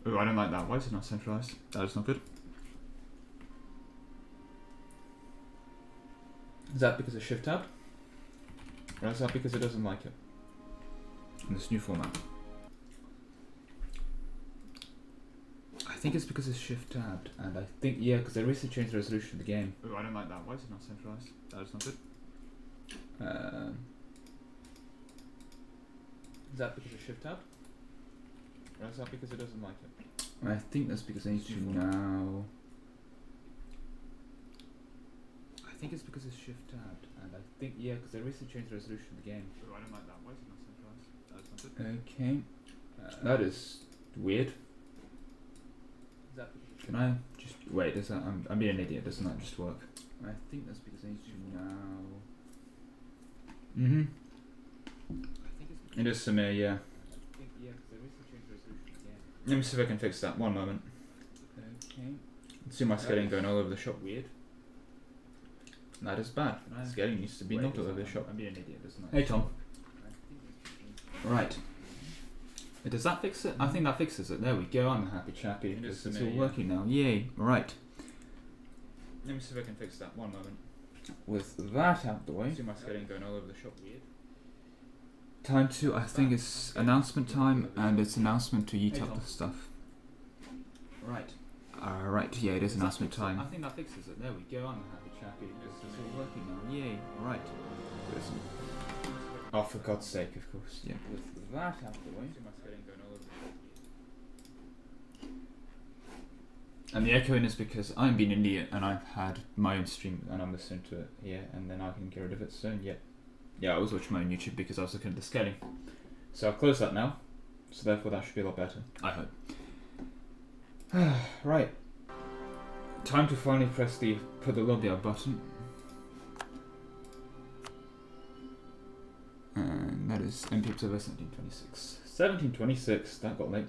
Oh, I don't like that. Why is it not centralized? That is not good. Is that because it's shift tabbed? Or is that because it doesn't like it? In this new format. I think it's because it's shift tabbed, and I think, yeah, because they recently changed the resolution of the game. Oh, I don't like that. Why is it not centralized? That is not good. Is that because it's shift tabbed? Or is that because it doesn't like it? I think that's because I need to now. I think it's because it's shift tabbed, and I think, yeah, because they recently changed the resolution of the game. Oh, I don't like that. Why is it not centralized? That is not good. Okay. That is weird. Is that because can I just wait? Does that? I'm being an idiot. Doesn't that just work? I think that's because I need to now. It is Samir, yeah. Let me see if I can fix that. One moment. Okay. See my scaling going all over the shop. Weird. That is bad. Scaling needs to be not all over the shop. I'm being an idiot, doesn't it? Hey Tom. Right. Does that fix it? I think that fixes it. There we go. I'm a happy chappy. It's all working now. Yay. Right. Let me see if I can fix that. One moment. With that out the way. See my scaling going all over the shop. Weird. Time to, I think it's announcement time, and it's announcement to eat up the stuff. Right. Right, yeah, it is announcement time. I think that fixes it. There we go. I'm a happy chappy. It's all working now. Yay. Right. Oh, for God's sake, of course. Yeah. With that out the way. And the echoing is because I'm being an idiot and I've had my own stream and I'm listening to it here, and then I can get rid of it soon. Yeah. Yeah, I was watching my own YouTube because I was looking at the scaling. So I've closed that now, so therefore that should be a lot better, I hope. Right. Time to finally press the put the lobby out button. And that is MP Observer 1726. 1726, that got late.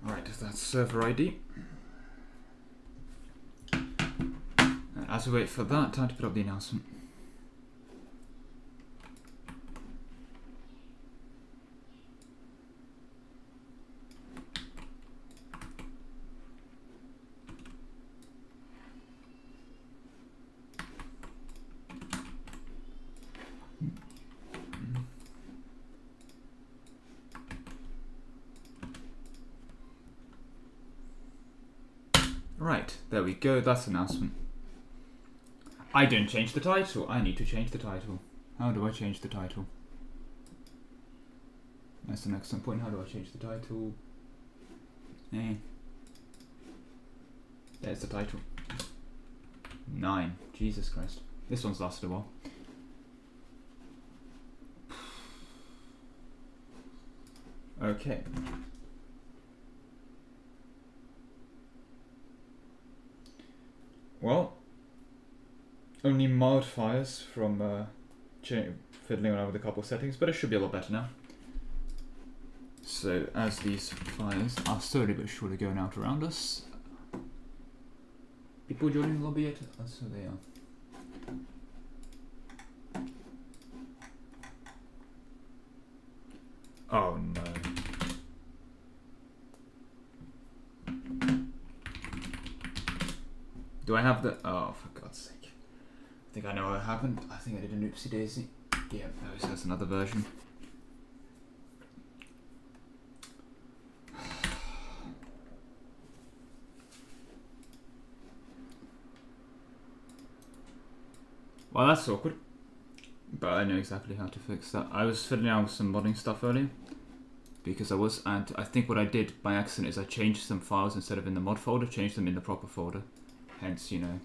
Alright, that's server ID. As we wait for that, time to put up the announcement. Right, there we go, that's the announcement. I didn't change the title. I need to change the title. How do I change the title? That's an excellent point. How do I change the title? There's the title. 9. Jesus Christ. This one's lasted a while. Okay. Well, only mild fires from fiddling around with a couple of settings, but it should be a lot better now. So, as these fires are slowly but surely going out around us, people joining the lobby yet? Oh, so they are. Oh no. Do I have the... Oh, for God's sake. I think I know what happened. I think I did an oopsie daisy. Yeah, no, that's another version. Well, that's awkward. But I know exactly how to fix that. I was fiddling out with some modding stuff earlier. Because I was, and I think what I did by accident is I changed some files instead of in the mod folder, changed them in the proper folder. Hence, you know.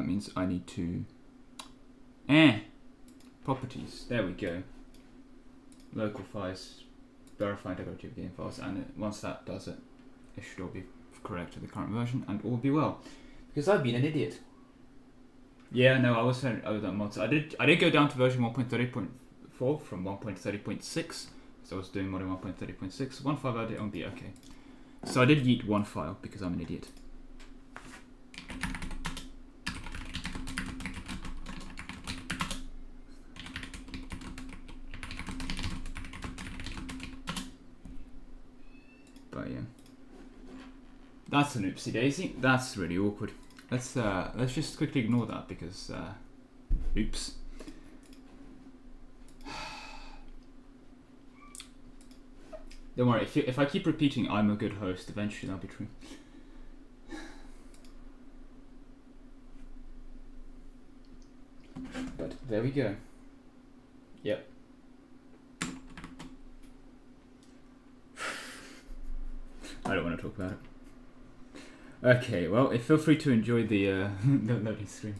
that means I need to... properties, there we go. Local files, verify integrity of game files, and once that does it, it should all be correct to the current version, and all will be well. Because I've been an idiot. Yeah, no, I was saying other than mods. I did go down to version 1.30.4 from 1.30.6, so I was doing modding 1.30.6. One file I did on the okay. So I did yeet one file because I'm an idiot. But yeah, that's an oopsie daisy. That's really awkward. Let's just quickly ignore that because oops. Don't worry. If I keep repeating "I'm a good host," eventually that'll be true. But there we go. Yep. I don't want to talk about it. Okay, well, feel free to enjoy the the loading screen.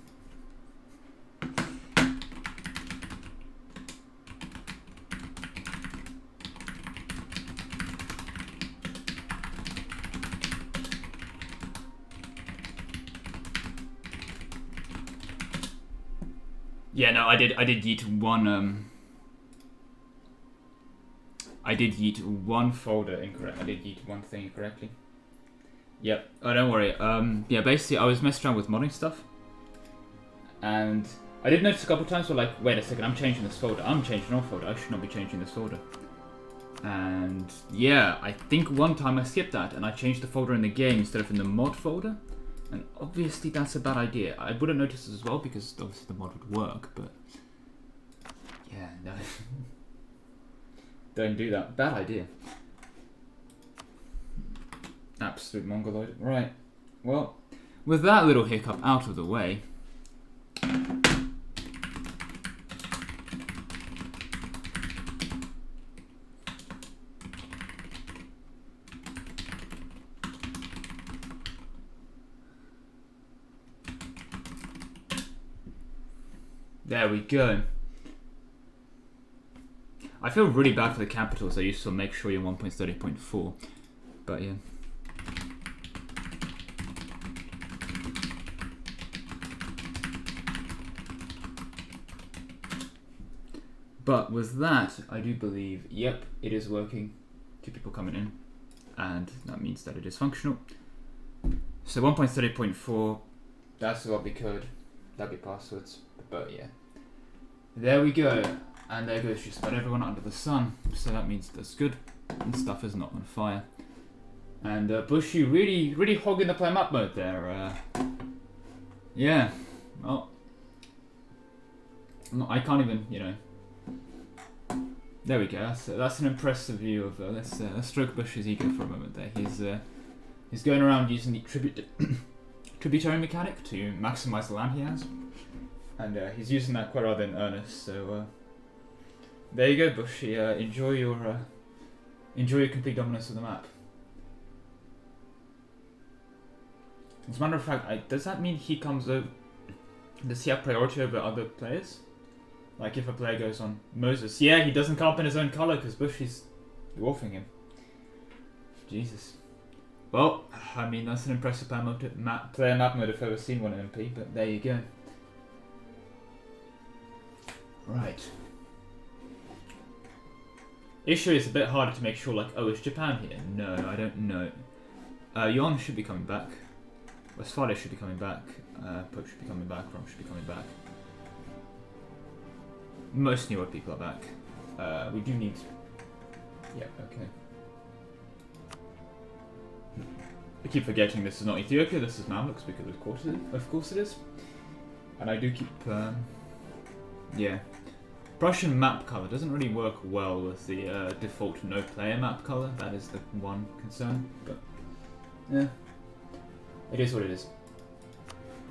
Yeah, no, I did yeet one I did yeet one folder incorrect. I did yeet one thing incorrectly. Yep. Oh, don't worry. Yeah, basically, I was messing around with modding stuff, and I did notice a couple of times where, like, wait a second, I'm changing this folder. I'm changing our folder. I should not be changing this folder. And yeah, I think one time I skipped that, and I changed the folder in the game instead of in the mod folder. And obviously, that's a bad idea. I wouldn't notice this as well because obviously the mod would work, but yeah, no. Don't do that. Bad idea. Absolute mongoloid. Right. Well, with that little hiccup out of the way, there we go. I feel really bad for the capitals. I used to make sure you're 1.30.4, but yeah. But with that, I do believe, yep, it is working. 2 people coming in, and that means that it is functional. So 1.30.4, that's what we code. That'd be passwords, but yeah. There we go. And there goes just about everyone under the sun. So that means that's good, and stuff is not on fire. And Bushy really hogging the play map mode there. Yeah, well, I can't even, you know. There we go. That's an impressive view of. Let's stroke Bush's ego for a moment there. He's going around using the tributary mechanic to maximize the land he has, and he's using that quite rather in earnest. So there you go, Bushy. Enjoy your complete dominance of the map. As a matter of fact, does that mean he comes over? Does he have priority over other players? Like if a player goes on Moses, yeah, he doesn't come up in his own color because Bushy's dwarfing him. Jesus. Well, I mean that's an impressive player map mode if I've ever seen one in MP. But there you go. Right. Issue is a bit harder to make sure. Like, oh, is Japan here? No, I don't know. Yon should be coming back. Westphalia should be coming back. Pope should be coming back. Rome should be coming back. Most New World people are back. We do need... Yeah, okay. I keep forgetting this is not Ethiopia, this is Mamluks because of course it is. And I do keep... yeah. Prussian map color doesn't really work well with the default no player map color. That is the one concern, but... yeah. It is what it is.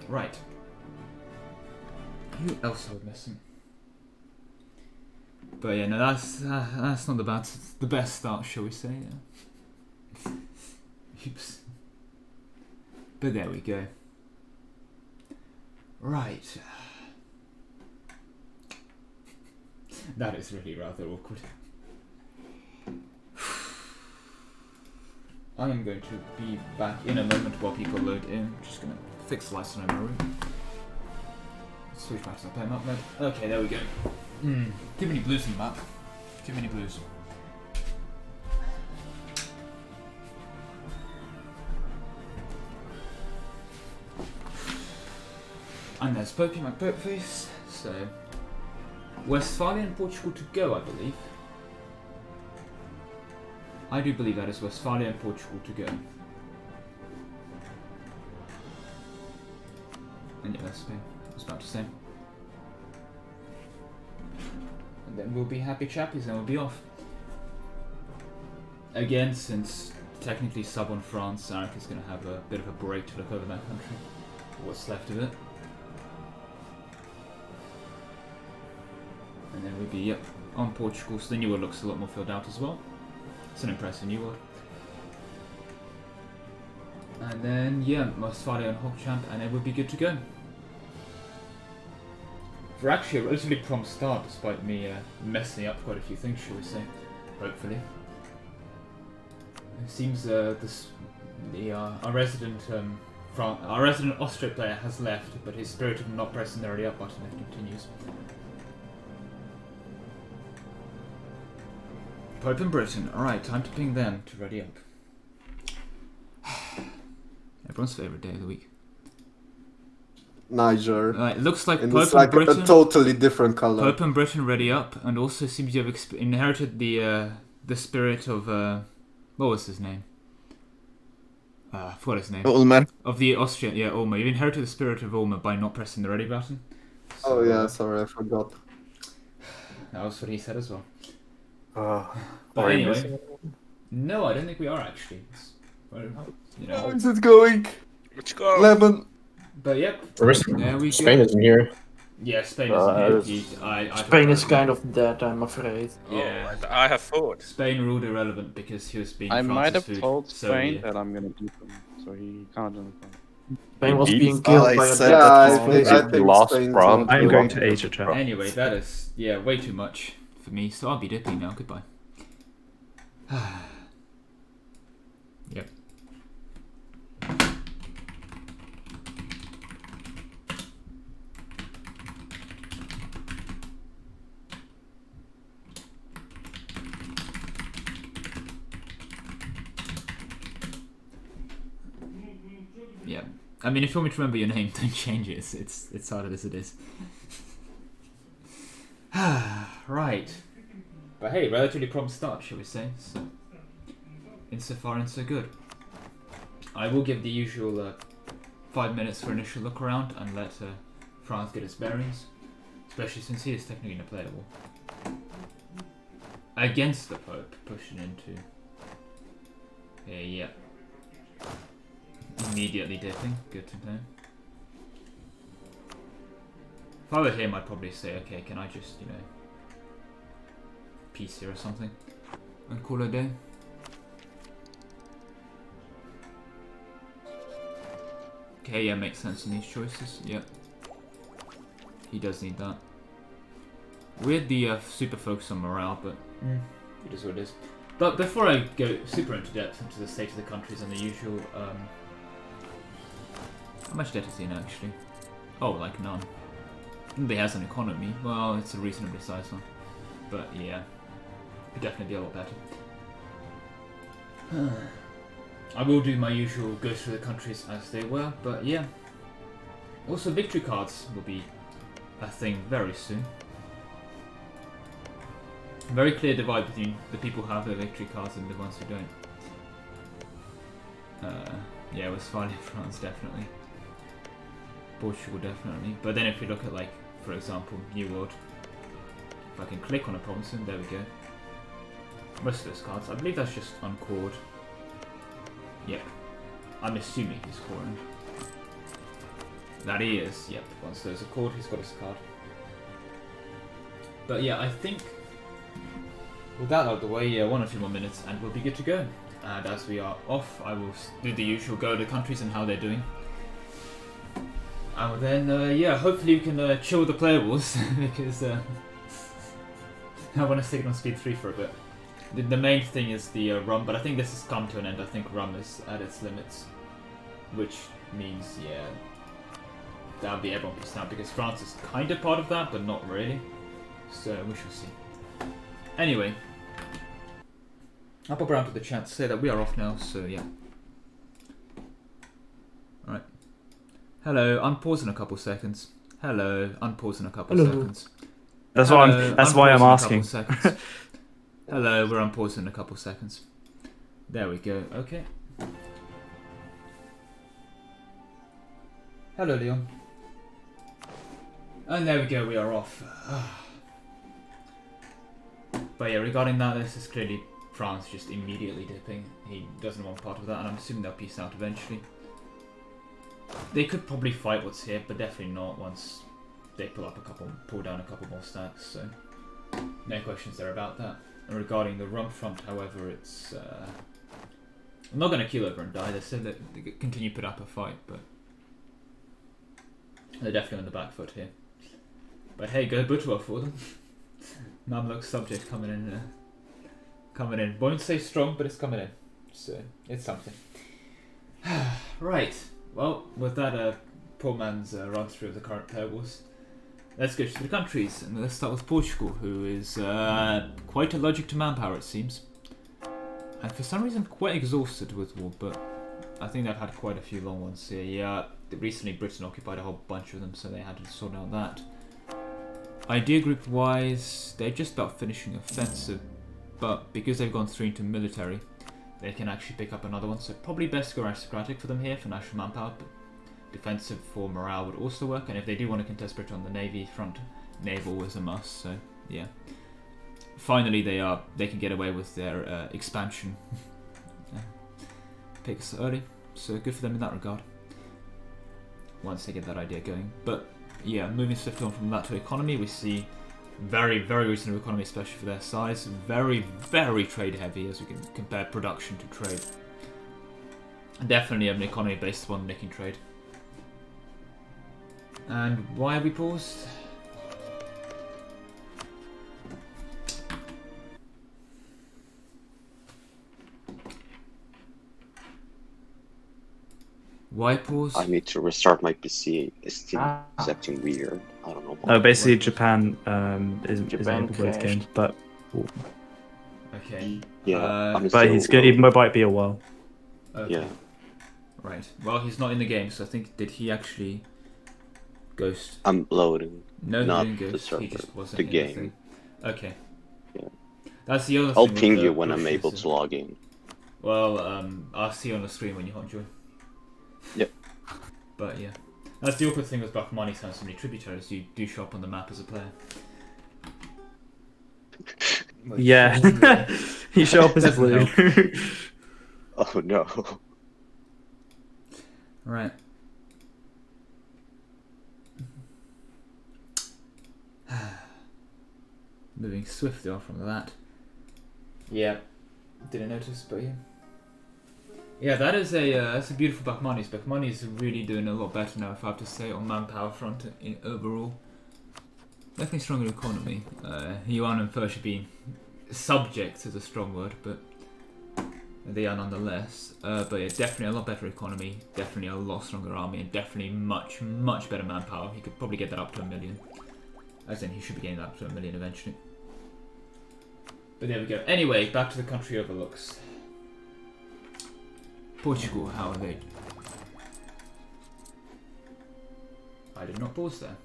Right. Who else are we missing? But yeah, no, that's not the best start, shall we say? Yeah. Oops. But there we go. Right. That is really rather awkward. I am going to be back in a moment while people load in. I'm just going to fix the lights in my room. Switch back to the play map mode. Okay, there we go. Too many blues in the map. Too many blues. And there's Popey McPopeface. So, Westphalia and Portugal to go, I believe. I do believe that is Westphalia and Portugal to go. And yeah, that's Spain. I was about to say. And then we'll be happy chappies and we'll be off. Again, since technically sub on France, Arik is going to have a bit of a break to look over that country. What's left of it. And then we'll be, yep, on Portugal, so the new world looks a lot more filled out as well. It's an impressive new world. And then, yeah, Westphalia and Hogchamp, and then we'll be good to go. For actually a relatively prompt start, despite me messing up quite a few things, shall we say. Hopefully. It seems our resident Austria player has left, but his spirit of not pressing the ready up button continues. Pope and Britain. Alright, time to ping them to ready up. Everyone's favourite day of the week. Niger. Right, it looks like And Pope it's like and Britain. a totally different color. Pope and Britain ready up, and also seems to have inherited the spirit of what was his name? I forgot his name. Ulmer. Of the Austrian, yeah, Ulmer. You've inherited the spirit of Ulmer by not pressing the ready button. So, Oh yeah, sorry, I forgot. That was what he said as well. Are But we anyway, missing? no, I don't think we are actually. Well, you How know, is it going? Let's go. Lemon. but yep, We're missing. there we Spain go. isn't here. Yeah, Spain Uh, is huge. I Spain is kind of dead, I'm afraid. Yeah. Oh, I have thought. Spain ruled irrelevant because he was being I France's might have food. told So, Spain yeah. that I'm gonna beat him, so he can't do anything. Spain was Indeed. being killed I by a said dead Yeah, I population. think Lost Spain's from- not I'm good. going to Asia chat. Anyway, that is way too much for me. So I'll be dipping now. Goodbye. Yep. Yeah. I mean, if you want me to remember your name, don't change it. It's harder as it is. Right. But hey, relatively prompt start, shall we say? So, insofar and so good. I will give the usual 5 minutes for initial look around and let France get its bearings, especially since he is technically unplayable. Against the Pope, pushing into. Yeah. Immediately dipping. Good to know. If I were him, I'd probably say, okay, can I just, peace here or something, and call it a day. Okay, yeah, makes sense in these choices. Yep. He does need that. Weird the super focus on morale, but it is what it is. But before I go super into depth into the state of the countries and the usual, how much debt is he in actually? Oh, like none. He has an economy. Well, it's a reasonably sized one. But yeah, could definitely be a lot better. I will do my usual go through the countries as they were, but yeah. Also, victory cards will be a thing very soon. Very clear divide between the people who have their victory cards and the ones who don't. Yeah, Westphalia, France definitely. Portugal definitely. But then if we look at, like, for example, New World, if I can click on a province, there we go. Most of those cards, I believe that's just uncored. Yep. I'm assuming he's coring. That he is, yep. Once those are cored, he's got his card. But yeah, I think with that out of the way, yeah, 1 or 2 more minutes and we'll be good to go. And as we are off, I will do the usual go to countries and how they're doing. And then, yeah, hopefully you can chill the player wars because I want to stick it on speed 3 for a bit. The main thing is the rum, but I think this has come to an end. I think rum is at its limits, which means, yeah, that'll be everyone peace out because France is kind of part of that, but not really. So we shall see. Anyway, I'll pop around to the chat to say that we are off now. So yeah. All right. Hello. Unpause in a couple seconds. Hello. Unpause in a couple seconds. That's Hello, why I'm unpause in a asking. couple seconds. Hello, we're unpausing in a couple seconds. There we go. Okay. Hello, Leon. And there we go. We are off. But yeah, regarding that, this is clearly France just immediately dipping. He doesn't want part of that, and I'm assuming they'll peace out eventually. They could probably fight what's here, but definitely not once they pull down a couple more stacks. So no questions there about that. And regarding the rum front, however, it's I'm not going to keel over and die. They said that they continue to put up a fight, but they're definitely on the back foot here. But hey, go Butwa for them. Mamluk subject coming in. Won't say strong, but it's coming in. So it's something. Right. Well, with that poor man's run through of the current player wars, let's go to the countries, and let's start with Portugal, who is quite allergic to manpower, it seems. And for some reason quite exhausted with war, but I think they've had quite a few long ones here. Yeah, recently Britain occupied a whole bunch of them, so they had to sort out that. Idea group-wise, they're just about finishing offensive, but because they've gone through into military, they can actually pick up another one, so probably best go aristocratic for them here for national manpower, but defensive for morale would also work, and if they do want to contest Britain on the navy front, naval is a must, so yeah. Finally they can get away with their expansion picks early, so good for them in that regard, once they get that idea going. But yeah, moving swiftly on from that to economy, we see very, very reasonable economy, especially for their size. Very, very trade heavy as we can compare production to trade. Definitely an economy based upon nicking trade. And why have we paused? Why pause? I need to restart my PC. It's acting weird. I don't know. Oh, basically Japan isn't Japan able to play this game, crashed. but Okay. Yeah, but he's good. It might be a while. Okay. Yeah. Right. Well, he's not in the game, so I think did he actually ghost? I'm loading. No, not he didn't the ghost. server, He just wasn't the in game. thing. Okay. Yeah. That's the other I'll thing. ping with, you when I'm pushes, able to log in. Well, I'll see you on the screen when you hot join. Yep. But yeah, that's the awkward thing with Bahmani having so many tributaries. You do show up on the map as a player. Yeah, he show up as a Doesn't blue. Oh no. Right. Moving swiftly on from that. Yeah, didn't notice, but yeah. Yeah, that is that's a beautiful Bahmanis. Bahmanis really doing a lot better now, if I have to say, on manpower front in overall. Definitely stronger economy. Yuan and Persia being subject is a strong word, but they are nonetheless. But yeah, definitely a lot better economy, definitely a lot stronger army, and definitely much, much better manpower. He could probably get that up to 1 million. As in, he should be getting that up to 1 million eventually. But there we go. Anyway, back to the country overlooks. Portugal, how are they? I did not pause there.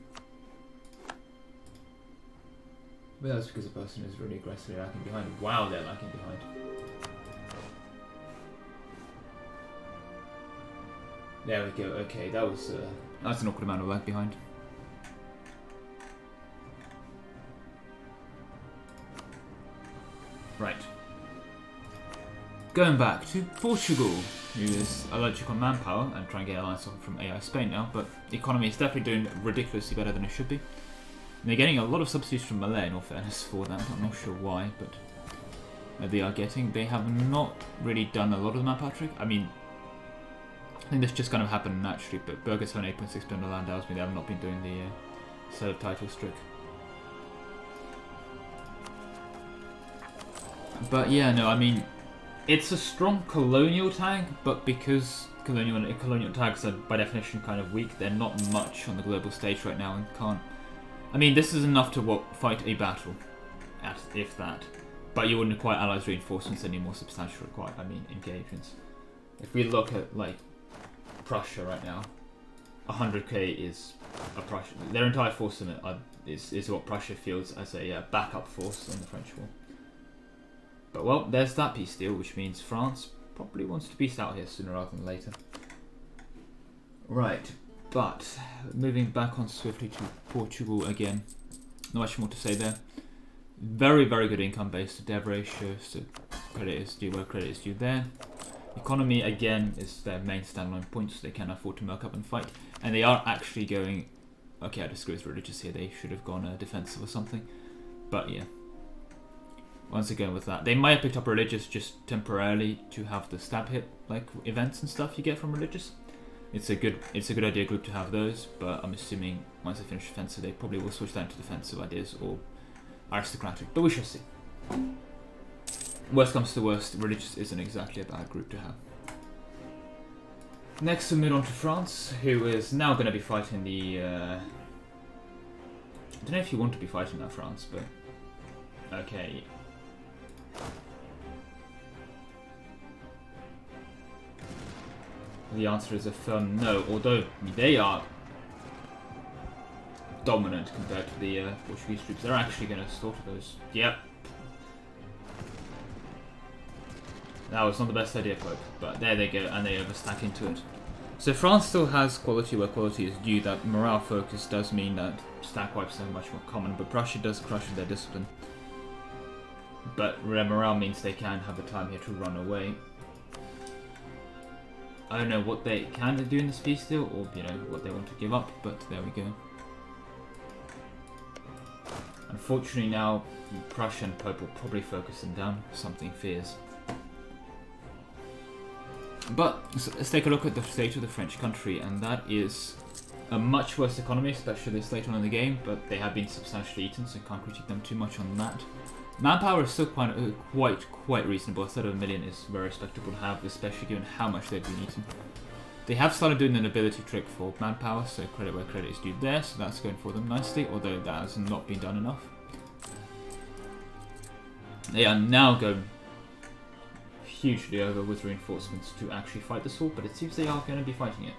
But that's because the person is really aggressively lacking behind. Wow, they're lacking behind. There we go. Okay, that's an awkward amount of lag behind. Right. Going back to Portugal, who is allergic on manpower and trying to get alliance offer from AI Spain now, but the economy is definitely doing ridiculously better than it should be. And they're getting a lot of subsidies from Malay, in all fairness, for that. I'm not sure why, but they are getting. They have not really done a lot of the manpower trick. I mean, I think this just kind of happened naturally, but Burgers have an 8.6 billion land tells me they have not been doing the sale of titles trick. But yeah, no, I mean, it's a strong colonial tag, but because colonial tags are by definition kind of weak, they're not much on the global stage right now and can't. I mean, this is enough to fight a battle, if that. But you wouldn't require allies reinforcements any more substantial engagements. If we look at like Prussia right now, 100k is a Prussia. Their entire force in it is what Prussia feels as a backup force in the French war. But well, there's that peace deal, which means France probably wants to peace out here sooner rather than later. Right, but moving back on swiftly to Portugal again. Not much more to say there. Very, very good income base to dev ratio, so credit is due where credit is due there. Economy again is their main standalone point, so they can afford to milk up and fight. And they are actually going. Okay, I disagree with religious here. They should have gone defensive or something. But yeah. Once again with that, they might have picked up religious just temporarily to have the stab hit like events and stuff you get from religious. It's a good idea group to have those, but I'm assuming once they finish defensive, they probably will switch that into defensive ideas or aristocratic. But we shall see. Worst comes to worst, religious isn't exactly a bad group to have. Next we move on to France, who is now going to be fighting the. I don't know if you want to be fighting that France, but okay. The answer is a firm no, although they are dominant compared to the Portuguese troops. They're actually going to slaughter those. Yep. That was not the best idea, Pope, but there they go, and they overstack into it. So France still has quality where quality is due. That morale focus does mean that stack wipes are much more common, but Prussia does crush their discipline. But morale means they can have the time here to run away. I don't know what they can do in this peace deal, or what they want to give up, but there we go. Unfortunately now, Prussia and Pope will probably focus them down, something fierce. But let's take a look at the state of the French country, and that is a much worse economy, especially this late on in the game, but they have been substantially eaten, so can't critique them too much on that. Manpower is still quite reasonable. A third of a million is very respectable to have, especially given how much they've been eaten. They have started doing an ability trick for manpower, so credit where credit is due there, so that's going for them nicely, although that has not been done enough. They are now going hugely over with reinforcements to actually fight this war, but it seems they are going to be fighting it.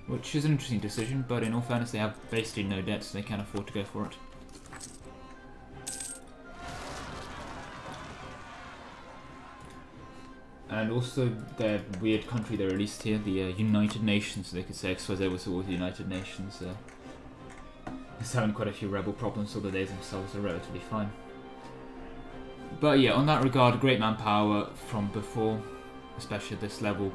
Which is an interesting decision, but in all fairness they have basically no debt, so they can afford to go for it. And also their weird country they released here, the United Nations, they could say, because they were towards the United Nations. It's having quite a few rebel problems, although they themselves are relatively fine. But yeah, on that regard, great manpower from before, especially at this level.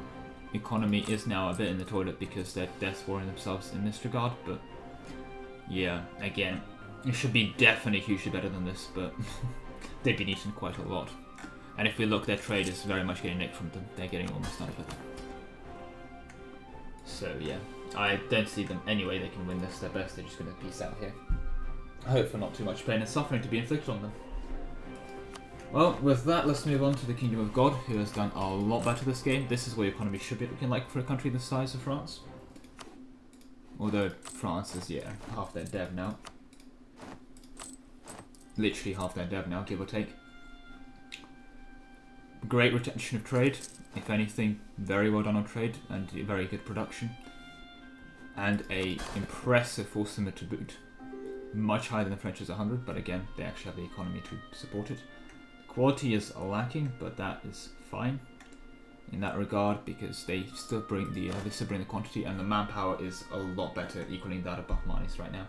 Economy is now a bit in the toilet because they're death warring themselves in this regard, but yeah, again, it should be definitely hugely better than this, but they've been eaten quite a lot. And if we look, their trade is very much getting nicked from them. They're getting almost none of it. So yeah, I don't see them anyway they can win this. Their best, they're just going to peace out here. I hope for not too much pain and suffering to be inflicted on them. Well, with that, let's move on to the Kingdom of God, who has done a lot better this game. This is what your economy should be looking like for a country the size of France. Although France is, yeah, half their dev now. Literally half their dev now, give or take. Great retention of trade, if anything, very well done on trade, and very good production. And a impressive force limit to boot. Much higher than the French is 100, but again, they actually have the economy to support it. Quality is lacking, but that is fine in that regard because they still bring the quantity, and the manpower is a lot better, equaling that of Bahmanis right now.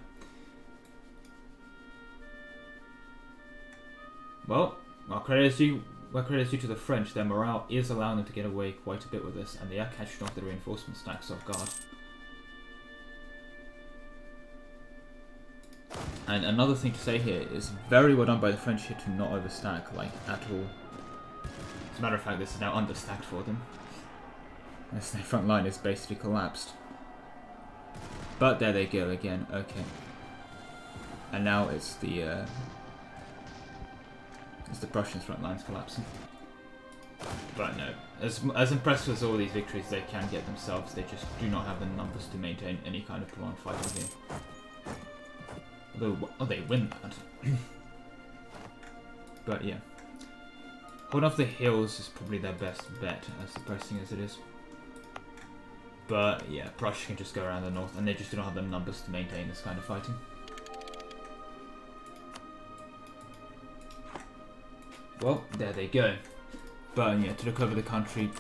Well, our credit is due. Where credit is due to the French, their morale is allowing them to get away quite a bit with this, and they are catching off the reinforcement stacks off guard. And another thing to say here is very well done by the French here to not overstack, like, at all. As a matter of fact, this is now understacked for them. As their front line is basically collapsed. But there they go again, okay. And now it's the Prussians' front lines collapsing. But no, as impressive as all these victories they can get themselves, they just do not have the numbers to maintain any kind of prolonged fighting here. Although, they win that. But yeah. Holding off the hills is probably their best bet, as depressing as it is. But yeah, Prussia can just go around the north, and they just do not have the numbers to maintain this kind of fighting. Well, there they go. But yeah, to look over the country,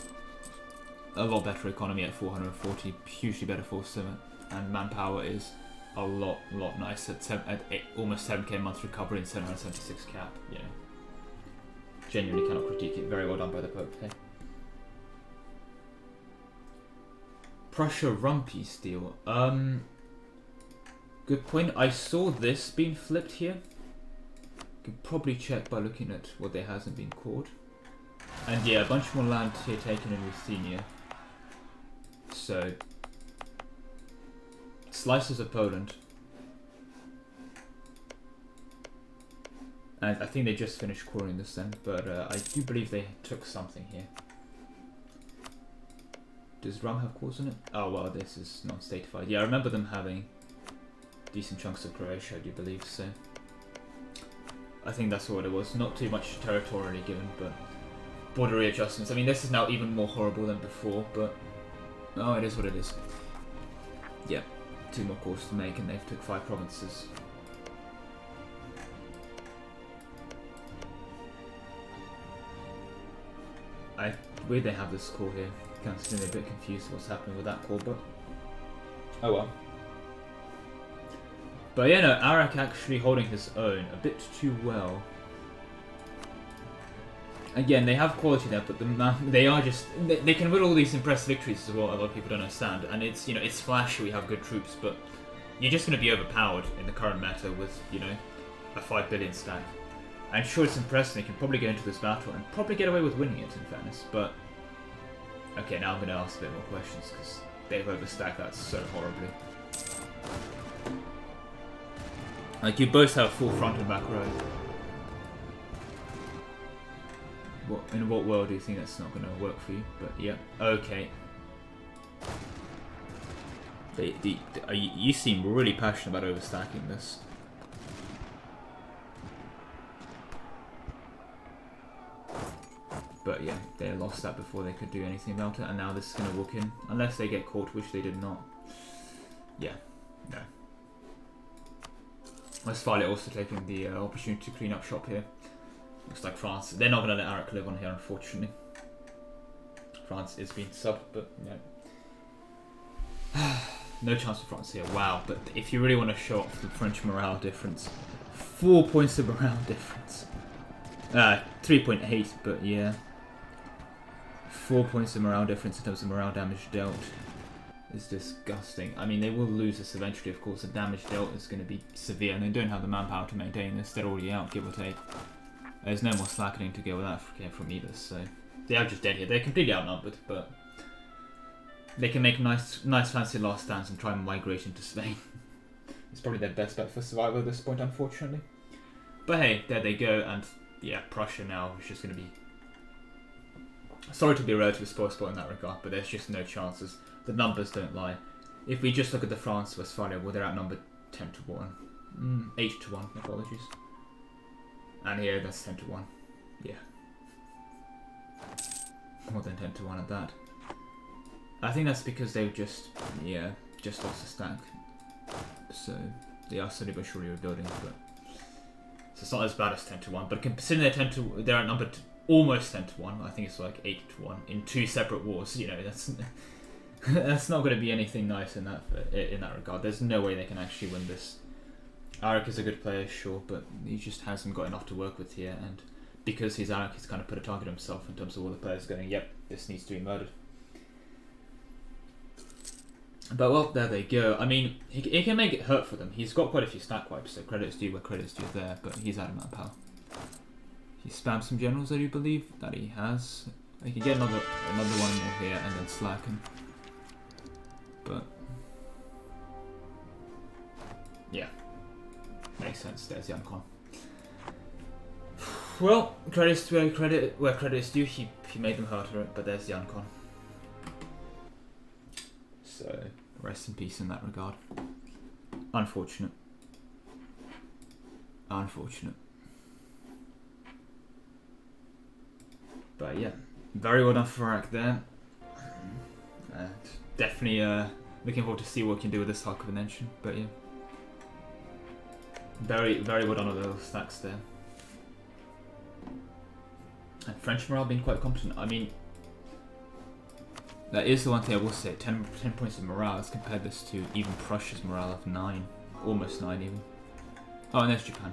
a lot better economy at 440, hugely better force limit, and manpower is a lot nicer at almost 7k months recovery and 776 cap. You know, genuinely cannot critique it. Very well done by the Pope. Hey. Prussia Rumpy deal. Good point. I saw this being flipped here. Could probably check by looking at what there hasn't been caught. And yeah, a bunch more land here taken in Ruthenia. So, slices of Poland. And I think they just finished quarrying this then, but I do believe they took something here. Does Rum have cores in it? Oh well, this is not statified. Yeah, I remember them having decent chunks of Croatia, I do believe, so I think that's what it was. Not too much territorially given, but border readjustments. I mean, this is now even more horrible than before, but oh, it is what it is. Yeah, 2 more cores to make, and they've took 5 provinces. Weird they have this core here. Constantly a bit confused what's happening with that core, but oh well. But yeah, no, Arak actually holding his own a bit too well. Again, they have quality there, but they are just they can win all these impressive victories as well. A lot of people don't understand, and it's, you know, it's flashy. We have good troops, but you're just going to be overpowered in the current meta with, you know, a 5 billion stack. I'm sure it's impressive. They can probably get into this battle and probably get away with winning it, in fairness. But okay, now I'm going to ask a bit more questions because they've overstacked that so horribly. Like, you both have full front and back row. In what world do you think that's not going to work for you? But yeah, okay. You seem really passionate about overstacking this. But yeah, they lost that before they could do anything about it, and now this is going to walk in. Unless they get caught, which they did not. Yeah, no. Westphalia also taking the opportunity to clean up shop here. Looks like France, they're not going to let Arak live on here, unfortunately. France is being subbed, but no. No chance for France here, wow. But if you really want to show off the French morale difference, 4 points of morale difference. 3.8, but yeah. 4 points of morale difference in terms of morale damage dealt is disgusting. I mean, they will lose this eventually, of course. The damage dealt is going to be severe, and they don't have the manpower to maintain this. They're already out, give or take. There's no more slackening to go with that from either, so they are just dead here. They're completely outnumbered, but they can make nice fancy last stands and try and migrate into Spain. It's probably their best bet for survival at this point, unfortunately. But hey, there they go, and yeah, Prussia now is just going to be... Sorry to be relatively spoil in that regard, but there's just no chances. The numbers don't lie. If we just look at the France-Westphalia, well, they're outnumbered 10 to 1. 8 to 1, apologies. And here, that's 10 to 1. Yeah. More than 10 to 1 at that. I think that's because they've just lost a stack. So, they are slowly but surely rebuilding, but... So it's not as bad as 10 to 1, but considering they're outnumbered almost 10 to 1, I think it's like 8 to 1 in 2 separate wars, you know, that's not going to be anything nice in that regard. There's no way they can actually win this. Arak is a good player, sure, but he just hasn't got enough to work with here, and because he's Arak, he's kind of put a target himself in terms of all the players going, yep, this needs to be murdered. But well, there they go. I mean, he can make it hurt for them. He's got quite a few stack wipes, so credit's due where credit's due there, but he's out of manpower. He spammed some generals, I do believe, that he has. You can get another one more here and then slacken. But yeah, makes sense. There's the Uncon. Well, credits where credit is due. He made them harder, but there's the Uncon. So rest in peace in that regard. Unfortunate. Unfortunate. But yeah, very well done for Arak there. And definitely looking forward to see what we can do with this Hulk of an engine. But yeah, very well done on those stacks there. And French morale being quite competent. I mean, that is the one thing I will say. 10 points of morale. Let's compare this to even Prussia's morale of 9, almost 9 even. Oh, and there's Japan.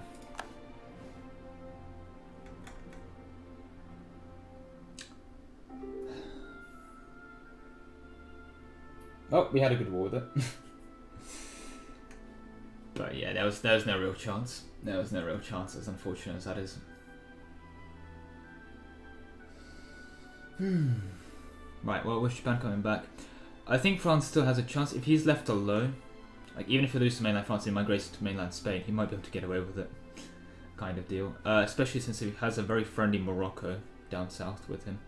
Oh, we had a good war with it. But yeah, there was no real chance. There was no real chance, as unfortunate as that is. Right, well, with Japan coming back, I think France still has a chance. If he's left alone, like even if he loses to mainland France and migrates to mainland Spain, he might be able to get away with it, kind of deal. Especially since he has a very friendly Morocco down south with him.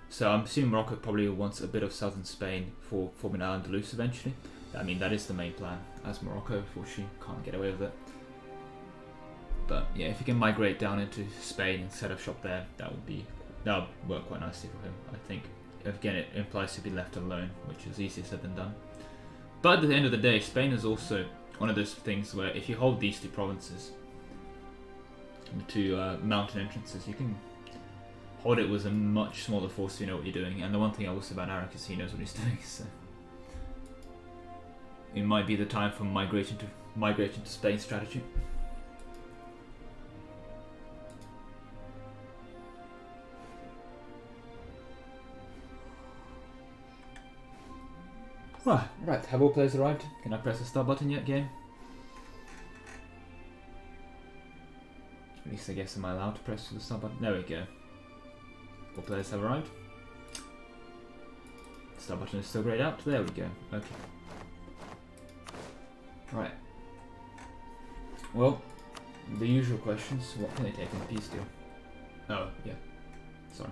So I'm assuming Morocco probably wants a bit of southern Spain for forming Al-Andalus eventually. I mean, that is the main plan, as Morocco, unfortunately, can't get away with it. But yeah, if he can migrate down into Spain and set up shop there, that would work quite nicely for him, I think. Again, it implies to be left alone, which is easier said than done. But at the end of the day, Spain is also one of those things where if you hold these two provinces, the two mountain entrances, you can hold it with a much smaller force if you know what you're doing. And the one thing I will say about Arak is he knows what he's doing, so it might be the time for migration to Spain strategy. Right, have all players arrived? Can I press the start button yet, game? At least I guess am I allowed to press the start button? There we go. All players have arrived. Start button is still grayed out. There we go. Okay. Right. Well, the usual questions. What can they take in a peace deal? Oh, yeah. Sorry.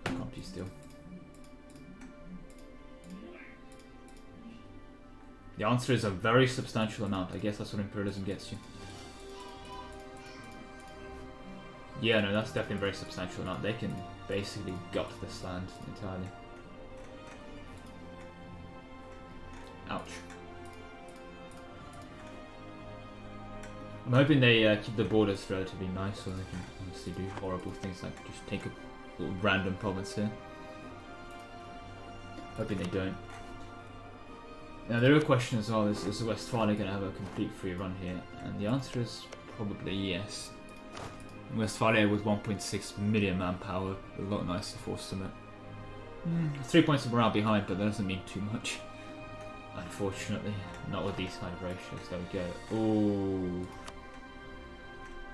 I can't peace deal. The answer is a very substantial amount. I guess that's what imperialism gets you. Yeah, no, that's definitely a very substantial amount. They can basically gut this land entirely. Ouch. I'm hoping they keep the borders relatively nice so they can obviously do horrible things like just take a little random province here. Hoping they don't. Now the real question as well is Westphalia going to have a complete free run here? And the answer is probably yes. Westphalia with 1.6 million manpower, a lot nicer force summit. 3 points of morale behind, but that doesn't mean too much. Unfortunately, not with these kind of ratios. There we go. Ooh.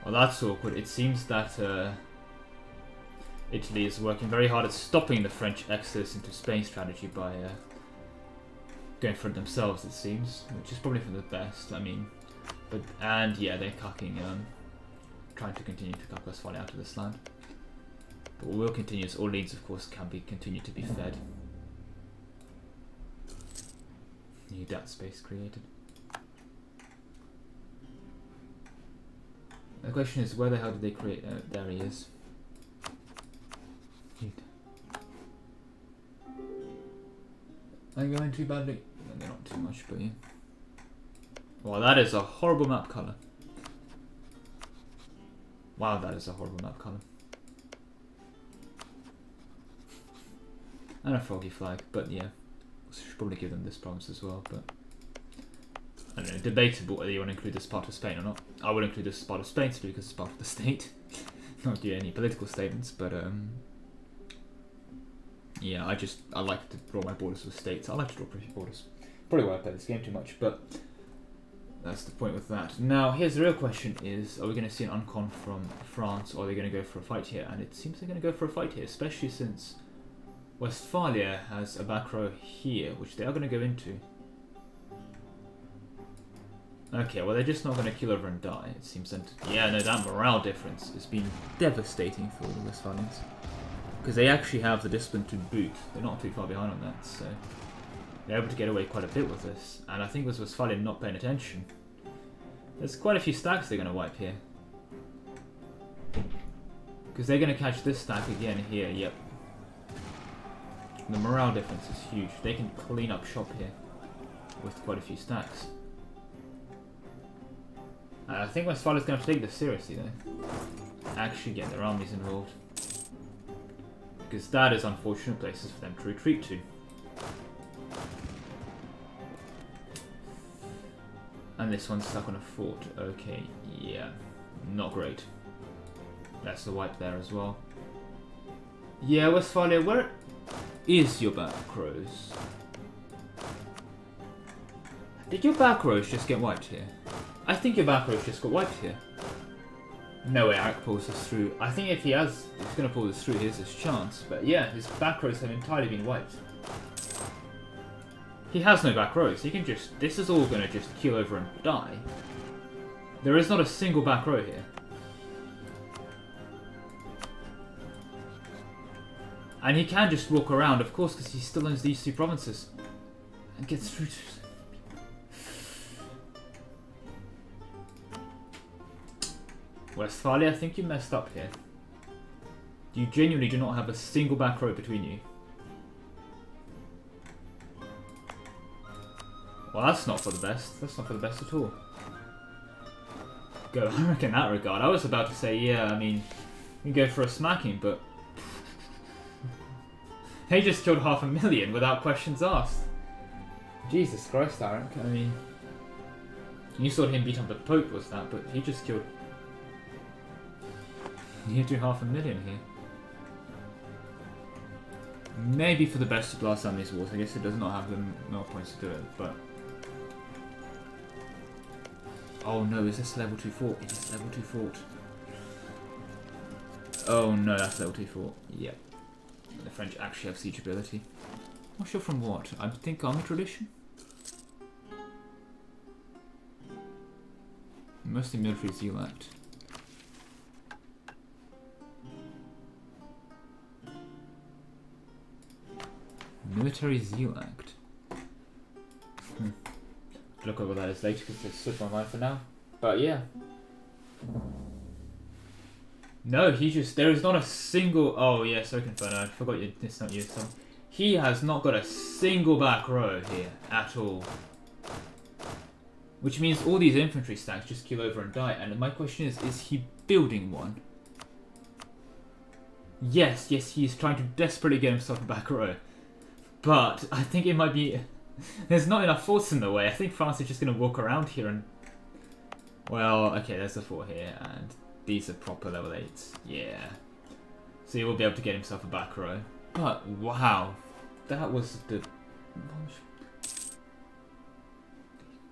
Well, that's awkward. It seems that Italy is working very hard at stopping the French exodus into Spain strategy by going for it themselves, it seems, which is probably for the best. I mean, and yeah, they're cucking, trying to continue to cuck Westphalia out of this land. But we will continue, as all leads, of course, can be continue to be fed. New dat space created. The question is, where the hell did they create? There he is. Are they going too badly? No, not too much, but yeah. Well, that is a horrible map colour. Wow, that is a horrible map colour. And a froggy flag, but yeah. Should probably give them this province as well, but I don't know, debatable whether you want to include this part of Spain or not. I would include this part of Spain simply because it's part of the state. Not do any political statements, but yeah, I like to draw my borders with states. I like to draw pretty borders. Probably why I play this game too much, but That's the point with that. Now, here's the real question is, are we going to see an uncon from France, or are they going to go for a fight here? And it seems they're going to go for a fight here, especially since Westphalia has a back row here, which they are going to go into. Okay, well, they're just not going to kill over and die, it seems. Yeah, no, that morale difference has been devastating for the Westphalians. Because they actually have the discipline to boot. They're not too far behind on that, so they're able to get away quite a bit with this. And I think with Westphalian not paying attention, there's quite a few stacks they're going to wipe here. Because they're going to catch this stack again here, yep. The morale difference is huge. They can clean up shop here with quite a few stacks. I think Westphalia's going to have to take this seriously though. Actually get their armies involved. Because that is unfortunate places for them to retreat to. And this one's stuck on a fort. Okay, yeah. Not great. That's the wipe there as well. Yeah, Westphalia, where is your back rows? Did your back rows just get wiped here? I think your back rows just got wiped here. No way Eric pulls this through. I think if he's going to pull this through, here's his chance. But yeah, his back rows have entirely been wiped. He has no back rows. He can just... This is all going to just keel over and die. There is not a single back row here. And he can just walk around, of course, because he still owns these two provinces. And gets through to... Westphalia, I think you messed up here. You genuinely do not have a single back row between you. Well, that's not for the best. That's not for the best at all. Go, I reckon in that regard. I was about to say, yeah, I mean, you go for a smacking, but... They just killed 500,000 without questions asked. Jesus Christ, Eric. I mean... You saw him beat up the Pope, was that, but he just killed... Near to 500,000 here. Maybe for the best to blast down these walls. I guess it does not have the no points to do it, but... Oh no, is this level 2 fort? It is level 2 fort. Oh no, that's level 2 fort. Yep. The French actually have siege ability. Not sure from what. I think army tradition? Mostly military zeal act. Military Zeal Act. Look over that is later because it slipped my mind for now. But yeah. No, he just... There is not a single... Oh yes, Oakenfern, I forgot it's not you. So he has not got a single back row here at all. Which means all these infantry stacks just kill over and die. And my question is he building one? Yes, he's trying to desperately get himself a back row. But I think it might be... There's not enough forts in the way. I think France is just going to walk around here and... Well, okay, there's a fort here, and these are proper level 8s. Yeah. So he will be able to get himself a back row. But, wow. That was the...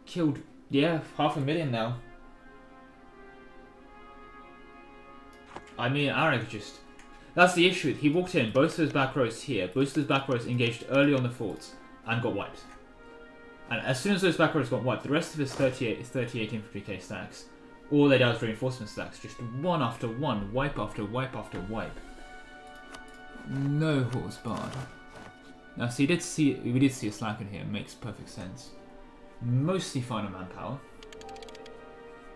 Killed... Yeah, 500,000 now. I mean, Arag just... That's the issue. He walked in, both of his back rows here, both of his back rows engaged early on the forts, and got wiped. And as soon as those back rows got wiped, the rest of his 38 infantry K stacks, all they did was reinforcement stacks, just one after one, wipe after wipe after wipe. No horse barred. Now, so we did see a slacken here, makes perfect sense. Mostly final manpower.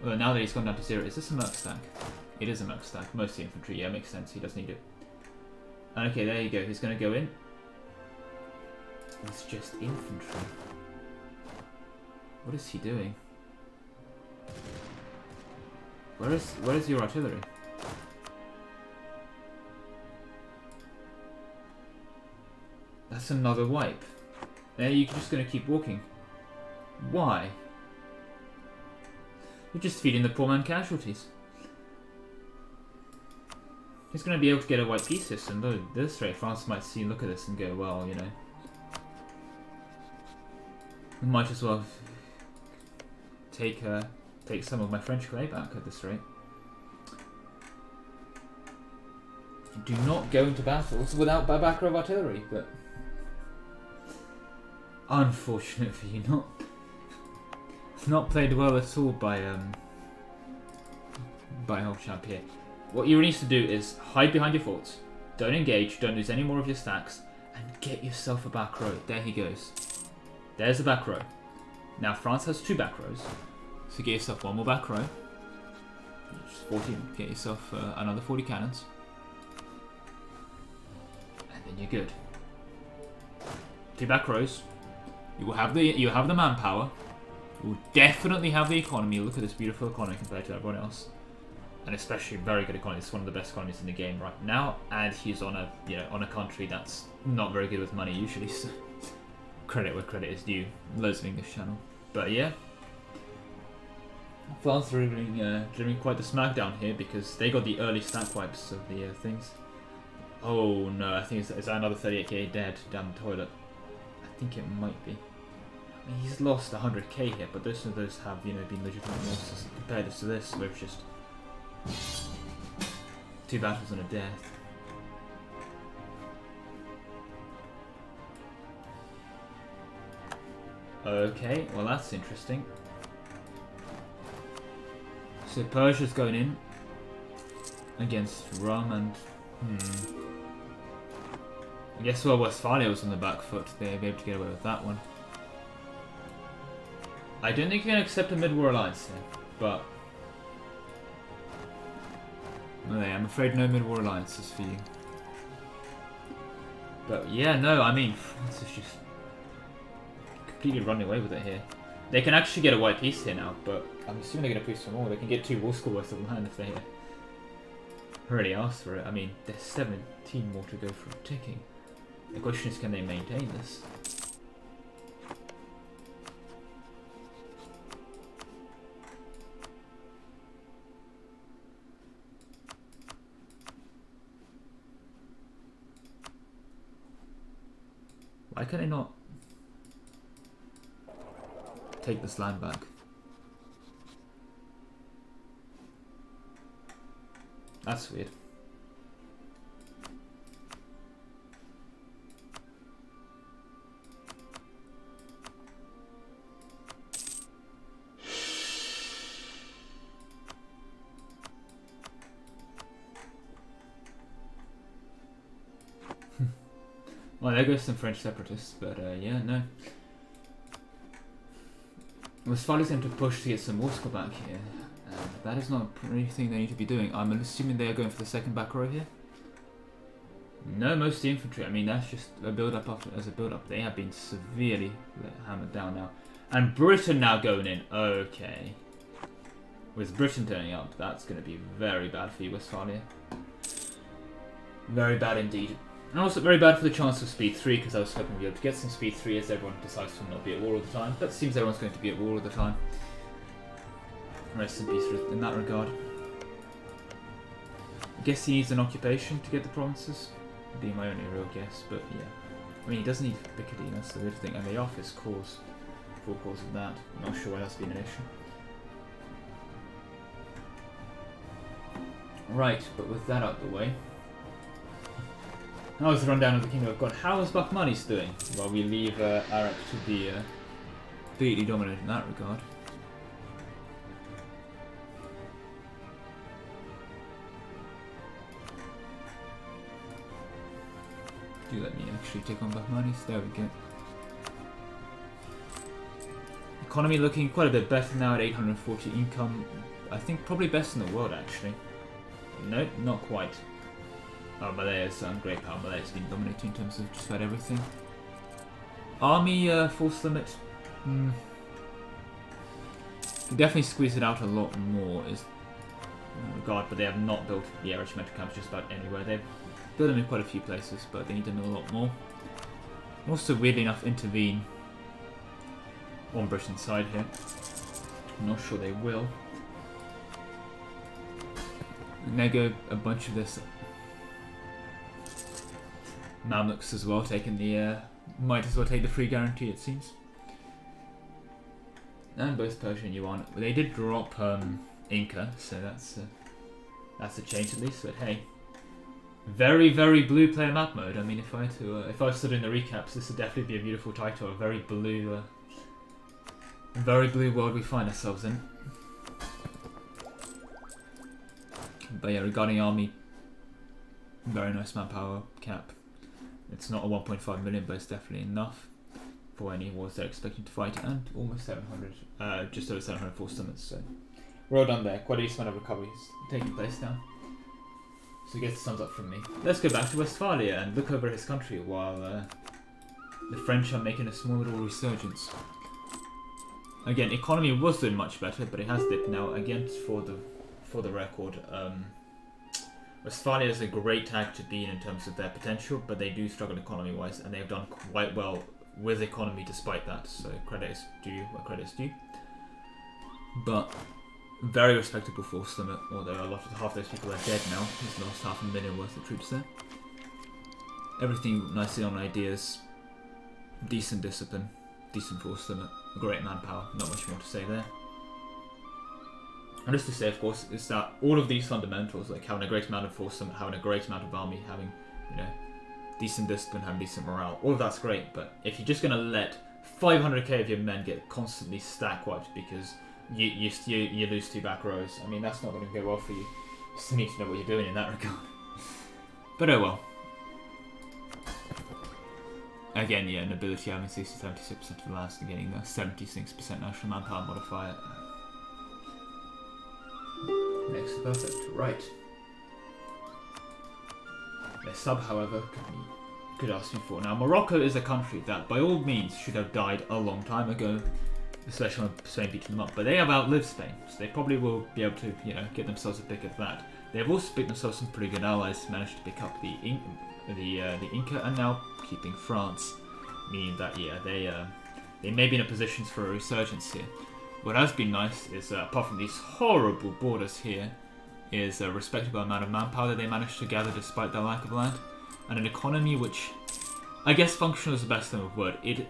Well, now that he's gone down to 0, is this a merc stack? It is a merc stack, mostly infantry, yeah, makes sense, he does need it. And okay, there you go, he's going to go in. It's just infantry. What is he doing? Where is your artillery? That's another wipe. There you're just going to keep walking. Why? You're just feeding the poor man casualties. He's going to be able to get a white peace system, though this rate France might see, look at this and go, well, you know, we might as well take some of my French clay back at this rate. Do not go into battles without back row artillery, but unfortunate for you, not played well at all by Holchamp here. What you need to do is hide behind your forts, don't engage, don't lose any more of your stacks, and get yourself a back row. There he goes. There's a back row. Now France has 2 back rows, so get yourself 1 more back row. Just 40. Get yourself another 40 cannons. And then you're good. 2 back rows. You have the manpower. You will definitely have the economy. Look at this beautiful economy compared to everyone else, and especially very good economy. It's one of the best economies in the game right now, and he's on a country that's not very good with money usually. So credit where credit is due. Loads of English channel, but yeah, France are delivering quite the smackdown here because they got the early stack wipes of the things. Oh no, I think it's another 38k dead down the toilet. I think it might be. I mean, he's lost 100k here, but those have been legitimate losses compared to this, where it's just 2 battles and a death. Okay, well that's interesting. So Persia's going in against Rum and I guess Westphalia was on the back foot. They'll be able to get away with that one. I don't think you can accept a mid-war alliance here, but I'm afraid no mid-war alliances for you. But yeah, no, I mean, France is just completely running away with it here. They can actually get a white piece here now, but I'm assuming they're going to push some more. They can get 2 war school worth of land if they really ask for it. I mean, there's 17 more to go for ticking. The question is, can they maintain this? Why can they not take this land back? That's weird. Well, there goes some French separatists, but yeah, no. Westphalia's going to push to get some Moscow back here. That is not anything they need to be doing. I'm assuming they are going for the second back row here. No, most of the infantry. I mean, that's just a build-up as a build-up. They have been severely hammered down now. And Britain now going in. Okay. With Britain turning up, that's going to be very bad for you, Westphalia. Very bad indeed. And also very bad for the chance of Speed 3, because I was hoping to be able to get some Speed 3 as everyone decides to not be at war all the time. But it seems everyone's going to be at war all the time. Rest in peace in that regard. I guess he needs an occupation to get the provinces. Would be my only real guess, but yeah. I mean, he doesn't need Picardy, that's the weird thing. And the office cause, full cause of that. I'm not sure why that's been an issue. Right, but with that out of the way. How is the rundown of the Kingdom of God? How is Bakhmanis doing? Well, we leave Arak to be completely dominant in that regard. Do let me actually take on Bakhmanis. There we go. Economy looking quite a bit better now at 840 income. I think probably best in the world actually. Nope, not quite. Oh, Malaya's great power. Malaya's been dominating in terms of just about everything. Army force limit. You definitely squeeze it out a lot more. Is regard, but they have not built the air regimental camps just about anywhere. They've built them in quite a few places, but they need them a lot more. Also, weirdly enough, intervene on Britain's side here. I'm not sure they will. And there go a bunch of this. Mamluks as well, taking the might as well take the free guarantee, it seems. and both Persia and Yuan. They did drop Inca, so that's a change at least. But hey, very blue player map mode. I mean, if I was still doing the recaps, this would definitely be a beautiful title. A very blue world we find ourselves in. But yeah, regarding army, very nice manpower cap. It's not a 1.5 million, but it's definitely enough for any wars they're expecting to fight, and almost 700, just over 700 force summits. So well done there. Quite a decent amount of recovery is taking place now. So he gets the thumbs up from me. Let's go back to Westphalia and look over his country while the French are making a small little resurgence. Again, economy was doing much better, but it has dipped now. Again, for the record, Westphalia is a great tag to be in terms of their potential, but they do struggle economy-wise, and they've done quite well with economy despite that. So credit is due where credit is due. But very respectable force limit, although half those people are dead now. He's lost 500,000 worth of troops there. Everything nicely on ideas, decent discipline, decent force limit, great manpower, not much more to say there. And just to say, of course, is that all of these fundamentals, like having a great amount of force limit, having a great amount of army, having, decent discipline, having decent morale, all of that's great, but if you're just going to let 500k of your men get constantly stack wiped because you lose 2 back rows, I mean, that's not going to go well for you. You still need to know what you're doing in that regard. But oh well. Again, yeah, nobility having 76% of the last and getting the 76% national manpower modifier. Next to perfect, right. Their sub, however, could ask me for. Now, Morocco is a country that, by all means, should have died a long time ago, especially when Spain beating them up. But they have outlived Spain, so they probably will be able to, get themselves a pick of that. They have also picked themselves some pretty good allies, managed to pick up the Inca, and now keeping France, meaning that they may be in a position for a resurgence here. What has been nice is, apart from these horrible borders here, is a respectable amount of manpower that they managed to gather despite their lack of land, and an economy which, I guess functional is the best term of word. It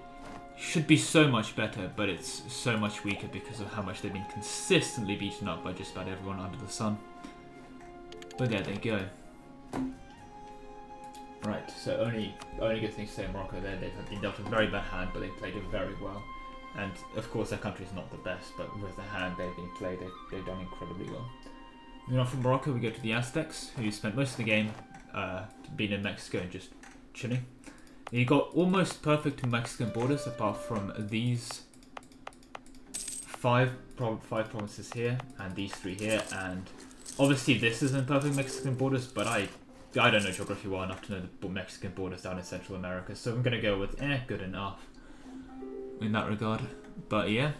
should be so much better, but it's so much weaker because of how much they've been consistently beaten up by just about everyone under the sun. But there they go. Right, so only good things to say in Morocco there. They've been dealt a very bad hand, but they played it very well. And of course their country is not the best, but with the hand they've been played, they've done incredibly well. Moving on from Morocco, we go to the Aztecs, who spent most of the game being in Mexico and just chilling. You got almost perfect Mexican borders, apart from these five provinces here, and these 3 here, and obviously this isn't perfect Mexican borders, but I don't know geography well enough to know the Mexican borders down in Central America, so I'm going to go with good enough in that regard. But yeah.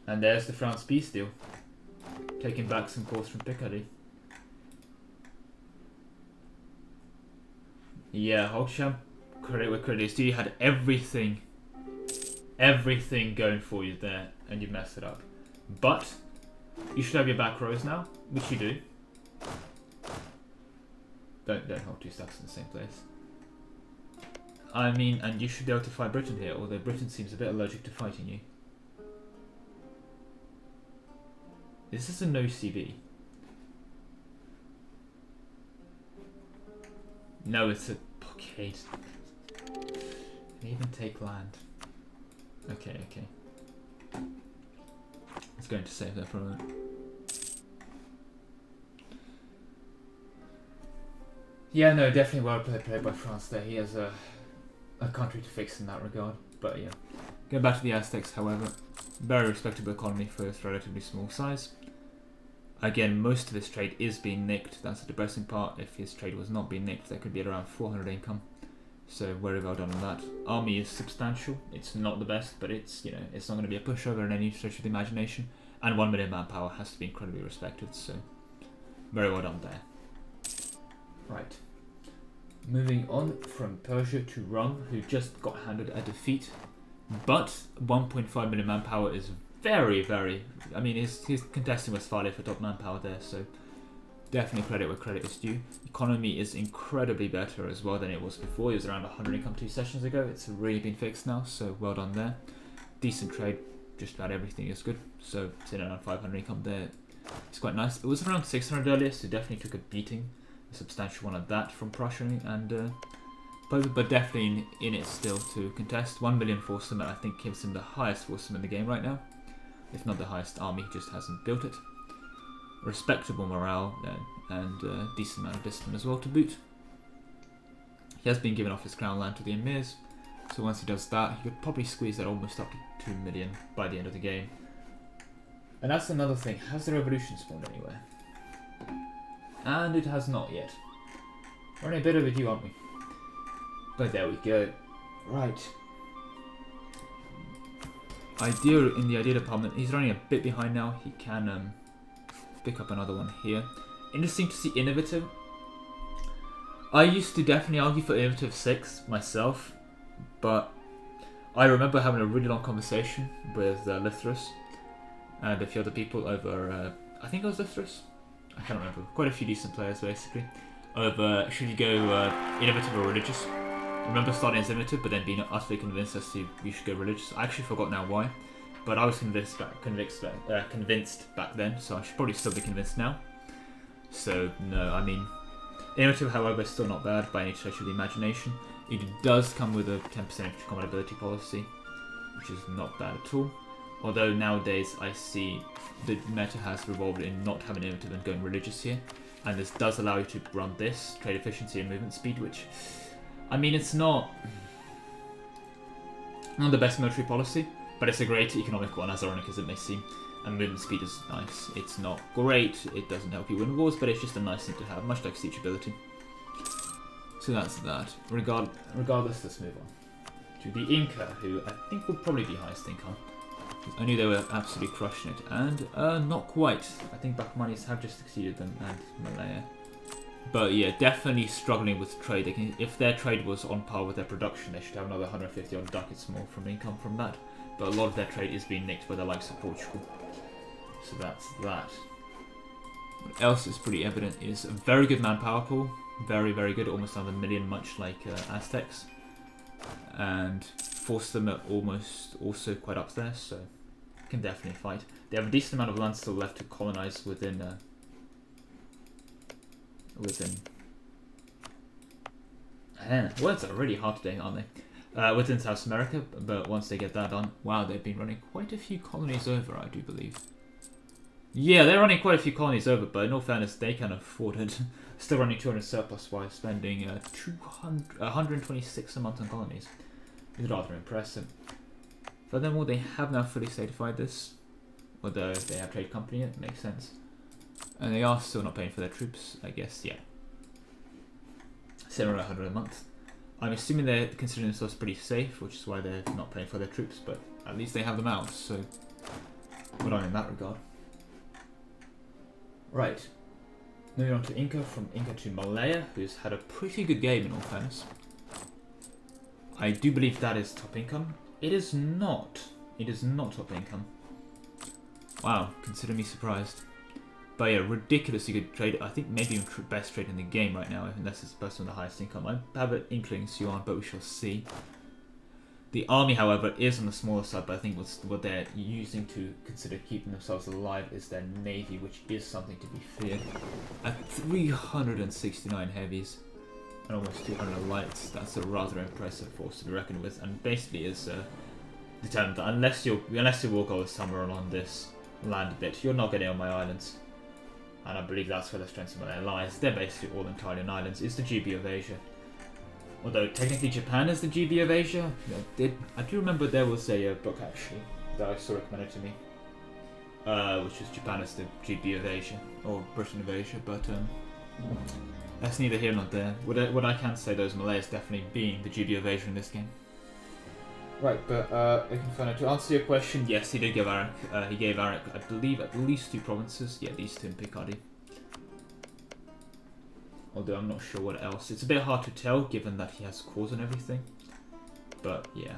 And there's the France peace deal. Taking back some cores from Picardy. Yeah, Hogshamp, credit where credit is due, you had everything going for you there, and you messed it up. But you should have your back rows now, which you do. Don't hold 2 stacks in the same place. I mean, and you should be able to fight Britain here, although Britain seems a bit allergic to fighting you. Is this a no CB? No, it's a blockade. Can you even take land? Okay. I was going to save that for a moment. Yeah, no, definitely well played by France there. He has a country to fix in that regard. But yeah. Going back to the Aztecs, however, very respectable economy for its relatively small size. Again, most of this trade is being nicked. That's the depressing part. If his trade was not being nicked, that could be at around 400 income. So very well done on that. Army is substantial. It's not the best, but it's it's not going to be a pushover in any stretch of the imagination. And 1 million manpower has to be incredibly respected. So very well done there. Right. Moving on from Persia to Rum, who just got handed a defeat. But 1.5 million manpower is very, I mean, he's contesting Westphalia for top manpower there, so definitely credit where credit is due. Economy is incredibly better as well than it was before. It was around 100 income 2 sessions ago. It's really been fixed now, so well done there. Decent trade, just about everything is good. So sitting around 500 income there, it's quite nice. It was around 600 earlier, so definitely took a beating, a substantial one of that from Prussia, and but definitely in it still to contest. 1 million force summit, I think, gives him the highest force summit in the game right now. If not the highest army, he just hasn't built it. Respectable morale and decent amount of discipline as well to boot. He has been given off his crown land to the emirs, so once he does that, he could probably squeeze that almost up to 2 million by the end of the game. And that's another thing, has the revolution spawned anywhere? And it has not yet. We're in a bit overdue, aren't we? But there we go. Right. In the idea department, he's running a bit behind now. He can pick up another one here. Interesting to see innovative. I used to definitely argue for innovative 6 myself, but I remember having a really long conversation with Lithrus and a few other people over, I think it was Lithrus? I can't remember. Quite a few decent players basically. Over should you go innovative or religious? I remember starting as innovative, but then being utterly convinced as to you should go religious. I actually forgot now why, but I was convinced back then, so I should probably still be convinced now. So no, I mean, innovative, however, is still not bad by any stretch of the imagination. It does come with a 10% compatibility policy, which is not bad at all. Although nowadays I see the meta has revolved in not having innovative and going religious here, and this does allow you to run this trade efficiency and movement speed, which, I mean, it's not the best military policy, but it's a great economic one, as ironic as it may seem. And movement speed is nice. It's not great, it doesn't help you win wars, but it's just a nice thing to have, much like siege ability. So that's that. Regardless, let's move on to the Inca, who I think will probably be highest income. I knew they were absolutely crushing it, and not quite. I think Bakhmanis have just exceeded them, and Malaya. But yeah, definitely struggling with trade. If their trade was on par with their production, they should have another 150 odd ducats more from income from that. But a lot of their trade is being nicked by the likes of Portugal. So that's that. What else is pretty evident is a very good manpower pool. Very, very good. Almost another million, much like Aztecs. And force them at almost also quite up there, so can definitely fight. They have a decent amount of land still left to colonize within words are really hard today, aren't they? Within South America, but once they get that done, wow, they've been running quite a few colonies over, I do believe. Yeah, they're running quite a few colonies over, but in all fairness, they can afford it. Still running 200 surplus while spending 126 a month on colonies. It's rather impressive. Furthermore, they have now fully statified this, although they have trade company, it makes sense. And they are still not paying for their troops, I guess, yeah. 700 a month. I'm assuming they're considering themselves pretty safe, which is why they're not paying for their troops, but at least they have them out, so well done in that regard. Right. Moving on to Inca, from Inca to Malaya, who's had a pretty good game in all fairness. I do believe that is top income. It is not. It is not top income. Wow, consider me surprised. But yeah, ridiculously good trade. I think maybe even best trade in the game right now, unless it's the person with the highest income. I have an inkling Yuan, but we shall see. The army, however, is on the smaller side, but I think what they're using to consider keeping themselves alive is their navy, which is something to be feared. At 369 heavies and almost 200 lights, that's a rather impressive force to be reckoned with, and basically is determined that unless you walk over somewhere along this land bit, you're not getting on my islands. And I believe that's where the strength of Malaya lies. They're basically all entirely on islands. It's the GB of Asia. Although technically Japan is the GB of Asia. I do remember there was a book actually that I saw recommended to me, which was Japan as the GB of Asia, or Britain of Asia, but that's neither here nor there. What I can say though is Malaya is definitely being the GB of Asia in this game. Right, but I can find out to answer your question, yes, he did give Arak. He gave Arak, I believe, at least 2 provinces. Yeah, these 2 in Picardy. Although I'm not sure what else. It's a bit hard to tell, given that he has cores and everything. But, yeah.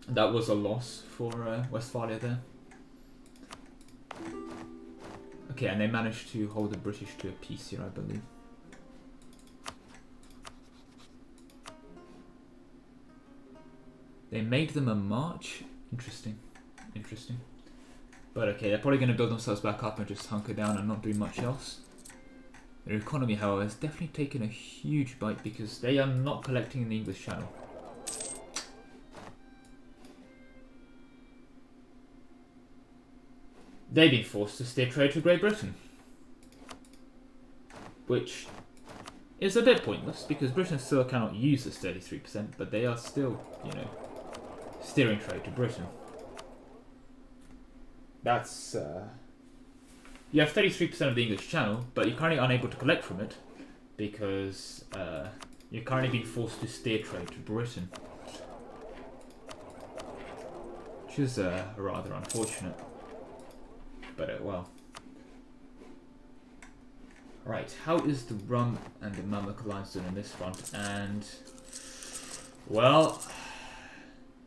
That was a loss for Westphalia there. Okay, and they managed to hold the British to a peace here, I believe. They made them a march? Interesting. Interesting. But okay, they're probably going to build themselves back up and just hunker down and not do much else. Their economy, however, has definitely taken a huge bite because they are not collecting in the English Channel. They've been forced to steer trade to Great Britain. Which is a bit pointless because Britain still cannot use this 33%, but they are still, you know, steering trade to Britain. That's, you have 33% of the English Channel, but you're currently unable to collect from it because you're currently being forced to steer trade to Britain. Which is rather unfortunate. But, well. Right, how is the Rum and the Mamluk Alliance doing on this front? And, well,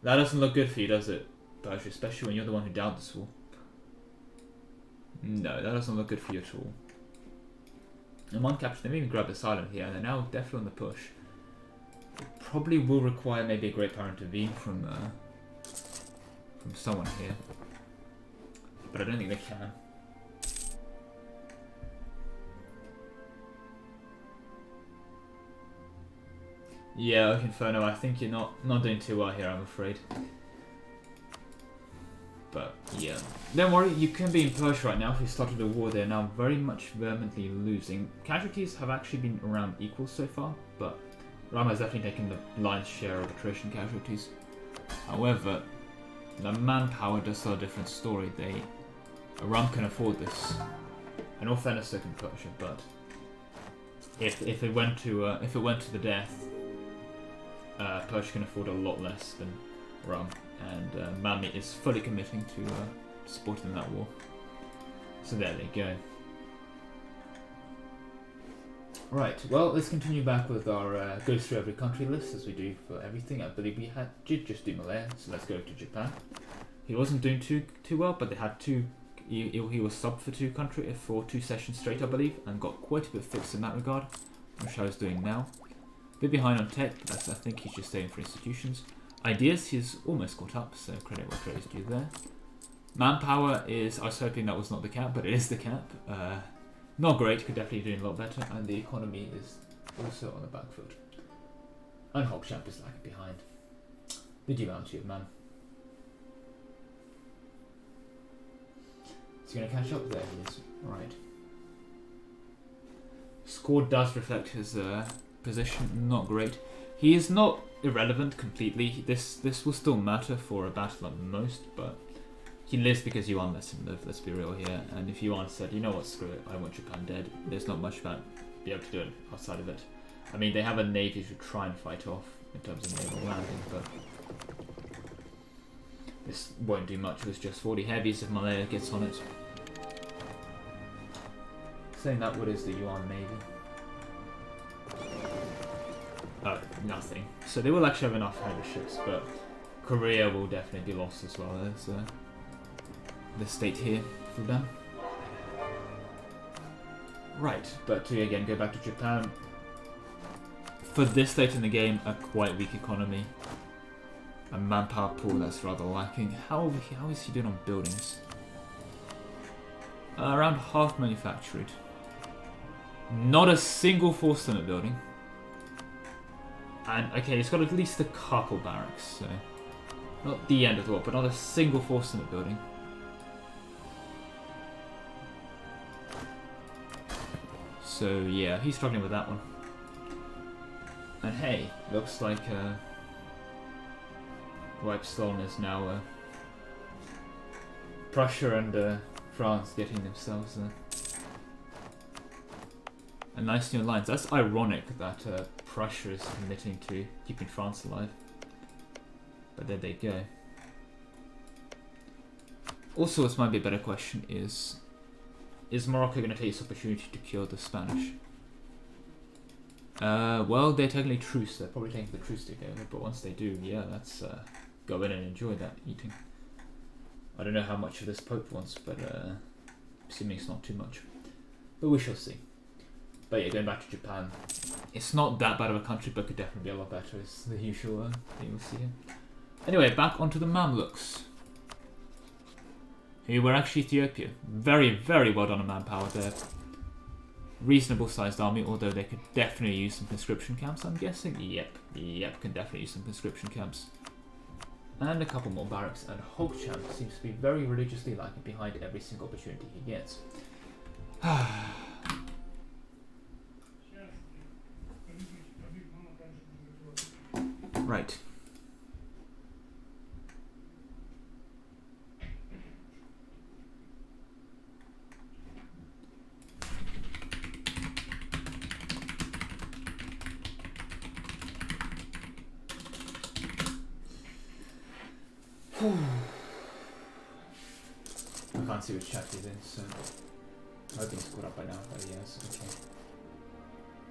that doesn't look good for you, does it, Persia? Especially when you're the one who doubted this war. No, that doesn't look good for you at all. And one capture, they've even grabbed this island here, and they're now definitely on the push. It probably will require maybe a great power intervene from someone here. But I don't think they can. Yeah, Inferno, I think you're not doing too well here, I'm afraid. But, yeah. Don't worry, you can be in Persia right now. If you started a war, they're now very much vehemently losing. Casualties have actually been around equal so far, but Ram has definitely taken the lion's share of attrition casualties. However, the manpower does tell a different story. Ram can afford this. And all fairness, so can Persia, but if it went to the death, Persia can afford a lot less than Ram, and Mami is fully committing to supporting that war. So there they go. Right, well, let's continue back with our go through every country list as we do for everything. I believe we did just do Malaya, so let's go to Japan. He wasn't doing too well, but they had two. He was subbed for 2 sessions straight, I believe, and got quite a bit fixed in that regard, which I was doing now. A bit behind on tech, but I think he's just staying for institutions. Ideas, he's almost caught up, so credit where credit is due there. Manpower is, I was hoping that was not the cap, but it is the cap. Not great, could definitely do a lot better, and the economy is also on the back foot. And Hogchamp is lagging behind. The duality of man. Is he going to catch up? There he is. Right. Score does reflect his position, not great. He is not irrelevant completely. This will still matter for a battle at most, but he lives because Yuan lets him live, let's be real here. And if Yuan said, you know what, screw it, I want Japan dead, there's not much about be able to do it outside of it. I mean, they have a navy to try and fight off in terms of naval landing, but this won't do much with just 40 heavies if Malaya gets on it. Saying that, what is the Yuan navy? Oh, nothing. So they will actually have enough heavy ships, but Korea will definitely be lost as well. There's the state here for them. Right, but to again go back to Japan. For this state in the game, a quite weak economy. A manpower pool that's rather lacking. How is he doing on buildings? Around half manufactured. Not a single force limit building. And okay, he's got at least a couple barracks, so not the end of the world, but not a single force limit building. So yeah, he's struggling with that one. And hey, looks like Weipslown is now Prussia and France getting themselves a nice new alliance. That's ironic that Prussia is committing to keeping France alive. But there they go. Also, this might be a better question, is Morocco going to take this opportunity to kill the Spanish? Well, they're technically truce. They're probably taking the truce together, but once they do, yeah, let's go in and enjoy that eating. I don't know how much of this Pope wants, but assuming it's not too much. But we shall see. But yeah, going back to Japan, it's not that bad of a country, but could definitely be a lot better. It's the usual thing we'll see here. Anyway, back onto the Mamluks. Who were actually Ethiopia. Very, very well done on manpower there. Reasonable sized army, although they could definitely use some conscription camps, I'm guessing. Yep, can definitely use some conscription camps. And a couple more barracks, and Hogchamp seems to be very religiously lagging behind every single opportunity he gets. Right. I can't see which chat he's in, so I think he's caught up by now, but yes, okay.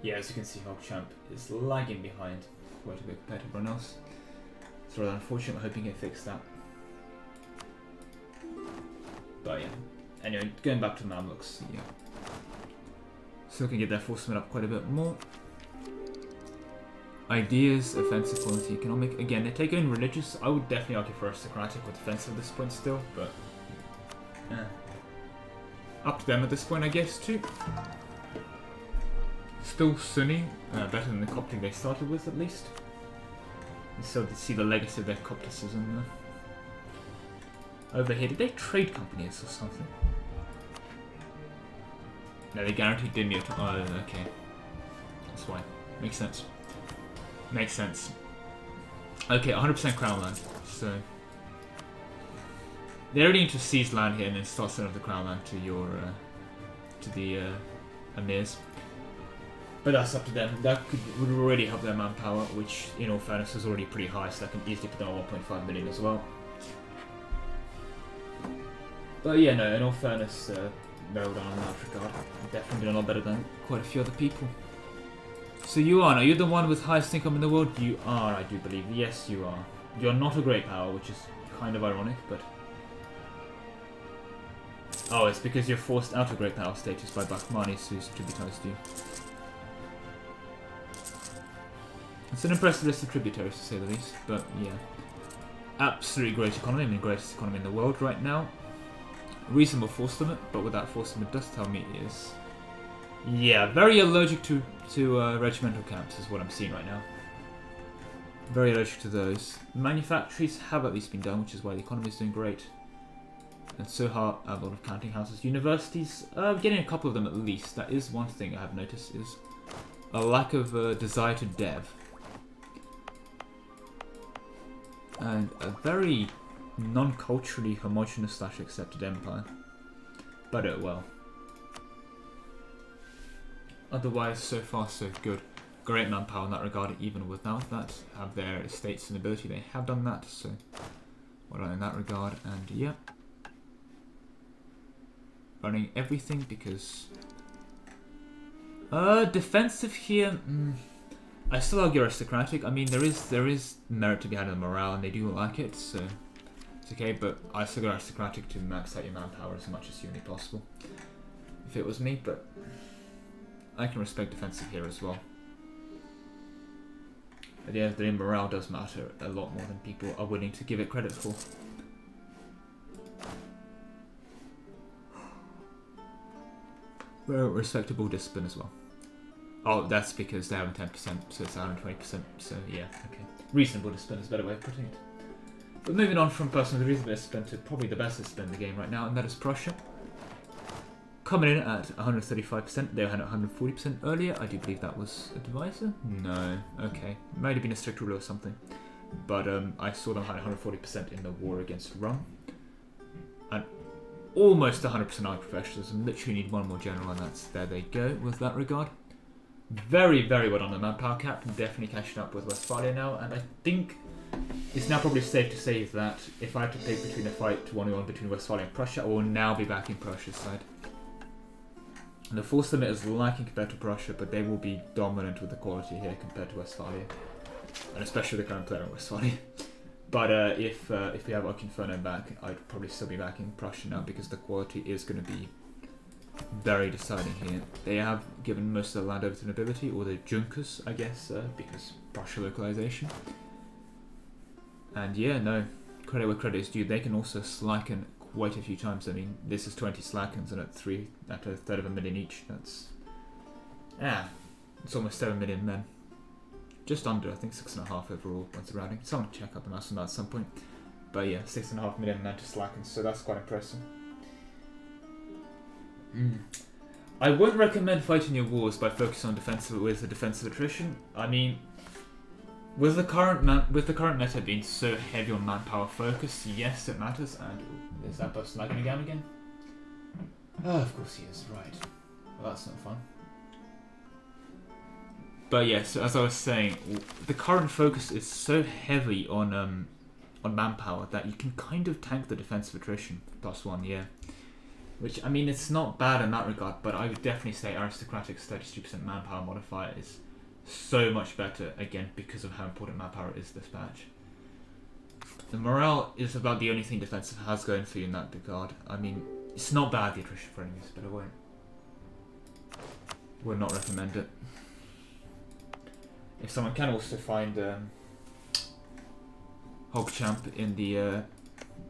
Yeah, as you can see, Hogchamp is lagging behind quite a bit compared to everyone else. It's rather unfortunate, I'm hoping he'll fix that. But yeah, anyway, going back to the Mamluks, yeah. So we can get their force up quite a bit more. Ideas, offensive, quality, economic. Again, they're taking religious. I would definitely argue for aristocratic or defensive at this point still, but up to them at this point, I guess, too. Still Sunni, better than the Coptic they started with, at least. You still see the legacy of their Copticism there. Over here, did they trade companies or something? No, they guaranteed Dimio. Oh, okay. That's why. Makes sense. Makes sense. Okay, 100% crown land. So they already need to seize land here and then start selling the crown land to your to the emirs. But that's up to them. That would already help their manpower, which in all fairness is already pretty high, so that can easily put them on 1.5 million as well. But yeah, no, in all fairness, well done in that regard. Definitely done a lot better than quite a few other people. So you are you the one with highest income in the world? You are, I do believe. Yes, you are. You're not a great power, which is kind of ironic, but... Oh, it's because you're forced out of great power status by Bakhmanis, whose tributaries do. It's an impressive list of tributaries, to say the least, but yeah. Absolutely great economy, I mean, greatest economy in the world right now. Reasonable force limit, but what that force limit does tell me is... Yeah, very allergic to regimental camps is what I'm seeing right now. Very allergic to those. Manufactories have at least been done, which is why the economy is doing great. And so are a lot of counting houses. Universities, getting a couple of them at least. That is one thing I have noticed, is a lack of desire to dev. And a very non-culturally homogenous / accepted empire. But well. Otherwise, so far so good. Great manpower in that regard, even without that. Have their estates and ability, they have done that, so well done in that regard. And yeah, running everything because defensive here. I still argue aristocratic. I mean, there is merit to be had in the morale, and they do like it, so it's okay. But I still go aristocratic to max out your manpower as much as humanly possible. If it was me, but I can respect defensive here as well. At the end of the day, morale does matter a lot more than people are willing to give it credit for. Very respectable discipline as well. Oh, that's because they have 10%, so it's 120%, so yeah, okay. Reasonable discipline is a better way of putting it. But moving on from personal reasonable discipline to probably the best discipline in the game right now, and that is Prussia. Coming in at 135%, they were at 140% earlier. I do believe that was a divisor? No, okay. Might have been a strict rule or something. But I saw them at 140% in the war against Rum. And almost 100% art professionalism. Literally need one more general, and that's there they go with that regard. Very, very well on the manpower cap. Definitely catching up with Westphalia now, and I think it's now probably safe to say that if I had to pick between a fight 1-1 between Westphalia and Prussia, I will now be back in Prussia's side. And the force limit is lacking compared to Prussia, but they will be dominant with the quality here compared to Westphalia, and especially the current player in Westphalia. But if we have Okinferno back, I'd probably still be back in Prussia now because the quality is going to be very deciding here. They have given most of the land over to nobility, or the Junkers, I guess, because partial localization. And yeah, no, credit where credit is due. They can also slacken quite a few times. I mean, this is 20 slackens, and at a third of a million each, that's it's almost 7 million men. Just under, I think 6.5 overall once rounding. Someone check out the maths on that at some point. But yeah, 6.5 million men to slacken, so that's quite impressive. I would recommend fighting your wars by focusing on defensive attrition. I mean, with the current meta being so heavy on manpower focus, yes, it matters. And is that person lagging again? Oh, of course he is. Right. Well, that's not fun. But yeah, so as I was saying, the current focus is so heavy on manpower that you can kind of tank the defensive attrition +1, yeah. Which, I mean, it's not bad in that regard, but I would definitely say Aristocratic's 32% manpower modifier is so much better, again, because of how important manpower is this patch. The morale is about the only thing defensive has going for you in that regard. I mean, it's not bad, the attrition for enemies, but I would not recommend it. If someone can also find Hogchamp in the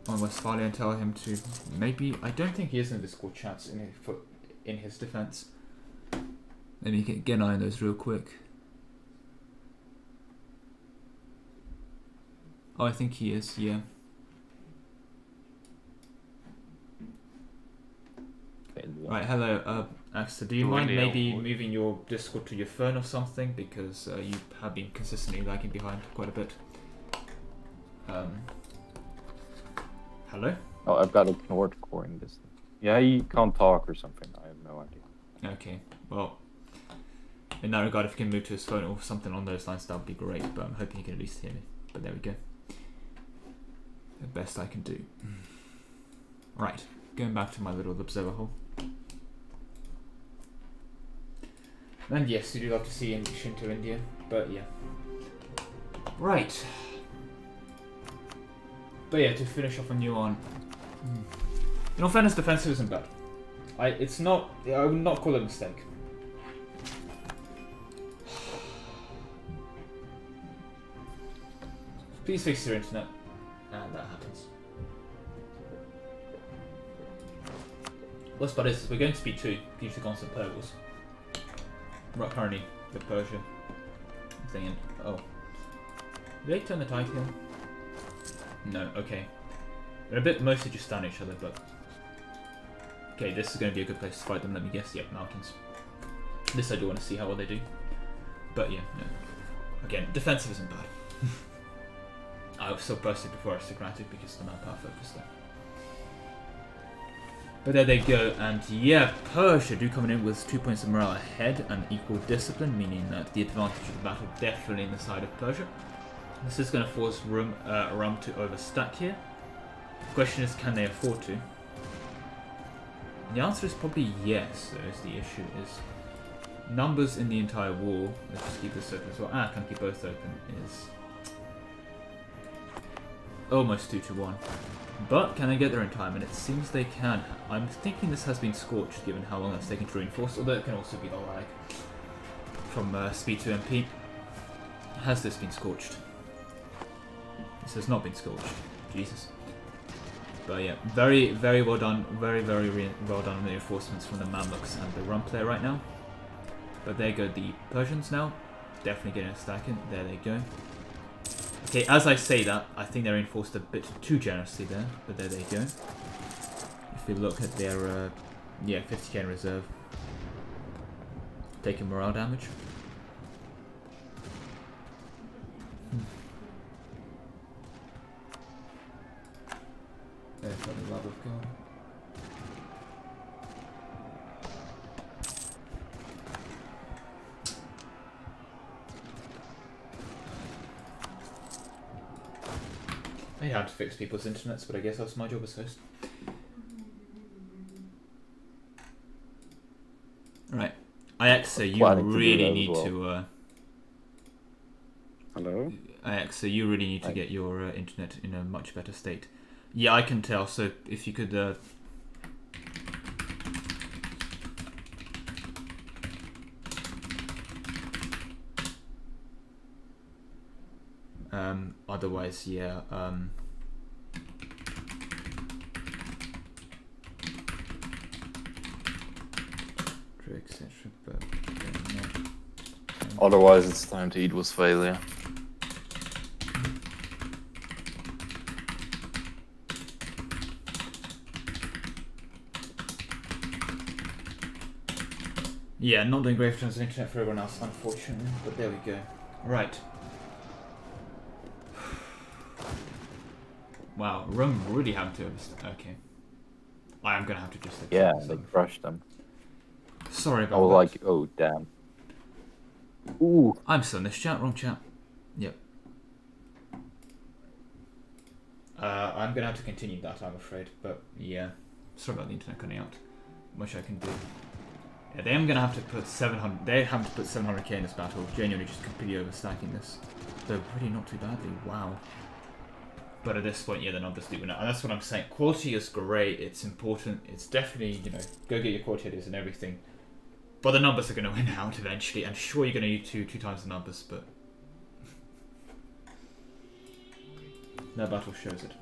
on Westphalia and tell him to maybe, I don't think he is in the Discord chats in his defense. Maybe you can get an eye on those real quick. Oh, I think he is, yeah. Right, hello, Axel, do you mind maybe moving your Discord to your phone or something? Because you have been consistently lagging behind quite a bit. Hello? Oh, I've got a Nord core in this. Yeah, he can't talk or something. I have no idea. Okay, well, in that regard, if you can move to his phone or something on those lines, that would be great. But I'm hoping you can at least hear me. But there we go. The best I can do. Right, going back to my little observer hole. And yes, we do love to see Shinto India, but yeah. Right. But yeah, to finish off a new one. In all fairness, defensive isn't bad. I would not call it a mistake. Please fix your internet. And that happens. Worst part is, we're going to speed 2 due to constant purgles. Right, currently, with Persia. I'm thinking, oh. Did they turn the tide here? No, okay. They're a bit mostly just stand each other, but... Okay, this is going to be a good place to fight them, let me guess. Yep, mountains. This I do want to see how well they do. But yeah, no. Again, defensive isn't bad. I was still bursted before Aristocratic because of the manpower focus there. But there they go, and yeah, Persia do coming in with 2 points of morale ahead and equal discipline, meaning that the advantage of the battle definitely in the side of Persia. This is going to force Rum to overstack here. The question is, can they afford to? And the answer is probably yes, though, is the issue. Is numbers in the entire war, let's just keep this open as well, can keep both open, is almost 2-1. But can they get there in time? And it seems they can. I'm thinking this has been scorched given how long that's taken to reinforce, although it can also be the lag from speed to MP. Has this been scorched? This has not been scorched. Jesus. But yeah, very, very well done. Very, very well done on the reinforcements from the Mamluks and the Rum player right now. But there go the Persians now. Definitely getting a stack in. There they go. Okay, as I say that, I think they're reinforced a bit too generously there. But there they go. If we look at their, 50k in reserve. Taking morale damage. There, for the love of God. I had to fix people's internets, but I guess that's my job as host. Right. IXA, you really need to... Hello? IXA, you really need to get your internet in a much better state. Yeah, I can tell, so if you could... Otherwise, yeah. Etc. But yeah, no. Otherwise, it's time to eat Westphalia. Yeah, not doing great for the internet for everyone else, unfortunately. But there we go. Right. Wow, Rome really having to overstep. Okay. I am gonna have to just. Yeah, they crushed them. Sorry about I was that. like, oh damn. Ooh. I'm still in this chat, wrong chat. Yep. I'm gonna have to continue that, I'm afraid. But yeah, sorry about the internet cutting out. Much I can do. Yeah, they am gonna have to put 700. They have to put 700k in this battle. Genuinely, just completely overstacking this. Though really not too badly. Wow. But at this point, yeah, the numbers do win out. And that's what I'm saying. Quality is great. It's important. It's definitely, you know, go get your quality ideas and everything. But the numbers are going to win out eventually. And sure, you're going to need two times the numbers, but that battle shows it.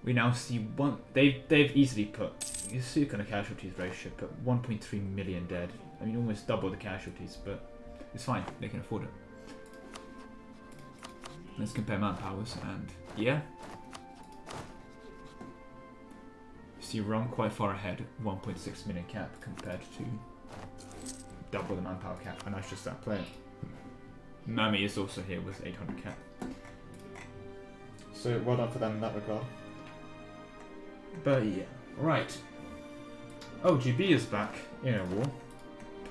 We now see one. They've easily put. You see, kind of casualties ratio, put 1.3 million dead. I mean, almost double the casualties, but it's fine. They can afford it. Let's compare manpowers, and yeah. See Rome quite far ahead, 1.6 million cap compared to double the manpower cap, and that's just that player. Mami is also here with 800 cap. So well done for them in that regard. But yeah, right. Oh, GB is back in a war.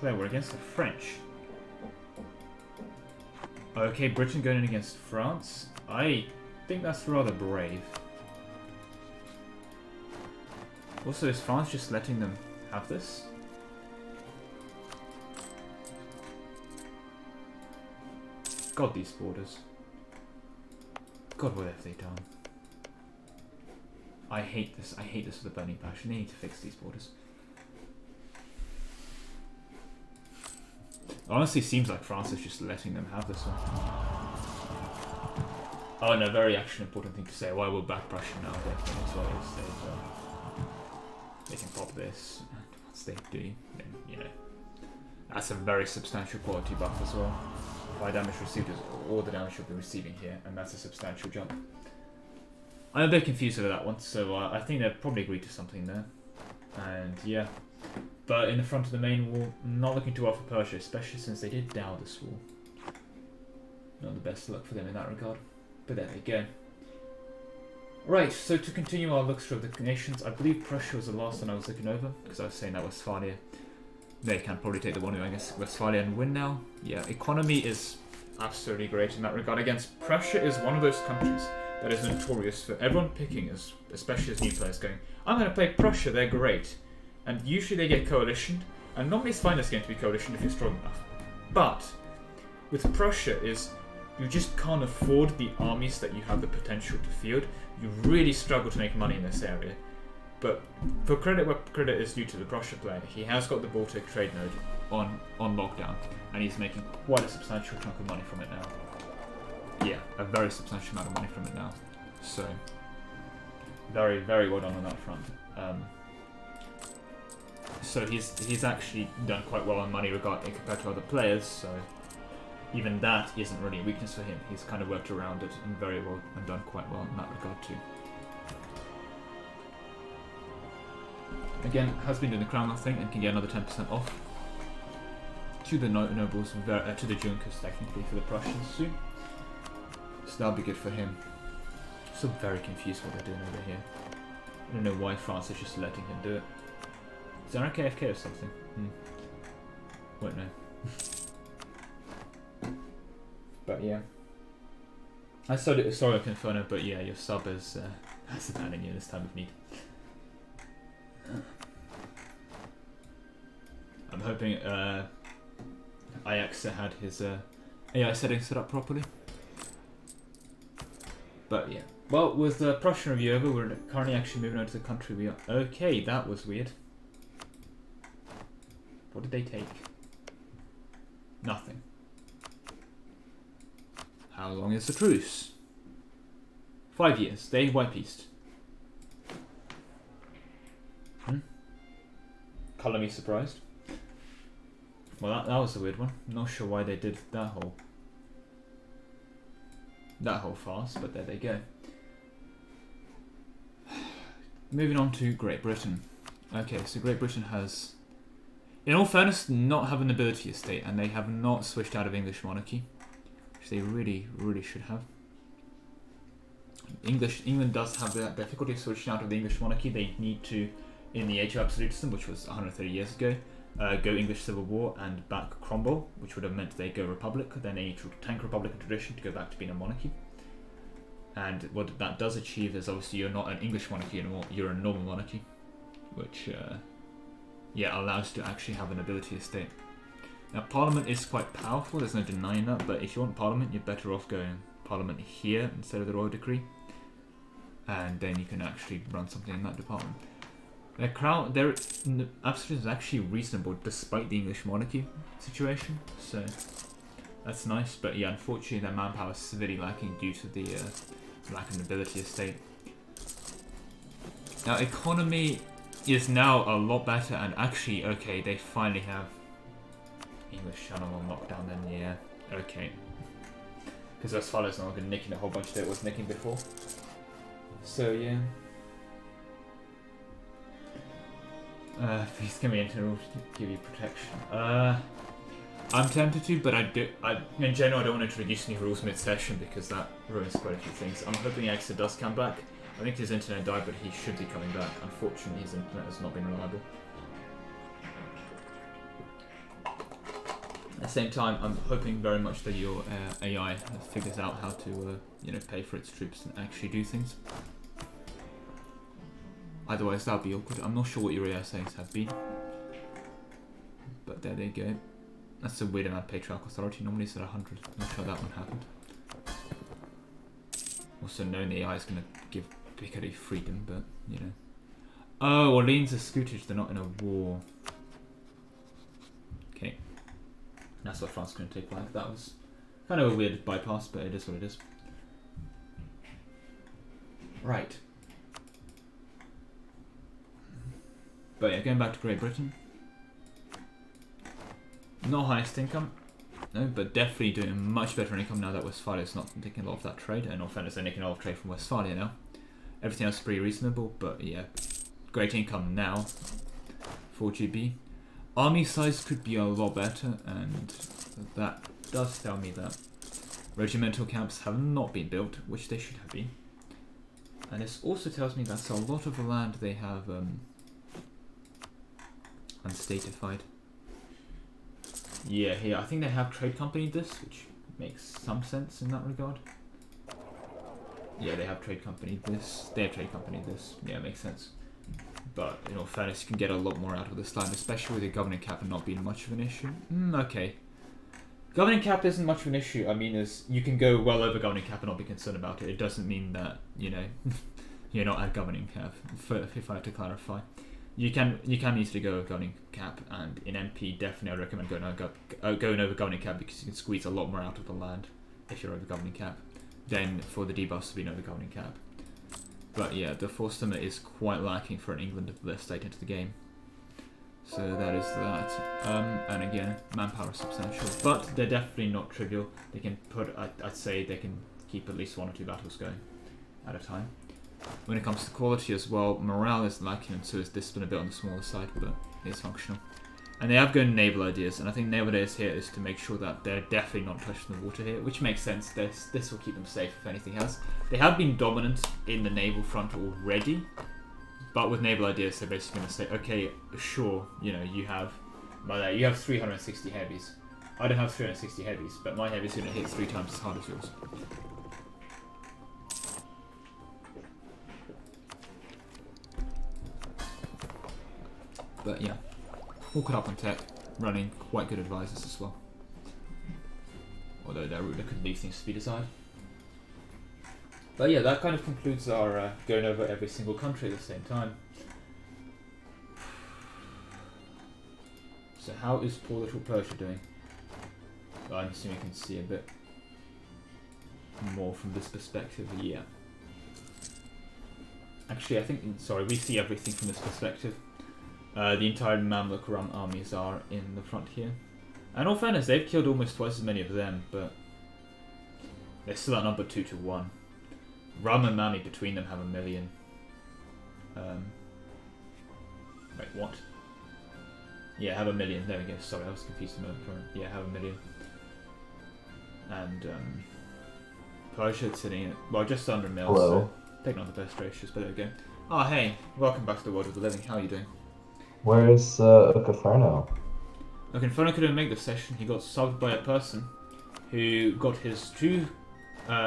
Player war against the French. Okay, Britain going in against France. I think that's rather brave. Also, is France just letting them have this? God, these borders. God, what have they done? I hate this. I hate this with a burning passion. They need to fix these borders. Honestly, seems like France is just letting them have this one. Oh no, very actually important thing to say. Why will back Prussia now? Definitely as well as they can pop this. And once they do, then you know that's a very substantial quality buff as well. By damage received is all the damage you'll be receiving here, and that's a substantial jump. I'm a bit confused over that one, so I think they've probably agreed to something there. And yeah. But in the front of the main wall, not looking too well for Persia, especially since they did down this wall. Not the best luck for them in that regard. But there they go. Right, so to continue our looks through the nations, I believe Prussia was the last one I was looking over, because I was saying that Westphalia. They can probably take the one, I guess, Westphalia and win now. Yeah, economy is absolutely great in that regard. Against Prussia is one of those countries that is notorious for everyone picking, especially as new players, going, I'm going to play Prussia, they're great. And usually they get coalitioned, and normally it's fine as going to be coalitioned if you're strong enough. But with Prussia is you just can't afford the armies that you have the potential to field. You really struggle to make money in this area. But for credit where credit is due to the Prussia player, he has got the Baltic trade node on lockdown, and he's making quite a substantial chunk of money from it now. Yeah, a very substantial amount of money from it now. So very, very well done on that front. So he's actually done quite well on money compared to other players, so even that isn't really a weakness for him. He's kind of worked around it and very well and done quite well in that regard too. Again, has been doing the crown thing and can get another 10% off to the nobles, to the Junkers technically for the Prussians soon. So that'll be good for him. Still very confused what they're doing over here. I don't know why France is just letting him do it. Is there a KFK or something? Won't know. But yeah. I started sorry Inferno, but yeah, your sub is has abandoning you this time of need. I'm hoping Ajax had his AI settings set up properly. But yeah. Well, with the Prussian review over, we're currently actually moving on to the country we are. Okay, that was weird. What did they take? Nothing. How long is the truce? 5 years. They wipe east. Colour me surprised. Well, that was a weird one. Not sure why they did that whole farce, but there they go. Moving on to Great Britain. Okay, so Great Britain has, in all fairness, not have an nobility estate, and they have not switched out of English monarchy, which they really, really should have. England does have that difficulty of switching out of the English monarchy. They need to, in the age of absolutism, which was 130 years ago, go English Civil War and back Cromwell, which would have meant they go Republic. Then they need to tank Republican tradition to go back to being a monarchy. And what that does achieve is obviously you're not an English monarchy anymore, you're a normal monarchy, which allows you to actually have a nobility estate. Now Parliament is quite powerful, there's no denying that, but if you want Parliament, you're better off going Parliament here instead of the Royal Decree, and then you can actually run something in that department. Their absolutism is actually reasonable despite the English monarchy situation, so that's nice, but yeah, unfortunately their manpower is severely lacking due to the lack of nobility estate. Now economy is now a lot better, and actually, okay, they finally have English Channel on lockdown then, yeah, okay. Because Westphalia's not going to nicking a whole bunch that it was nicking before. So yeah. Please give me internal to give you protection. I'm tempted to, but in general I don't want to introduce any rules mid-session because that ruins quite a few things. I'm hoping Exeter does come back. I think his internet died, but he should be coming back. Unfortunately, his internet has not been reliable. At the same time, I'm hoping very much that your AI figures out how to, pay for its troops and actually do things. Otherwise, that'll be awkward. I'm not sure what your AI settings have been, but there they go. That's a weird amount of patriarchal authority. Normally it's at 100. I'm not sure that one happened. Also, known the AI is going to give Picardy freedom, but Oh, Orleans is scootage. They're not in a war. Okay. That's what France is going to take back. That was kind of a weird bypass, but it is what it is. Right. But yeah, going back to Great Britain. Not highest income, no, but definitely doing much better income now that Westphalia's not taking a lot of that trade. And in all fairness, they're taking a lot of trade from Westphalia now. Everything else is pretty reasonable, but yeah, great income now. 4GB. Army size could be a lot better, and that does tell me that regimental camps have not been built, which they should have been. And this also tells me that's a lot of the land they have unstatified. Yeah, here, I think they have trade company this, which makes some sense in that regard. Yeah, they have trade company this. They have trade company this. Yeah, it makes sense. But in all fairness, you can get a lot more out of this land, especially with the governing cap not being much of an issue. Okay. Governing cap isn't much of an issue. I mean, you can go well over governing cap and not be concerned about it. It doesn't mean that, you're not at governing cap, if I have to clarify. You can easily go over governing cap, and in MP definitely I recommend going over governing cap because you can squeeze a lot more out of the land if you're over governing cap than for the debuffs to be over governing cap. But yeah, the force limit is quite lacking for an England of their state into the game. So that is that. And again, manpower is substantial, but they're definitely not trivial. They can I'd say they can keep at least 1 or 2 battles going at a time. When it comes to quality as well, morale is lacking, and so is discipline a bit on the smaller side, but it's functional. And they have good naval ideas, and I think naval ideas here is to make sure that they're definitely not touching the water here, which makes sense. This will keep them safe if anything else. They have been dominant in the naval front already, but with naval ideas, they're basically going to say, okay, sure, you have 360 heavies. I don't have 360 heavies, but my heavy's going to hit 3 times as hard as yours. But yeah, all caught up on tech, running quite good advisors as well. Although their ruler could leave things to be desired. But yeah, that kind of concludes our going over every single country at the same time. So how is poor little Persia doing? Well, I'm assuming you can see a bit. more from this perspective. Yeah. Actually, I think we see everything from this perspective. The entire Mamluk Rum armies are in the front here. And all fairness, they've killed almost twice as many of them, but they're still outnumbered 2-1. Rum and Mami between them have 1 million. Wait, what? Yeah, have 1 million. There we go. Sorry, I was confused a moment. Yeah, have 1 million. And Persia sitting at, well, just under 1 mil. Hello. So taking on the best ratios, but there we go. Oh, hey, welcome back to the world of the living. How are you doing? Where's Ucaferno? Look, Inferno couldn't make the session. He got subbed by a person who got his 2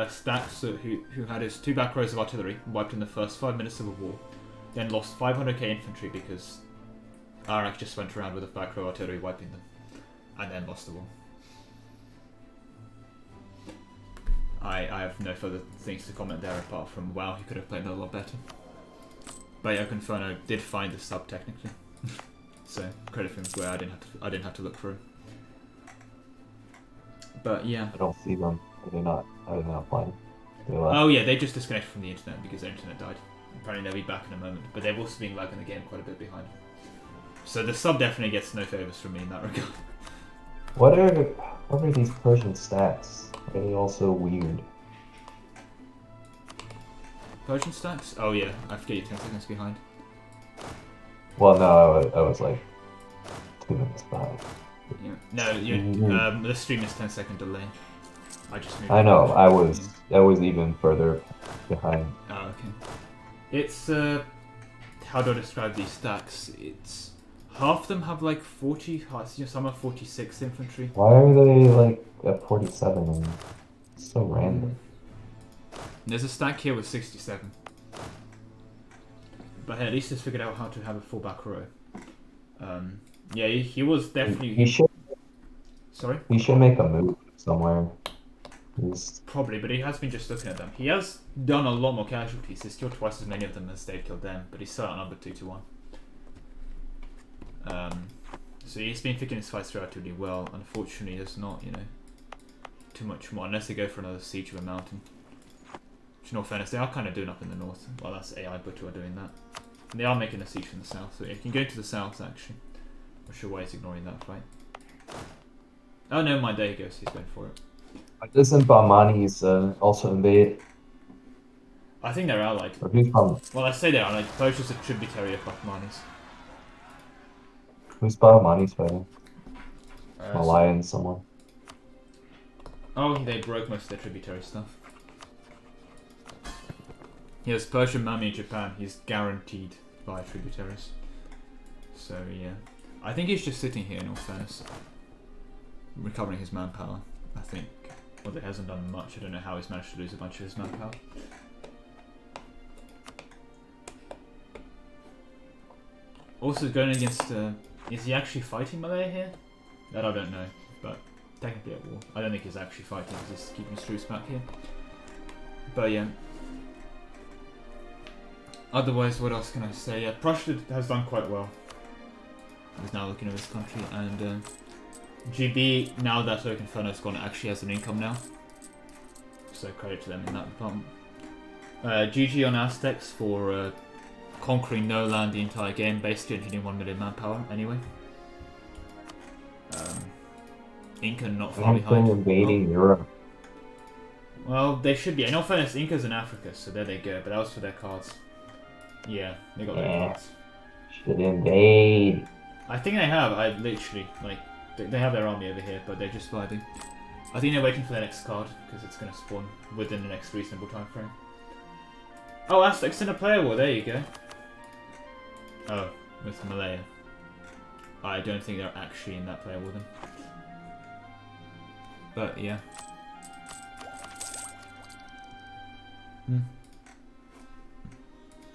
stacks, who had his 2 back rows of artillery wiped in the first 5 minutes of a war, then lost 500k infantry because Arak just went around with a back row artillery wiping them, and then lost the war. I have no further things to comment there apart from, wow, he could have played that a lot better. But yeah, Inferno did find the sub technically. So credit for him where I didn't have to look for him. But yeah. I don't see them. Are they not playing? Oh yeah, they just disconnected from the internet because their internet died. Apparently they'll be back in a moment, but they've also been lagging the game quite a bit behind. So the sub definitely gets no favors from me in that regard. What are these Persian stats? Are they also weird? Persian stacks? Oh yeah, I forget you're 10 seconds behind. Well, no, I was like 2 minutes behind. Yeah. No, the stream is 10-second delay. I just moved. I know. I was even further behind. Oh okay. It's how do I describe these stacks? It's half of them have like 40, some have 46 infantry. Why are they like at 47? And it's so random. There's a stack here with 67. But hey, at least he's figured out how to have a full back row. Yeah, he was definitely. He should. Sorry. He should make a move somewhere. Probably, but he has been just looking at them. He has done a lot more casualties. He's killed twice as many of them as they've killed them, but he's still outnumbered 2-1. So he's been picking his fights relatively well. Unfortunately, there's not, too much more unless they go for another siege of a mountain. Which, in all fairness, they are kind of doing up in the north. Well, that's AI, but who are doing that. And they are making a siege from the south, so you can go to the south actually. I'm sure why he's ignoring that fight. Oh no, mind, there he goes. He's going for it. Doesn't Bahmani's also invade? I think they're allied. Or who's well, I say they're allied. Persia's a tributary of Bahmani's. Who's Bahmani's fighting? Malayan, someone. Oh, they broke most of their tributary stuff. He has Persia, Mami, and Japan. He's guaranteed by tributaries. So yeah, I think he's just sitting here in all fairness, recovering his manpower. I think. Well, he hasn't done much. I don't know how he's managed to lose a bunch of his manpower. Also going against, is he actually fighting Malaya here? That I don't know, but technically at war. I don't think he's actually fighting, he's just keeping his troops back here. But yeah. Otherwise, what else can I say? Yeah, Prussia has done quite well. He's now looking at his country, and GB, now that Inferno's gone, actually has an income now. So credit to them in that department. GG on Aztecs for conquering no land the entire game, basically and hitting 1 million manpower anyway. Inca not far behind. Invading Europe. Well, they should be. In all fairness, Inca's in Africa, so there they go. But that was for their cards. Yeah, they got their cards. Should invade. I think they have. I literally, they have their army over here, but they're just vibing. I think they're waiting for their next card, because it's going to spawn within the next reasonable time frame. Oh, Aztecs in a player war, there you go. Oh, with Malaya. I don't think they're actually in that player war then. But, yeah.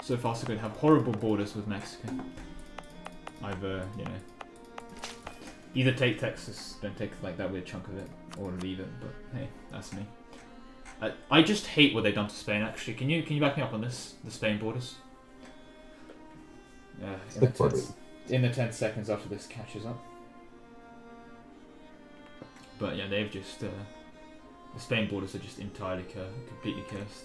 So far so good. Have horrible borders with Mexico. Either, either take Texas, don't take like that weird chunk of it, or leave it, but hey, that's me. I just hate what they've done to Spain actually. Can you back me up on this? The Spain borders? In the 10 seconds after this catches up. But yeah, they've just The Spain borders are just entirely completely cursed.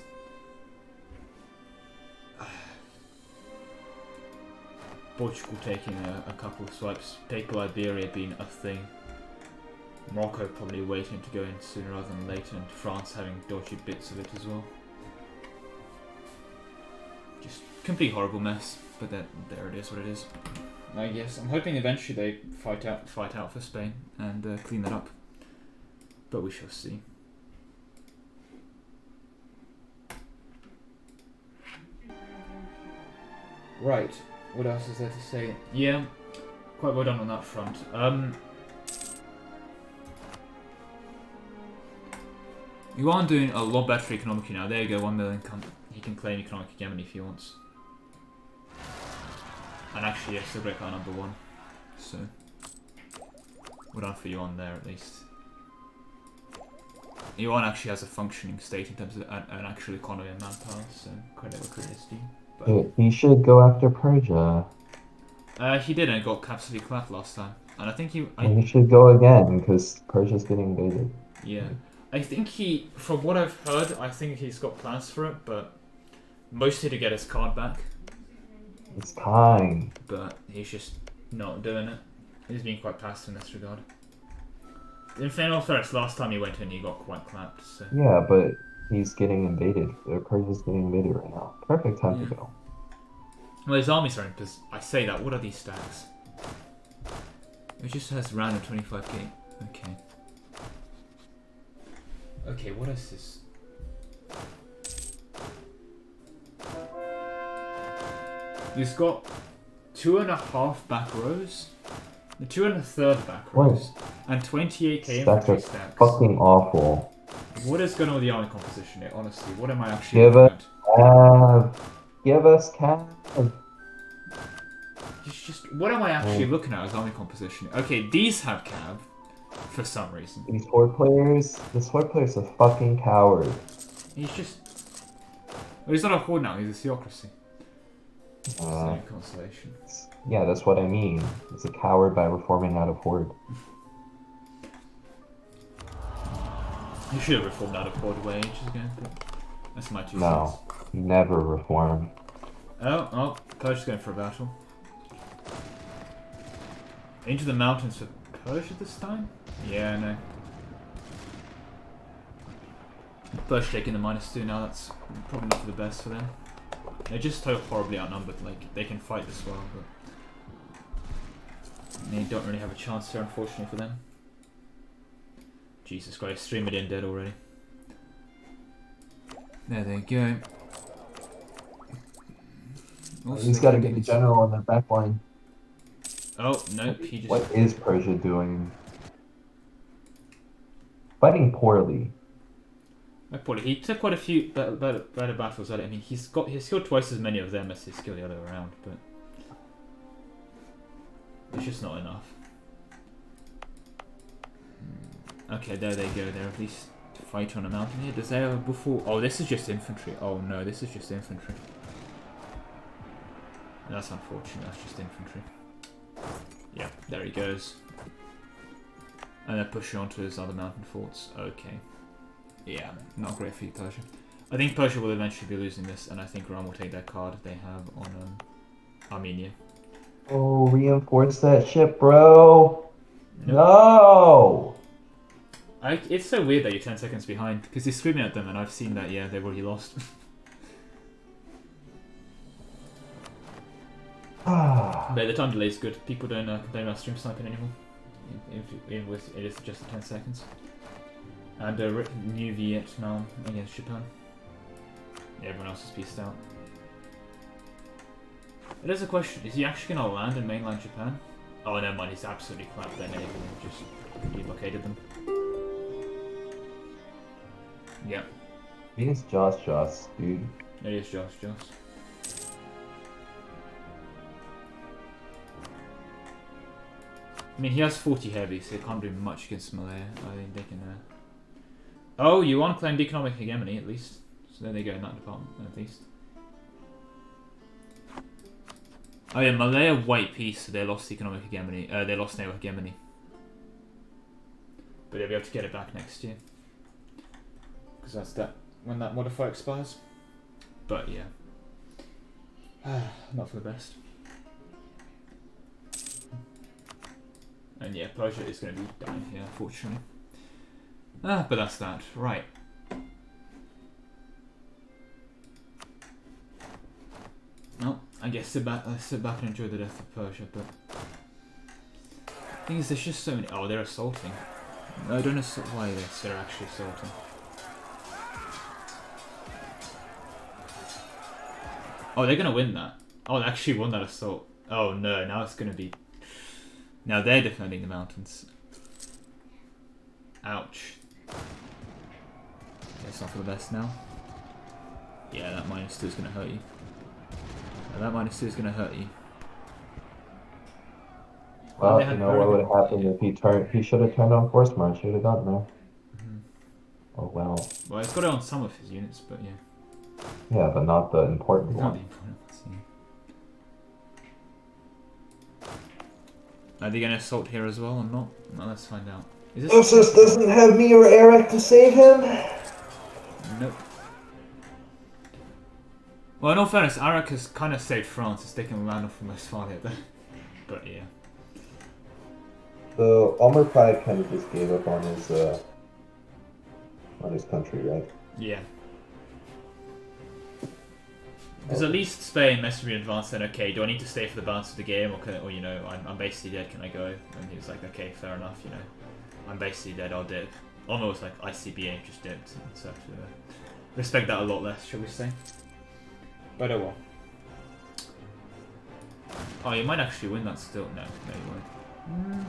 Portugal taking a couple of swipes, Papal Iberia being a thing. Morocco probably waiting to go in sooner rather than later, and France having dodgy bits of it as well. Just complete horrible mess, but there it is what it is. I guess I'm hoping eventually they fight out for Spain and clean that up, but we shall see. Right, what else is there to say? Yeah, quite well done on that front. You are doing a lot better economically now. There you go, 1 million. He can claim economic hegemony if he wants. And actually, yes, the great power number 1. So, well done for Yuan there at least. Yuan actually has a functioning state in terms of an actual economy and manpower, so credit where credit is due. But He should go after Persia. he did and got absolutely clapped last time. And I think And he should go again, because Persia's getting invaded. Yeah. I think from what I've heard, I think he's got plans for it, but mostly to get his card back. It's time. But he's just not doing it. He's being quite passive in this regard. In fairness, last time he went in, he got quite clapped. So. Yeah, but he's getting invaded. Persia's getting invaded right now. Perfect time to go. Well, his armies are in position. I say that. What are these stacks? It just has random 25k. Okay. Okay, what is this? He's got 2.5 back rows, the 2 1/3 back rows, and 28k infantry stacks. Fucking awful. What is going on with the army composition here? Honestly, what am I actually Give looking us at? Cav. Give us Cav. Just what am I actually looking at as army composition? Okay, these have cav for some reason. These horde players, this horde player's a fucking coward. He's just. Well, he's not a horde now. He's a theocracy. Same consolation. Yeah, that's what I mean. He's a coward by reforming out of horde. He should have reformed out of horde way ages ago, but that's my 2 cents. No, never reform. Oh, Persia's going for a battle. Into the mountains for Persia this time? Yeah, no. Persia taking the -2 now, that's probably not for the best for them. They're just so horribly outnumbered, like, they can fight this well, but they don't really have a chance here, unfortunately for them. Jesus Christ, 3 million dead already. There they go. Also, He's got to get the general on their back line. Oh, nope, he just... What is Persia doing? Fighting poorly. He took quite a few better battles at it. I mean, he's killed twice as many of them as he's killed the other way around, but it's just not enough. Okay, there they go. They're at least fighting on a mountain here. Does they have before? Oh, this is just infantry. Oh no, this is just infantry. That's unfortunate. That's just infantry. Yeah, there he goes. And they're pushing onto his other mountain forts. Okay. Yeah, not great for you, Persia. I think Persia will eventually be losing this, and I think Iran will take that card they have on Armenia. Oh, reinforce that ship, bro! Nope. No! It's so weird that you're 10 seconds behind, because he's screaming at them, and I've seen that, yeah, they've already lost. But the time delay is good. People don't complain about stream sniping anymore. Even with it is just 10 seconds. And New Vietnam against Japan. Yeah, everyone else is pieced out. It is a question, is he actually going to land in mainland Japan? Oh, never mind, he's absolutely clapped their navy and just completely blockaded them. Yep. He's Joss, dude. It is Joss. I mean, he has 40 heavy, so he can't do much against Malaya. I think they can... Oh, Yuan claimed economic hegemony, at least. So there they go in that department, at least. Oh yeah, Malaya white peace, so they lost economic hegemony. They lost naval hegemony. But they'll be able to get it back next year. because that's that when that modifier expires. But yeah, not for the best. And yeah, Persia is going to be dying here, unfortunately. But that's that. Right. Well, I guess sit back and enjoy the death of Persia, but the thing is, there's just so many. Oh, they're assaulting. I don't know why they're actually assaulting. Oh, they're gonna win that. Oh, they actually won that assault. Oh no, now it's gonna be. Now they're defending the mountains. Ouch. It's not for the best now. Yeah, that -2 is gonna hurt you. That -2 is gonna hurt you. Well, you know what would have happened if he should have turned on force march. Should have gotten there. Oh well. Well, it's got it on some of his units, but yeah. Yeah, but not the important Not one. the important ones. Yeah. Are they gonna assault here as well or not? Well, let's find out. Is this? Lucius doesn't have me or Eric to save him. Nope. Well, in all fairness, Arak has kind of saved France. It's taken land off from Westphalia, though. But yeah. So Omar Pride kind of just gave up on his country, right? Yeah. Because at least Spain messaged me in advance saying, okay, do I need to stay for the balance of the game, or you know, I'm basically dead, can I go? And he was like, okay, fair enough, you know, I'm basically dead, I'll dip. Omar was like, ICBA, just dipped, so respect that a lot less, shall we say. But oh well. Oh, you might actually win that still. No, you won't.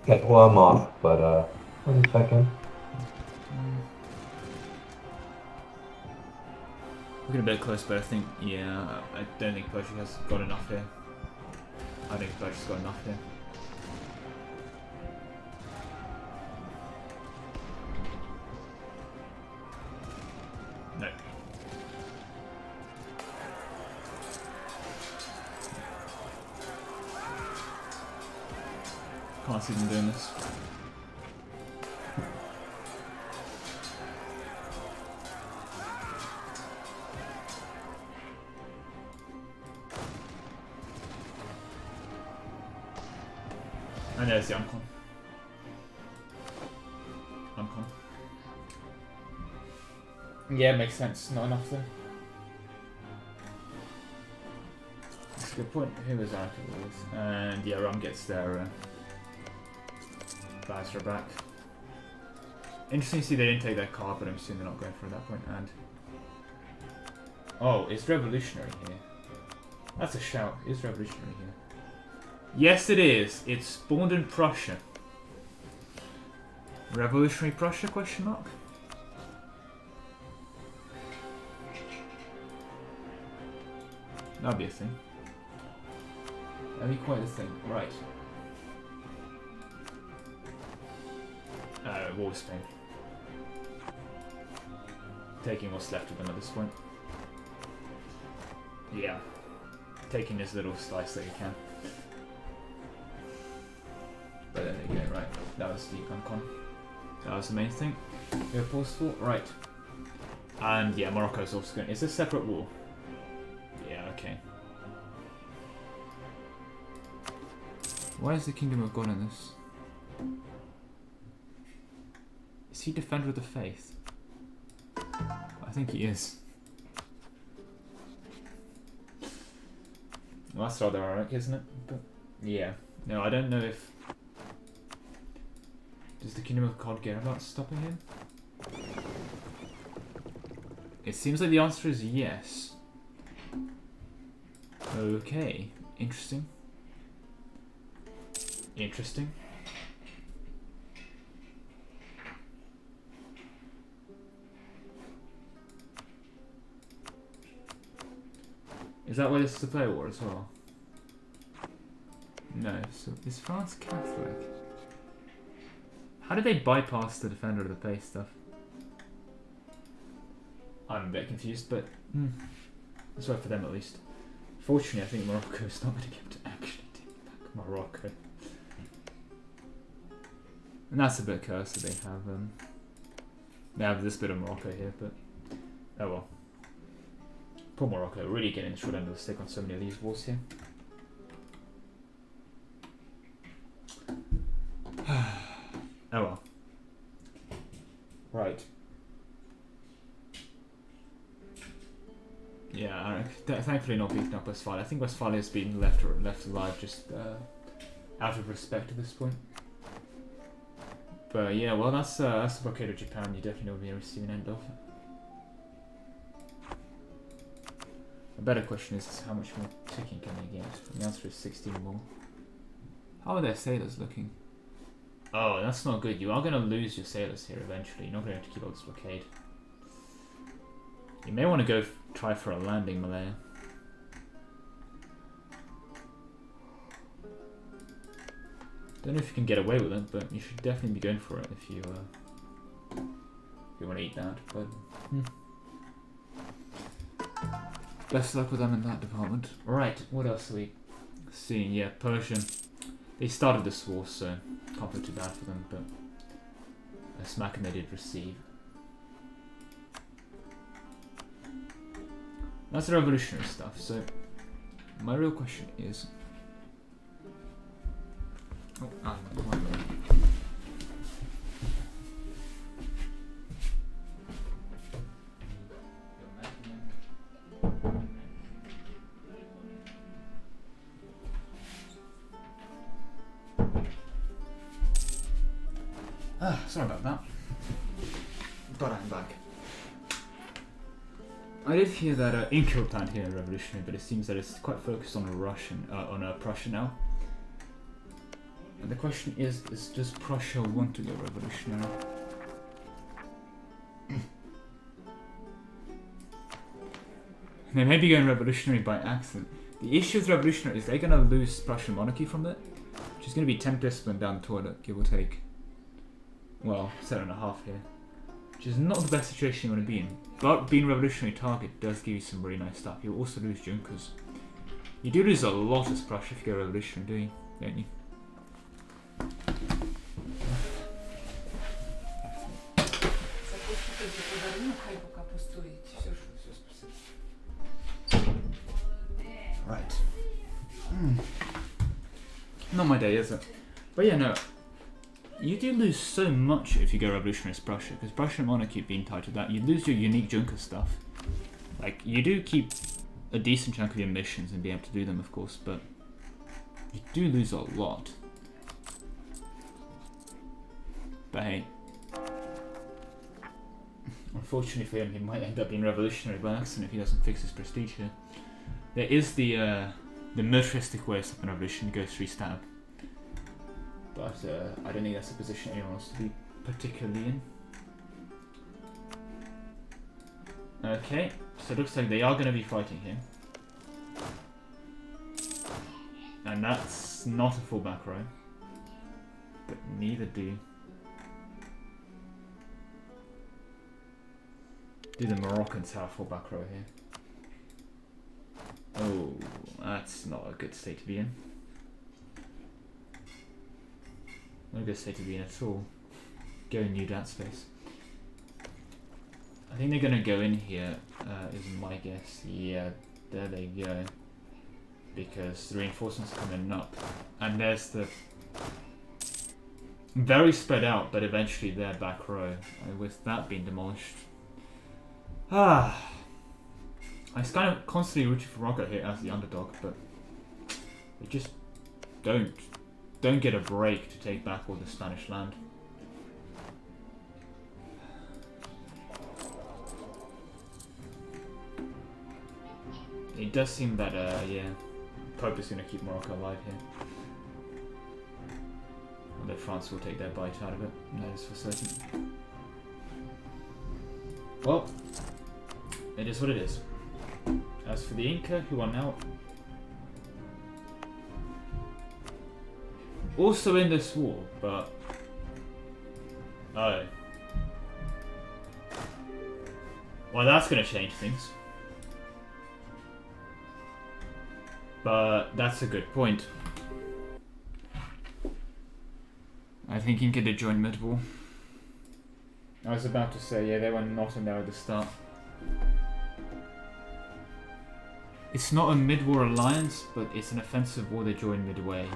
Okay, well I'm off, but 1 second. Looking a bit close, but I think, yeah, I don't think Persia has got enough here. I think Persia's got enough here. No. Can't see them doing this. And there's the Uncon. Yeah, makes sense. Not enough there. That's a good point. Who was out of this? And yeah, Ram gets their Basra back. Interesting to see they didn't take that card, but I'm assuming they're not going for it at that point. And oh, it's revolutionary here. That's a shout. It's revolutionary here. Yes, it is. It's spawned in Prussia. Revolutionary Prussia? Question mark. That'd be a thing. That'd be quite a thing. Right. War with Spain. Taking what's left of them at this point. Yeah. Taking this little slice that you can. But there you go, right. That was the Uncon. That was the main thing. We have pause for. Right. And yeah, Morocco's also going. Is this a separate war? Yeah, okay. Why is the Kingdom of God in this? Is he Defender of the Faith? I think he is. Well, that's rather ironic, isn't it? But yeah. No, I don't know if... Does the Kingdom of God care about stopping him? It seems like the answer is yes. Okay. Interesting. Interesting. Is that why this is a player war as well? No. So is France Catholic? How did they bypass the Defender of the Faith stuff? I'm a bit confused, but let's work for them at least. Fortunately, I think Morocco is not going to be able to actually take back Morocco. And that's a bit cursed that they have They have this bit of Morocco here, but oh well. Poor Morocco, really getting the short end of the stick on so many of these wars here. Oh well. Right. Yeah, thankfully not beating up Westphalia. I think Westphalia has been left alive just out of respect at this point. But yeah, well, that's the blockade of Japan. You definitely will be receiving an end of. A better question is how much more ticking can they get? And the answer is 16 more. How are their sailors looking? Oh, that's not good. You are going to lose your sailors here eventually. You're not going to have to keep up this blockade. You may want to go try for a landing, Malaya. Don't know if you can get away with it, but you should definitely be going for it if you want to eat that. But best luck with them in that department. Right, what else are we seeing? Yeah, Persian. They started this war, so can't feel too bad for them, but a smacking they did receive. That's the revolutionary stuff, so my real question is... Oh, one minute. Sorry about that. But I'm back. I did hear that Inca planned here in revolutionary, but it seems that it's quite focused on Prussia now. And the question is does Prussia want to go revolutionary? They may be going revolutionary by accident. The issue with revolutionary is they're going to lose Prussian monarchy from it, which is going to be 10 discipline down the toilet, give or take. Well, 7.5 here. Which is not the best situation you want to be in. But being revolutionary target does give you some really nice stuff. You'll also lose Junkers. You do lose a lot as Prussia if you go revolutionary, don't you? Right. Not my day, is it? But yeah, no. You do lose so much if you go revolutionary as Prussia, because Prussian monarchy being tied to that, you lose your unique Junker stuff. Like, you do keep a decent chunk of your missions and be able to do them, of course, but you do lose a lot. But hey, unfortunately for him, he might end up being revolutionary by accident if he doesn't fix his prestige here. There is the militaristic way of stopping revolution, go 3-stab. But I don't think that's a position anyone wants to be particularly in. Okay, so it looks like they are going to be fighting here. And that's not a full back row. But neither do the Moroccans have a full back row here. Oh, that's not a good state to be in. Not a good state to be in at all. Go and new that space. I think they're going to go in here, is my guess. Yeah, there they go. Because the reinforcements are coming up. And there's the... very spread out, but eventually their back row. And with that being demolished... I was kind of constantly rooting for Morocco here as the underdog, but... they just don't get a break to take back all the Spanish land. It does seem that, yeah, Pope is going to keep Morocco alive here. Although France will take their bite out of it, that is for certain. Well, it is what it is. As for the Inca, who are now also in this war, but... oh. Well, that's going to change things. But that's a good point. I think Inca did join mid-war. I was about to say, yeah, they were not in there at the start. It's not a mid-war alliance, but it's an offensive war they joined midway.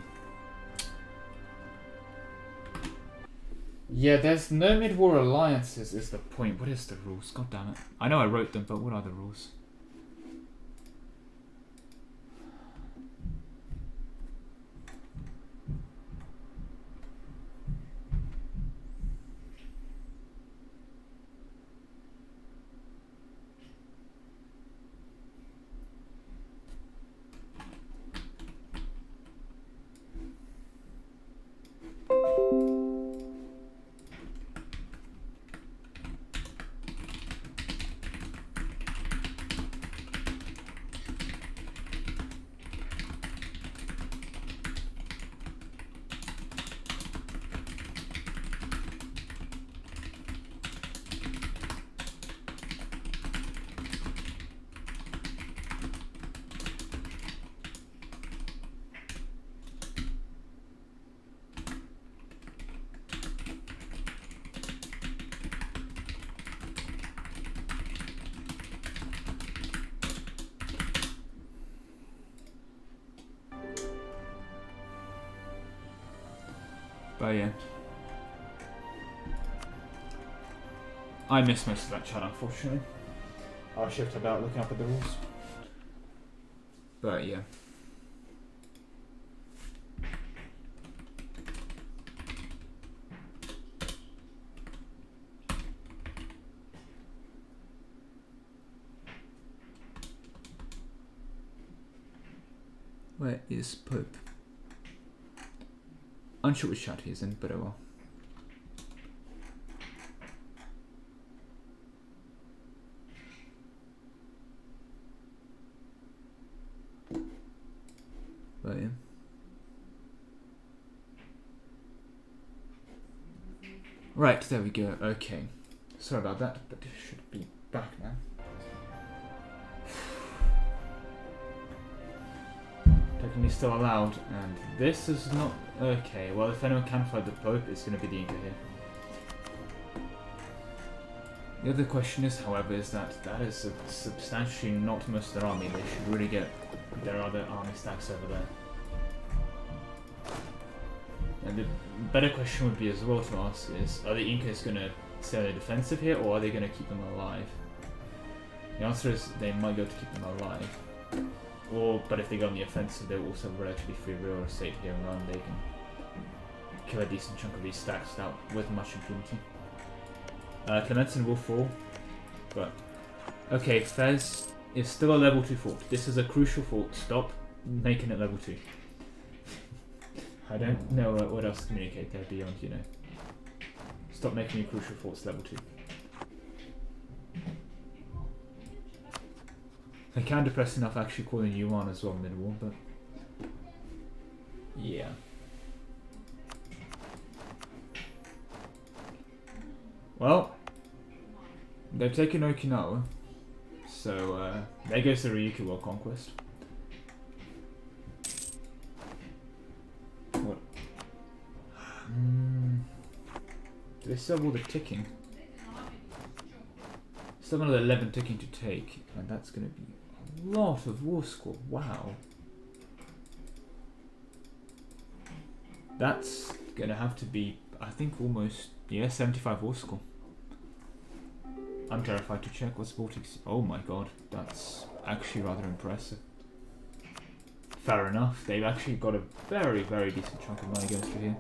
Yeah, there's no mid-war alliances is the point. What is the rules? God damn it. I know I wrote them, but what are the rules? But yeah. I missed most of that chat, unfortunately. I'll shift about looking up at the rules. But yeah. Where is Pope? Unsure which chat he's in, but oh well. But yeah. Right, there we go. Okay. Sorry about that, but it should be back now. Technically still allowed, and this is not okay. Well, if anyone can fight the Pope, it's going to be the Inca here. The other question is, however, is that is substantially not most of their army. They should really get their other army stacks over there. And the better question would be as well to ask is, are the Incas going to stay on the defensive here, or are they going to keep them alive? The answer is they might go to keep them alive. But if they go on the offensive, they'll also have relatively free real estate here around. They can kill a decent chunk of these stacks without with much impunity. Clementon will fall, but okay, Fez is still a level 2 fort. This is a crucial fort. Stop making it level 2. I don't know what else to communicate there beyond, you know. Stop making your crucial forts level 2. I can depress enough actually calling you on as well mid-war, but yeah. Well, they've taken Okinawa, so there goes the Ryukyu World Conquest. What? Do they still have all the ticking? Still have another 11 ticking to take, and that's going to be a lot of war score. Wow. That's going to have to be, I think, almost, yeah, 75 war score. I'm terrified to check what's Baltics. Oh my god, that's actually rather impressive. Fair enough, they've actually got a very, very decent chunk of money going through here.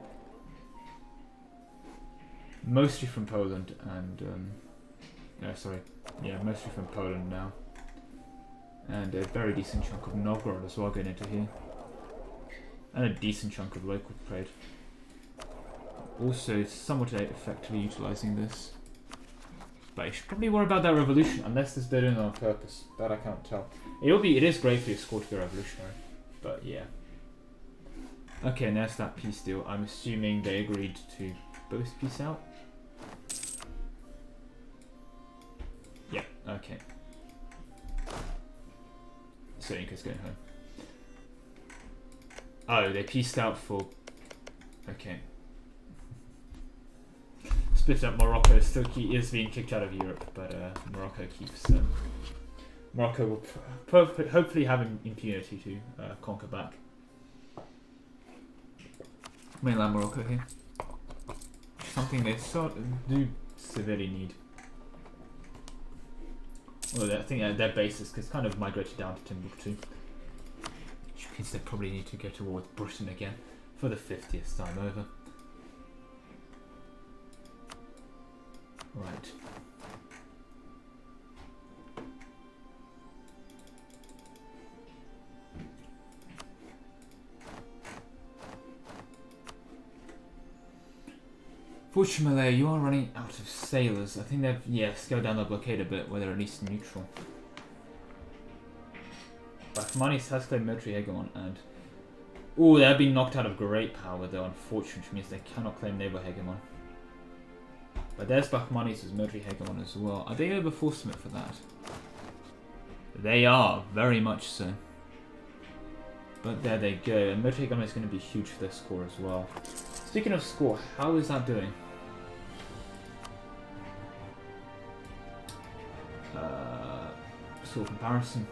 Mostly from Poland and, mostly from Poland now. And a very decent chunk of Novgorod as well going into here. And a decent chunk of local trade. Also, somewhat effectively utilising this. But you should probably worry about that revolution, unless they're doing it on purpose. That I can't tell. It is great for your score to be revolutionary, but yeah. Okay, and there's that peace deal. I'm assuming they agreed to both peace out. Yeah, okay. So Inca's going home. Oh, they peaced out for... Okay. split up. Morocco still is being kicked out of Europe, but Morocco keeps. Morocco will hopefully have impunity to conquer back mainland Morocco here. Something they do severely need. Well, I think their bases is kind of migrated down to Timbuktu, which means they probably need to go towards Britain again for the 50th time over. Right. Fortunately, Malay, you are running out of sailors. I think they've, scaled down the blockade a bit, where they're at least neutral. Bahmanis has claimed military hegemon, and... Ooh, they've been knocked out of great power, though, unfortunately, which means they cannot claim naval hegemon. But there's Bahmanis' military hegemon as well. Are they overforcement for that? They are, very much so. But there they go, and military hegemon is going to be huge for their score as well. Speaking of score, how is that doing? Score comparison.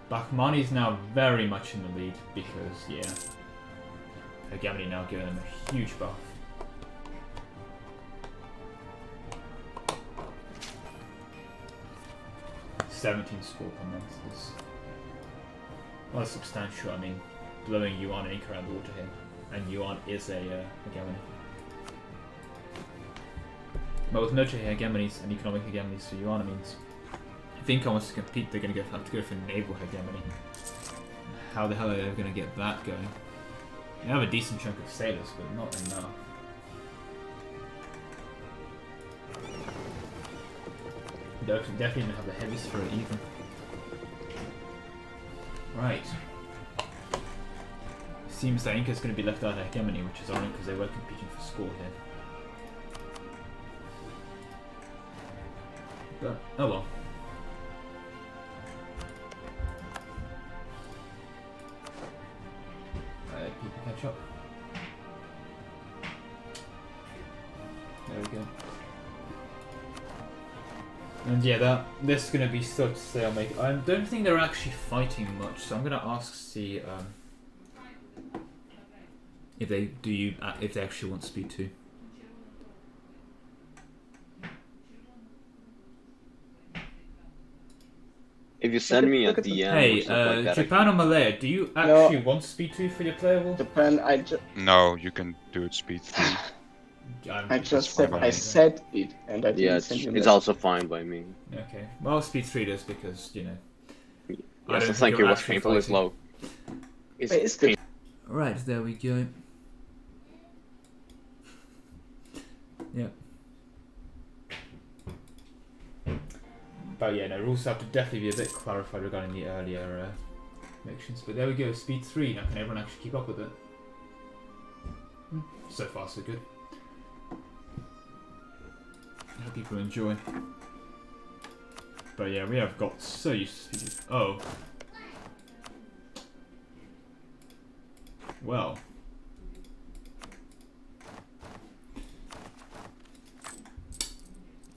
Bahmani is now very much in the lead because, Hegemony now giving them a huge buff. $17 score per month is well substantial. I mean, blowing Yuan and Inca around the water here. And Yuan is a hegemony. But with military hegemonies and economic hegemonies for Yuan, it means if Inca wants to compete, they're going to have to go for naval hegemony. How the hell are they going to get that going? They have a decent chunk of sailors, but not enough. They definitely don't have the heavies for it either. Right. Seems that Inca's going to be left out of hegemony, which is ironic because they were competing for score here. But, oh well. People catch up. There we go. And this is going to be such a stalemate. I don't think they're actually fighting much, so I'm going to ask to see if they actually want speed 2. If you send me a DM Hey, or something like that, Japan or Malaya, do you actually want speed 2 for your player wall? Japan, No, you can do it speed 3. I just said I said it, and I didn't send you. it's also fine by me. Okay, well, speed 3 it is because, Yes, I don't thank think you. you're Was actually painfully fighting. slow. It's good. Right, there we go. Yep. But rules have to definitely be a bit clarified regarding the earlier elections. But there we go, speed 3. Now can everyone actually keep up with it? So far, so good. I hope people enjoy. But we have got so used to speed. Oh. Well.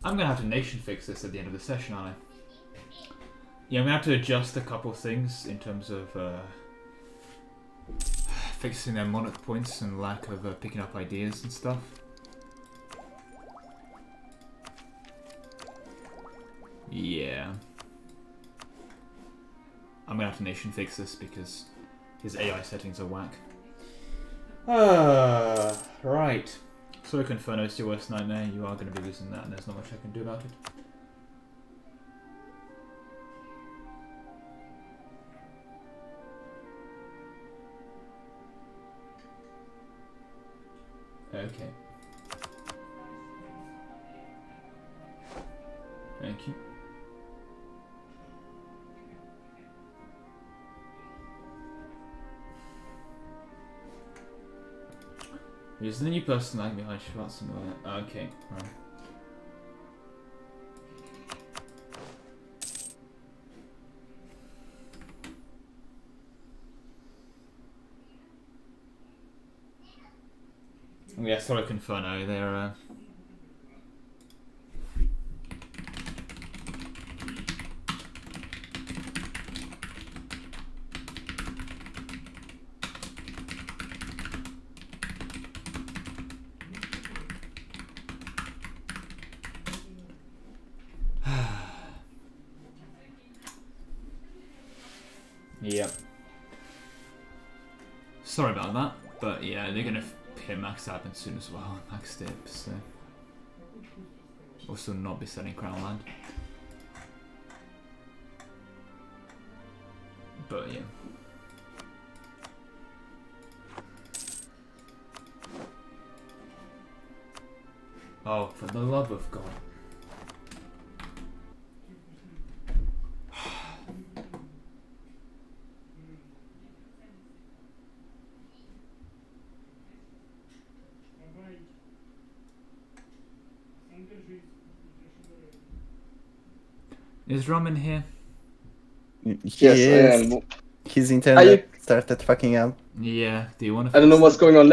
I'm going to have to nation fix this at the end of the session, aren't I? Yeah, I'm going to have to adjust a couple of things in terms of fixing their monarch points and lack of picking up ideas and stuff. Yeah. I'm going to have to nation fix this because his AI settings are whack. Right. So Inferno is your worst nightmare. You are going to be losing that, and there's not much I can do about it. Okay. Thank you. Here's the new person like behind Schwarzenegger. Okay, right. Yeah, sorry, Inferno. They're. Yep. Sorry about that, but yeah, they're gonna hit max happen soon as well. Max dip, so also not be selling Crown Land. But yeah. Oh, for the love of God. Is Roman here? Yes, Yes, I am. His internet started fucking up. Yeah, do you want to? I don't know what's going on.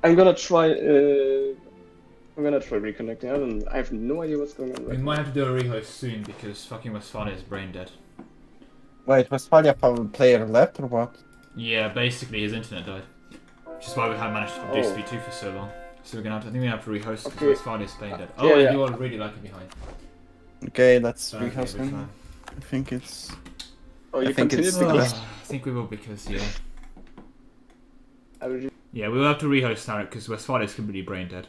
I'm gonna try. I'm gonna try reconnecting. I have no idea what's going on. We might have to do a rehost soon because fucking Westphalia is brain dead. Wait, Westphalia player left or what? Yeah, basically his internet died, which is why we haven't managed to do SP2 for so long. So we're gonna have to. I think we have to rehost because Westphalia is brain dead. Oh, Yeah, and yeah. you are really lagging behind. Okay, let's Okay, rehost we're him. fine. I think it's. Oh, you I think continue it's because I think we will because yeah. I will. Yeah, we'll have to rehost Tarek because Westphalia is completely brain dead.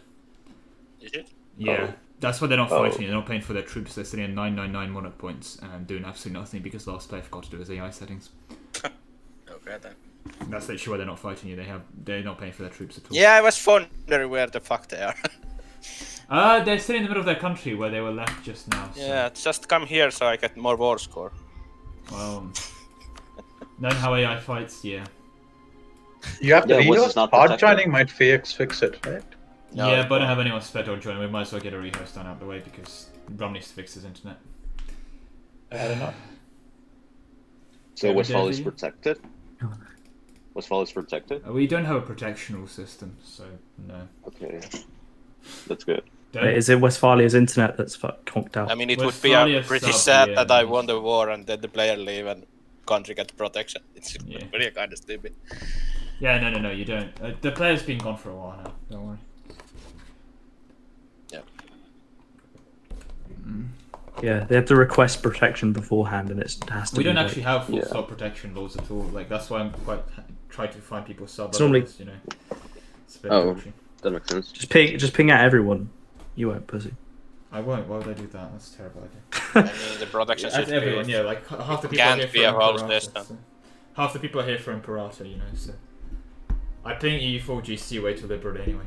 Is it? Yeah, that's why they're not Oh. fighting. They're not paying for their troops. They're sitting at 999 monarch points and doing absolutely nothing because last player forgot to do his AI settings. Okay then. That's literally why they're not fighting you. They're not paying for their troops at all. Yeah, I was wondering where the fuck they are. They're still in the middle of their country where they were left just now. So. Yeah, just come here so I get more war score. Well, knowing how AI fights, yeah. You have to Yeah, what's rehost. not Hard protected? joining might fix it, right? No, Yeah, but I don't have anyone sped or join. We might as well get a rehost done out of the way because Rom needs to fix his internet. I don't know. So Yeah, Westfall is Devi? protected? Westfall is protected? We don't have a protection rule system, so no. Okay. That's good. Don't- Wait, is it Westphalia's internet that's conked out? I mean, it would Westphalia be pretty sub, sad yeah. that I won the war and then the player leave and country get protection. It's Yeah. really kind of stupid. Yeah, no, you don't. The player's been gone for a while now. Don't worry. Yeah. Yeah, they have to request protection beforehand, and it has to. We be don't like- actually have full Yeah. sub protection laws at all. Like that's why I'm quite trying to find people sub. It's normally- otherwise, you know. It's a bit Oh. dodgy. That makes sense. Just ping at everyone. You won't, pussy. I won't. Why would I do that? That's a terrible idea. I mean, the protection That's should everyone. be. Yeah, like half the people Can't are here be for a whole Imperator. system. So. Half the people are here for Imperator, you know. So I think EU4 GC way too liberal anyway.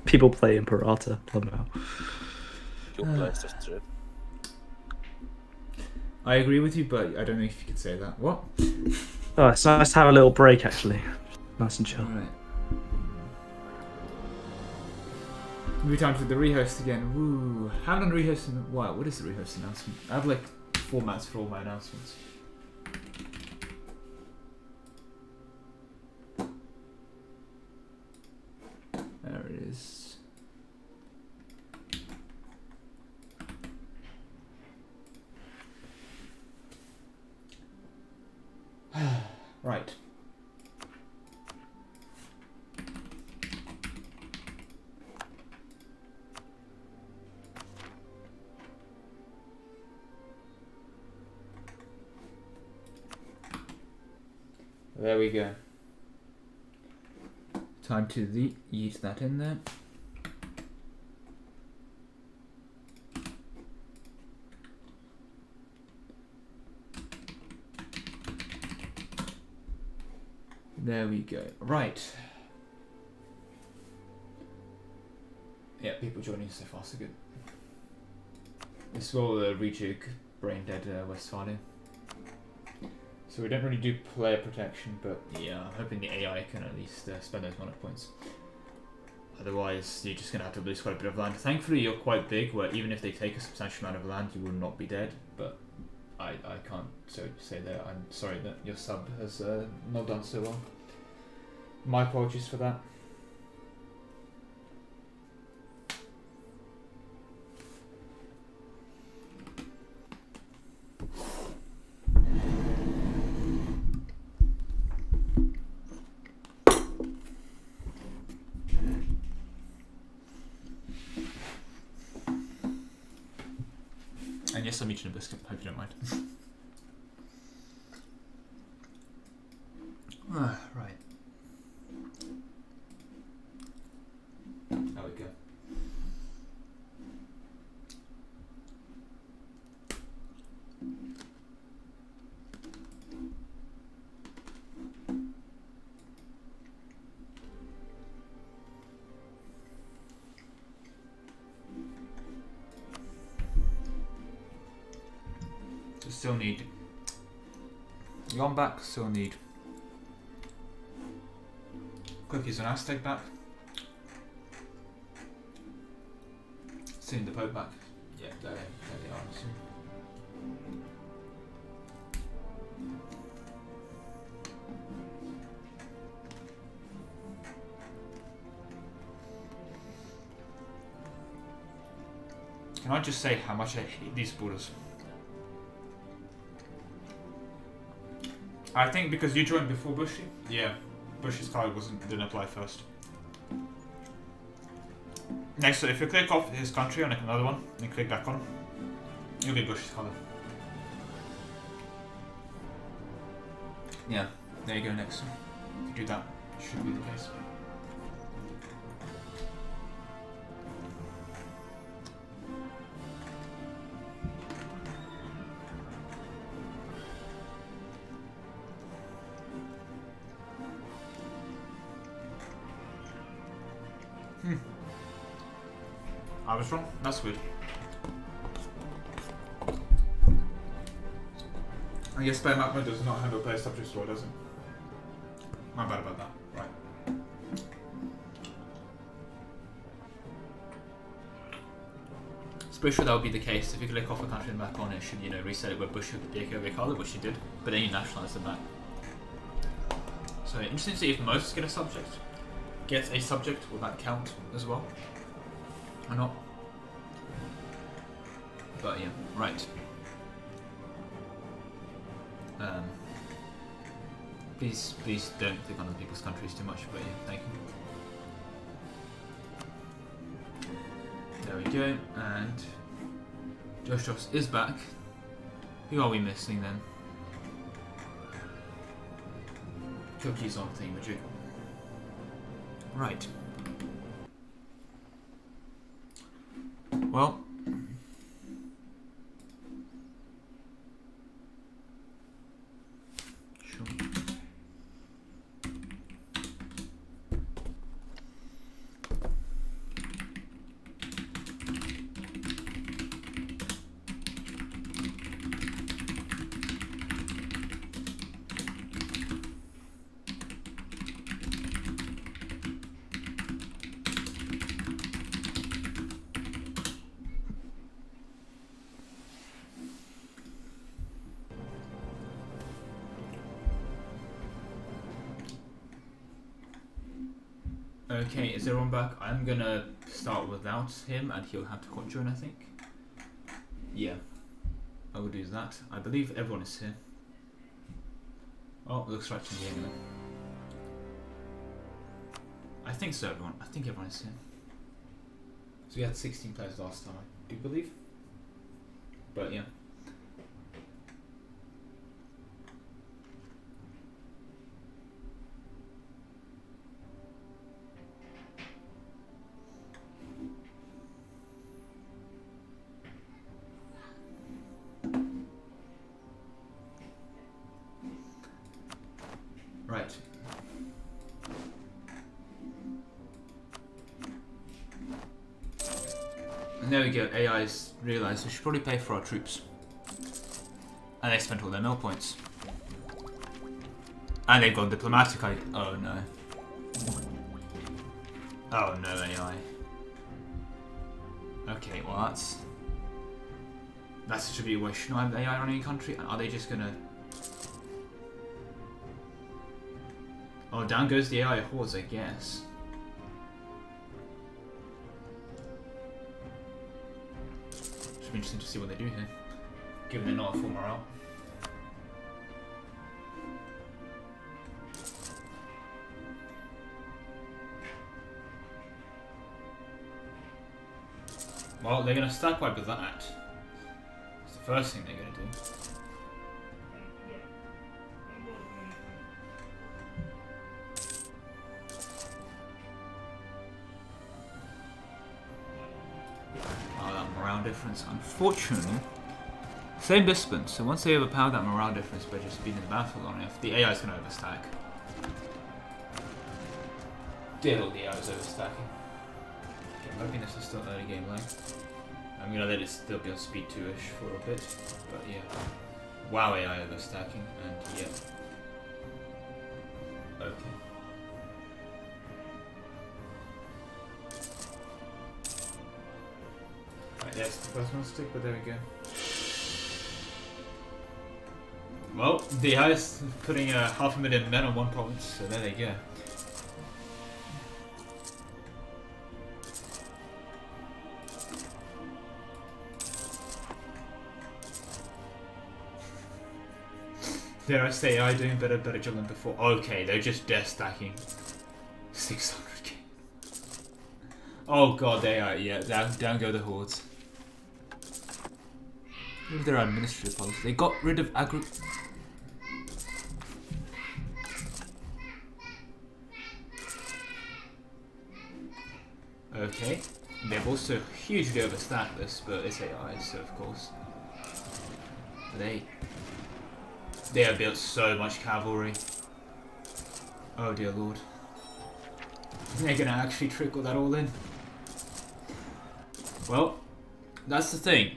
People play Imperator. Somehow. Two players just true. I agree with you, but I don't know if you could say that. What? Oh, it's nice to have a little break actually. Nice and chill. Alright. Maybe time for the rehost again. Woo. Haven't done rehost in a while. What is the rehost announcement? I have like formats for all my announcements. There it is. Right. There we go. Time to yeet that in there. There we go. Right. Yeah, people joining so far, so good. This will rejig Brain Dead Westphalia. So we don't really do player protection, but yeah, I'm hoping the AI can at least spend those mana points. Otherwise, you're just going to have to lose quite a bit of land. Thankfully, you're quite big, where even if they take a substantial amount of land, you will not be dead. But I can't say that. I'm sorry that your sub has not done so well. My apologies for that. Yes, I'll meet you in a biscuit. Hope you don't mind. Right. There we go. Still need Yon back, still need Cookies and Aztec back. Still need the Pope back. Yeah, there they are. So. Can I just say how much I hate these borders? I think because you joined before Bushy. Yeah, Bushy's card didn't apply first. Next, so if you click off his country on another one and click back on, you'll be Bushy's color. Yeah, there you go. Next, if you do that, it should be the case. I was wrong. That's weird. I guess Spare Map Mode does not handle player subject store, does it? My bad about that. Right. So pretty sure that would be the case. If you click off a country and back on, it should, reset it where Bush would be a color, which you did, but then you nationalize them back. So interesting to see if most get a subject. Get a subject, will that count as well? Or not? But yeah, right. Please don't click on other people's countries too much, but yeah, thank you. There we go, and Josh is back. Who are we missing then? Cookies on Thingamajig. Right. Well. Sure. Okay, is everyone back? I'm gonna start without him and he'll have to join, I think. Yeah, I will do that. I believe everyone is here. Oh, it looks right to me anyway. I think so, everyone. I think everyone is here. So we had 16 players last time, I do believe. But yeah. Right. And there we go, AI's realised we should probably pay for our troops. And they spent all their mill points. And they've gone diplomatic. Oh no. Oh no, AI. Okay, well that should be a way. Shouldn't I have AI running a country? Are they just gonna... Oh, down goes the AI hordes, I guess. Should be interesting to see what they do here, given they're not at full morale. Well, they're going to stack wipe with that. So the first thing they're going to do. Oh, that morale difference, unfortunately. Same discipline, so once they overpower that morale difference by just being in the battle long enough, the AI is going to overstack. Dear Lord, the AI is overstacking. Okay, I'm hoping this is still early game lag. I'm going to let it still be on speed 2-ish for a bit, but yeah. Wow, AI overstacking, and yeah. Okay. Right, yes, the first one stick, but there we go. Well, the AI is putting 500,000 men on one province, so there they go. Dare I say AI doing better job than before? Okay, they're just death stacking 600k. Oh god, they are, yeah, down go the hordes. Look at their administrative policy. They got rid of Okay, they've also hugely overstacked this, but it's AI, so of course. They have built so much cavalry. Oh dear lord. They're gonna actually trickle that all in. Well, that's the thing.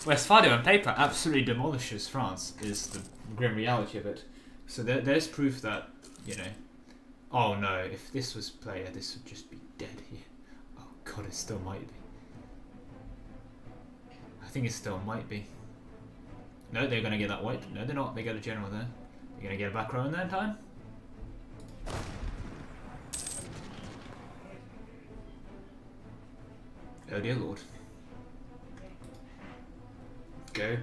Westphalia on paper absolutely demolishes France, is the grim reality of it. So there's proof that, you know, oh no, if this was player, this would just be dead here. Oh god, it still might be. I think it still might be. No, they're going to get that wiped. No, they're not. They get a general there. They're going to get a back row in there in time. Oh dear lord. Go.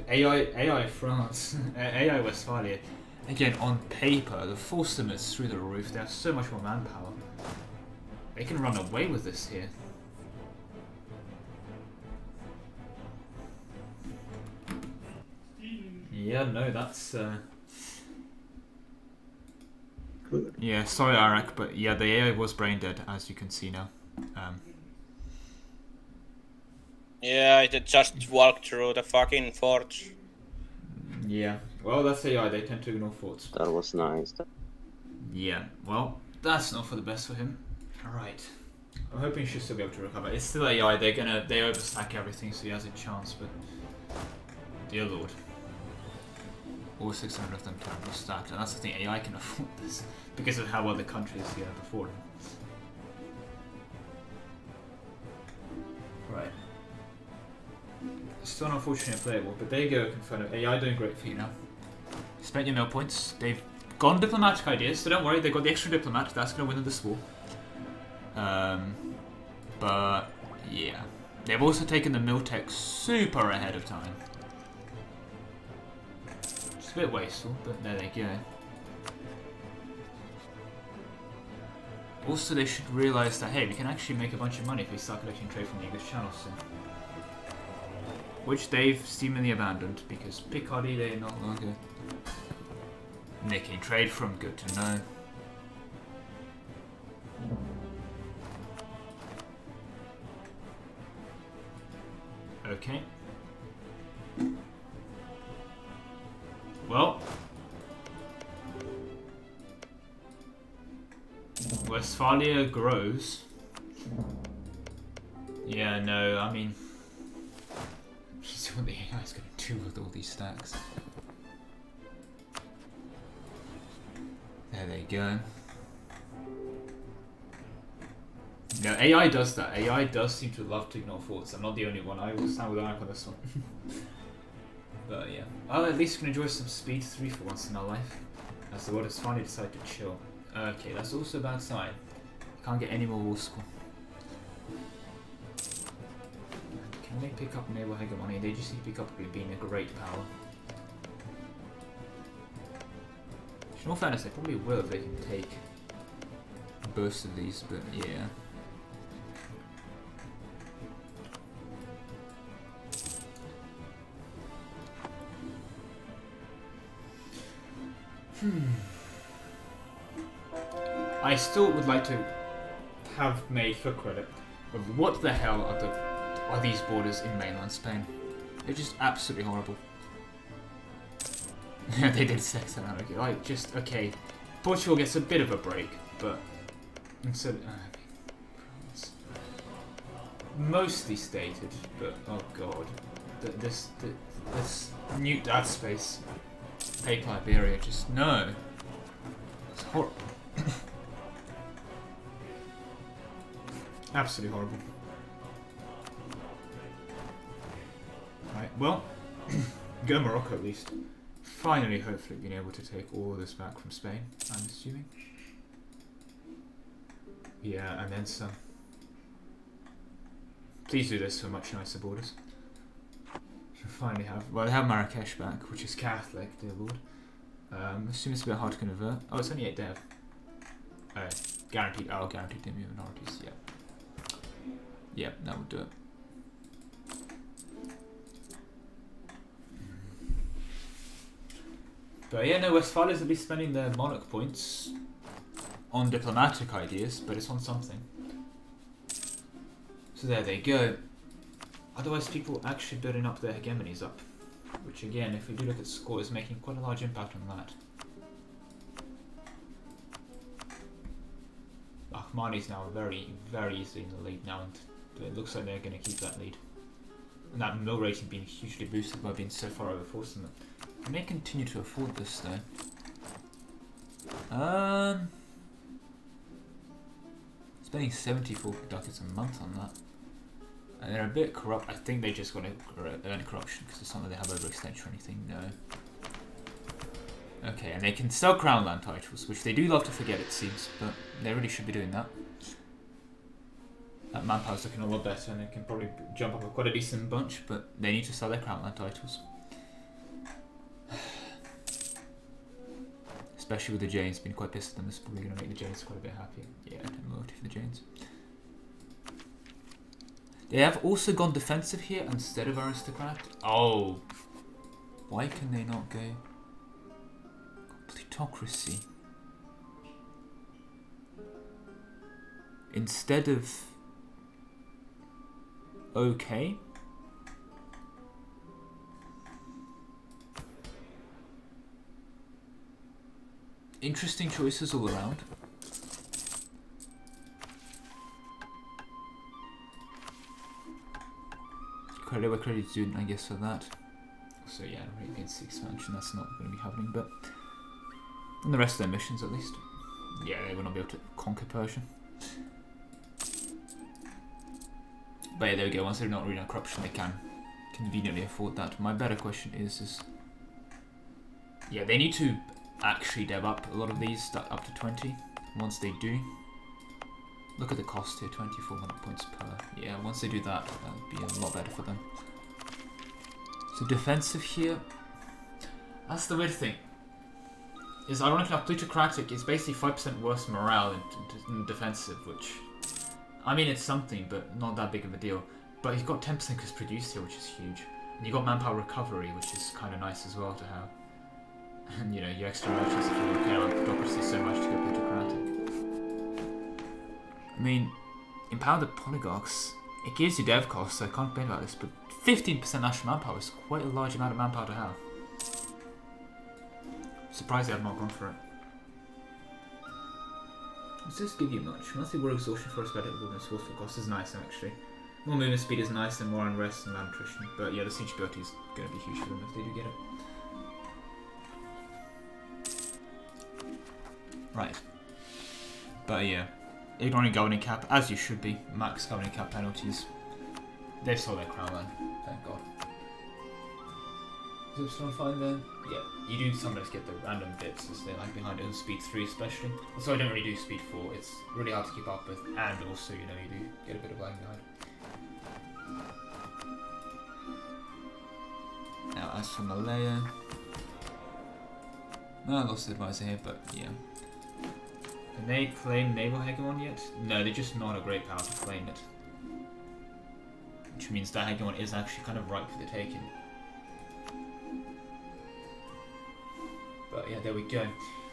AI France. AI Westphalia. Again, on paper, the force limits through the roof. They have so much more manpower. They can run away with this here. Yeah, no, that's Good. yeah, sorry Arak, but yeah, the AI was brain dead, as you can see now. Yeah, it just walked through the fucking forts. Yeah, well, that's AI, they tend to ignore forts. That was nice. Yeah, well, that's not for the best for him. Alright. I'm hoping he should still be able to recover. It's still AI, they overstack everything, so he has a chance, but dear lord. All 600 of them terrible stacked, and that's the thing, AI can afford this because of how well the country is here before him. Right. Still unfortunately playable, but there you go, Confirmed. AI doing great for you now. Spent your mill points, they've gone diplomatic ideas, so don't worry, they've got the extra diplomat, that's going to win this war. But yeah. They've also taken the mill tech super ahead of time. It's a bit wasteful, but there they go. Also, they should realise that, hey, we can actually make a bunch of money if we start collecting trade from the English Channel soon. Which they've seemingly abandoned, because Picardy, they're no longer making trade from, good to know. Okay. Well, Westphalia grows. Yeah, no, I mean, see what the AI is going to do with all these stacks. There they go. No, AI does that. AI does seem to love to ignore forts. I'm not the only one. I will stand with Arak on this one. But yeah, well, at least we can enjoy some speed 3 for once in our life. As the world has finally decided to chill. Okay, that's also a bad sign. Can't get any more war score. Can they pick up naval hegemony? They just need to pick up being a great power. In all fairness, they probably will if they can take bursts of these, but yeah. I still would like to have made for credit of what the hell are these borders in mainland Spain. They're just absolutely horrible. They did sex out of it. Like, just, okay. Portugal gets a bit of a break, but instead France. Mostly stated, but oh god. This nuke that space. Take Liberia, just no. It's horrible. Absolutely horrible. Right, well, go Morocco at least. Finally, hopefully, being able to take all this back from Spain, I'm assuming. Yeah, and then some. Please do this for much nicer borders. Finally have, well, they have Marrakesh back, which is Catholic, dear lord. Assume it's a bit hard to convert. Oh, it's only 8 dev. Guaranteed, guaranteed immune minorities, yeah. Yeah, that would do it. But yeah, no, Westphalia's at least spending their monarch points on diplomatic ideas, but it's on something. So there they go. Otherwise, people actually building up their hegemonies up. Which again, if we do look at score, is making quite a large impact on that. Ahmadi's now very, very easily in the lead now, and it looks like they're going to keep that lead. And that mill rating being hugely boosted by being so far over forcing them. I may continue to afford this though. Spending 74 ducats a month on that. And they're a bit corrupt. I think they just got to earn corruption because it's not that they have overextension or anything. No. Okay, and they can sell crown land titles, which they do love to forget, it seems, but they really should be doing that. That manpower's looking a lot better, and they can probably jump up quite a decent bunch, but they need to sell their crown land titles. Especially with the Janes being quite pissed at them, this is probably going to make the Janes quite a bit happier. Yeah, no loyalty for the Janes. They have also gone defensive here instead of aristocrat. Oh, why can they not go plutocracy instead of okay? Interesting choices all around. Credit where credit's due, I guess, for that. So yeah, against the expansion, that's not going to be happening, but and the rest of their missions at least. Yeah, they will not be able to conquer Persia. But yeah, there we go. Once they're not really on corruption, they can conveniently afford that. My better question is yeah, they need to actually dev up a lot of these up to 20. Once they do, look at the cost here, 2,400 points per. Yeah, once they do that, that would be a lot better for them. So defensive here, that's the weird thing. Is ironically enough, plutocratic is basically 5% worse morale in defensive, which, I mean, it's something, but not that big of a deal. But you've got 10% because produced here, which is huge. And you've got manpower recovery, which is kind of nice as well to have. And you know, your extra merchants if you don't care about plutocracy so much to go plutocratic. I mean, empower the polygarchs. It gives you dev costs, so I can't complain about this, but 15% national manpower is quite a large amount of manpower to have. Surprised they have not gone for it. Does this give you much? Monthly war exhaustion for a spectacle and forceful cost is nice actually. More movement speed is nice and more unrest and land attrition, but yeah, the siege ability is going to be huge for them if they do get it. Right. But yeah, ignoring governing cap, as you should be. Max governing cap penalties. They've sold their crown land, thank god. Is it still fine there? Yeah, you do sometimes get the random bits as they like behind it on speed 3 especially. Also I don't really do speed 4, it's really hard to keep up with, and also, you know, you do get a bit of lag behind. Now as for Malaya, I lost the advisor here, but yeah. Can they claim naval hegemon yet? No, they're just not a great power to claim it. Which means that hegemon is actually kind of ripe for the taking. But yeah, there we go.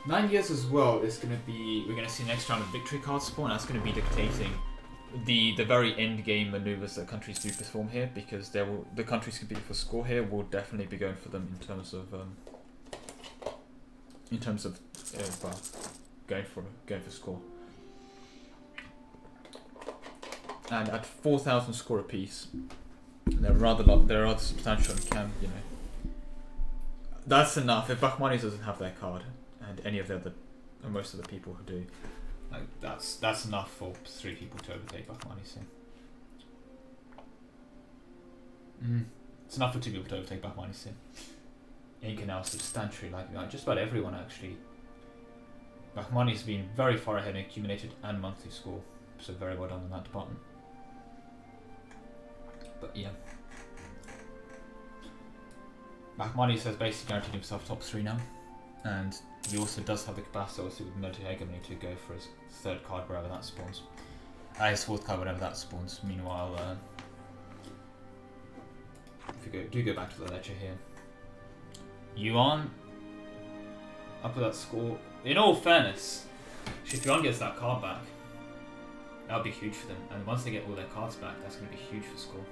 9 years as well is going to be... We're going to see the next round of victory card spawn. That's going to be dictating the very end game maneuvers that countries do perform here, because the countries competing for score here will definitely be going for them in terms of well, going for score. And at 4,000 score apiece, they're rather substantial and can, you know, that's enough. If Bahmani doesn't have their card, and any of the other, or most of the people who do, like that's enough for 3 people to overtake Bahmani. So it's enough for 2 people to overtake Bahmani. So you can now substantially like just about everyone actually. Bahmani's been very far ahead in accumulated and monthly score, so very well done in that department. But yeah, Bahmani has basically guaranteed himself top 3 now, and he also does have the capacity, obviously, with military hegemony to go for his 3rd card wherever that spawns. His 4th card whenever that spawns. Meanwhile, if we do go back to the ledger here, Yuan up with that score. In all fairness, if Yuan gets that card back, that would be huge for them. And once they get all their cards back, that's going to be huge for score.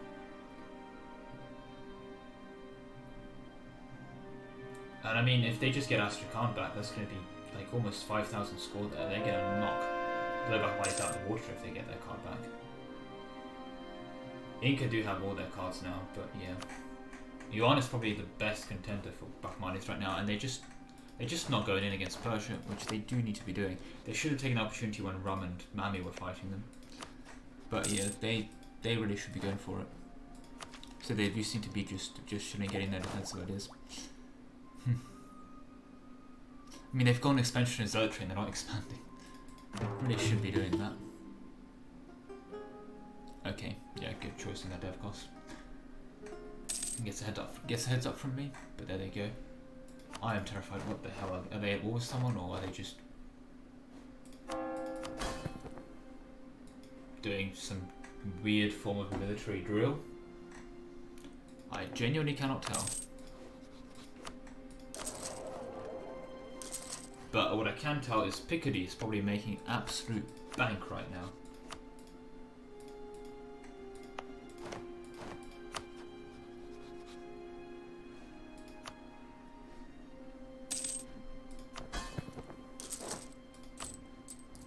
And I mean, if they just get Astrakhan back, that's going to be like almost 5,000 score there. They're going to knock Bahmani out of the water if they get their card back. Inca do have all their cards now, but yeah. Yuan is probably the best contender for Bahmanis right now, and they're just not going in against Persia, which they do need to be doing. They should have taken an opportunity when Rum and Mami were fighting them. But yeah, they really should be going for it. So they do seem to be just shouldn't get in their defensive ideas. I mean, they've gone expansion in Zealotry and they're not expanding. They really should be doing that. Okay, yeah, good choice in that dev cost. Gets a heads up from me, but there they go. I am terrified. What the hell? Are they at war with someone, or are they just doing some weird form of military drill? I genuinely cannot tell. But what I can tell is Picardy is probably making absolute bank right now.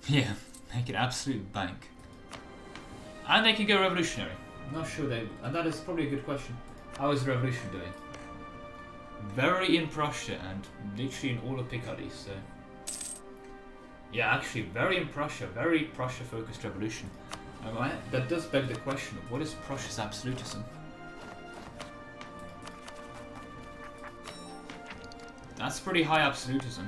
Yeah, make an absolute bank. And they can go revolutionary. I'm not sure they... And that is probably a good question. How is the revolution doing? Very in Prussia and literally in all of Picardy, so... Yeah, actually, very in Prussia. Very Prussia-focused revolution. That does beg the question of what is Prussia's absolutism? That's pretty high absolutism.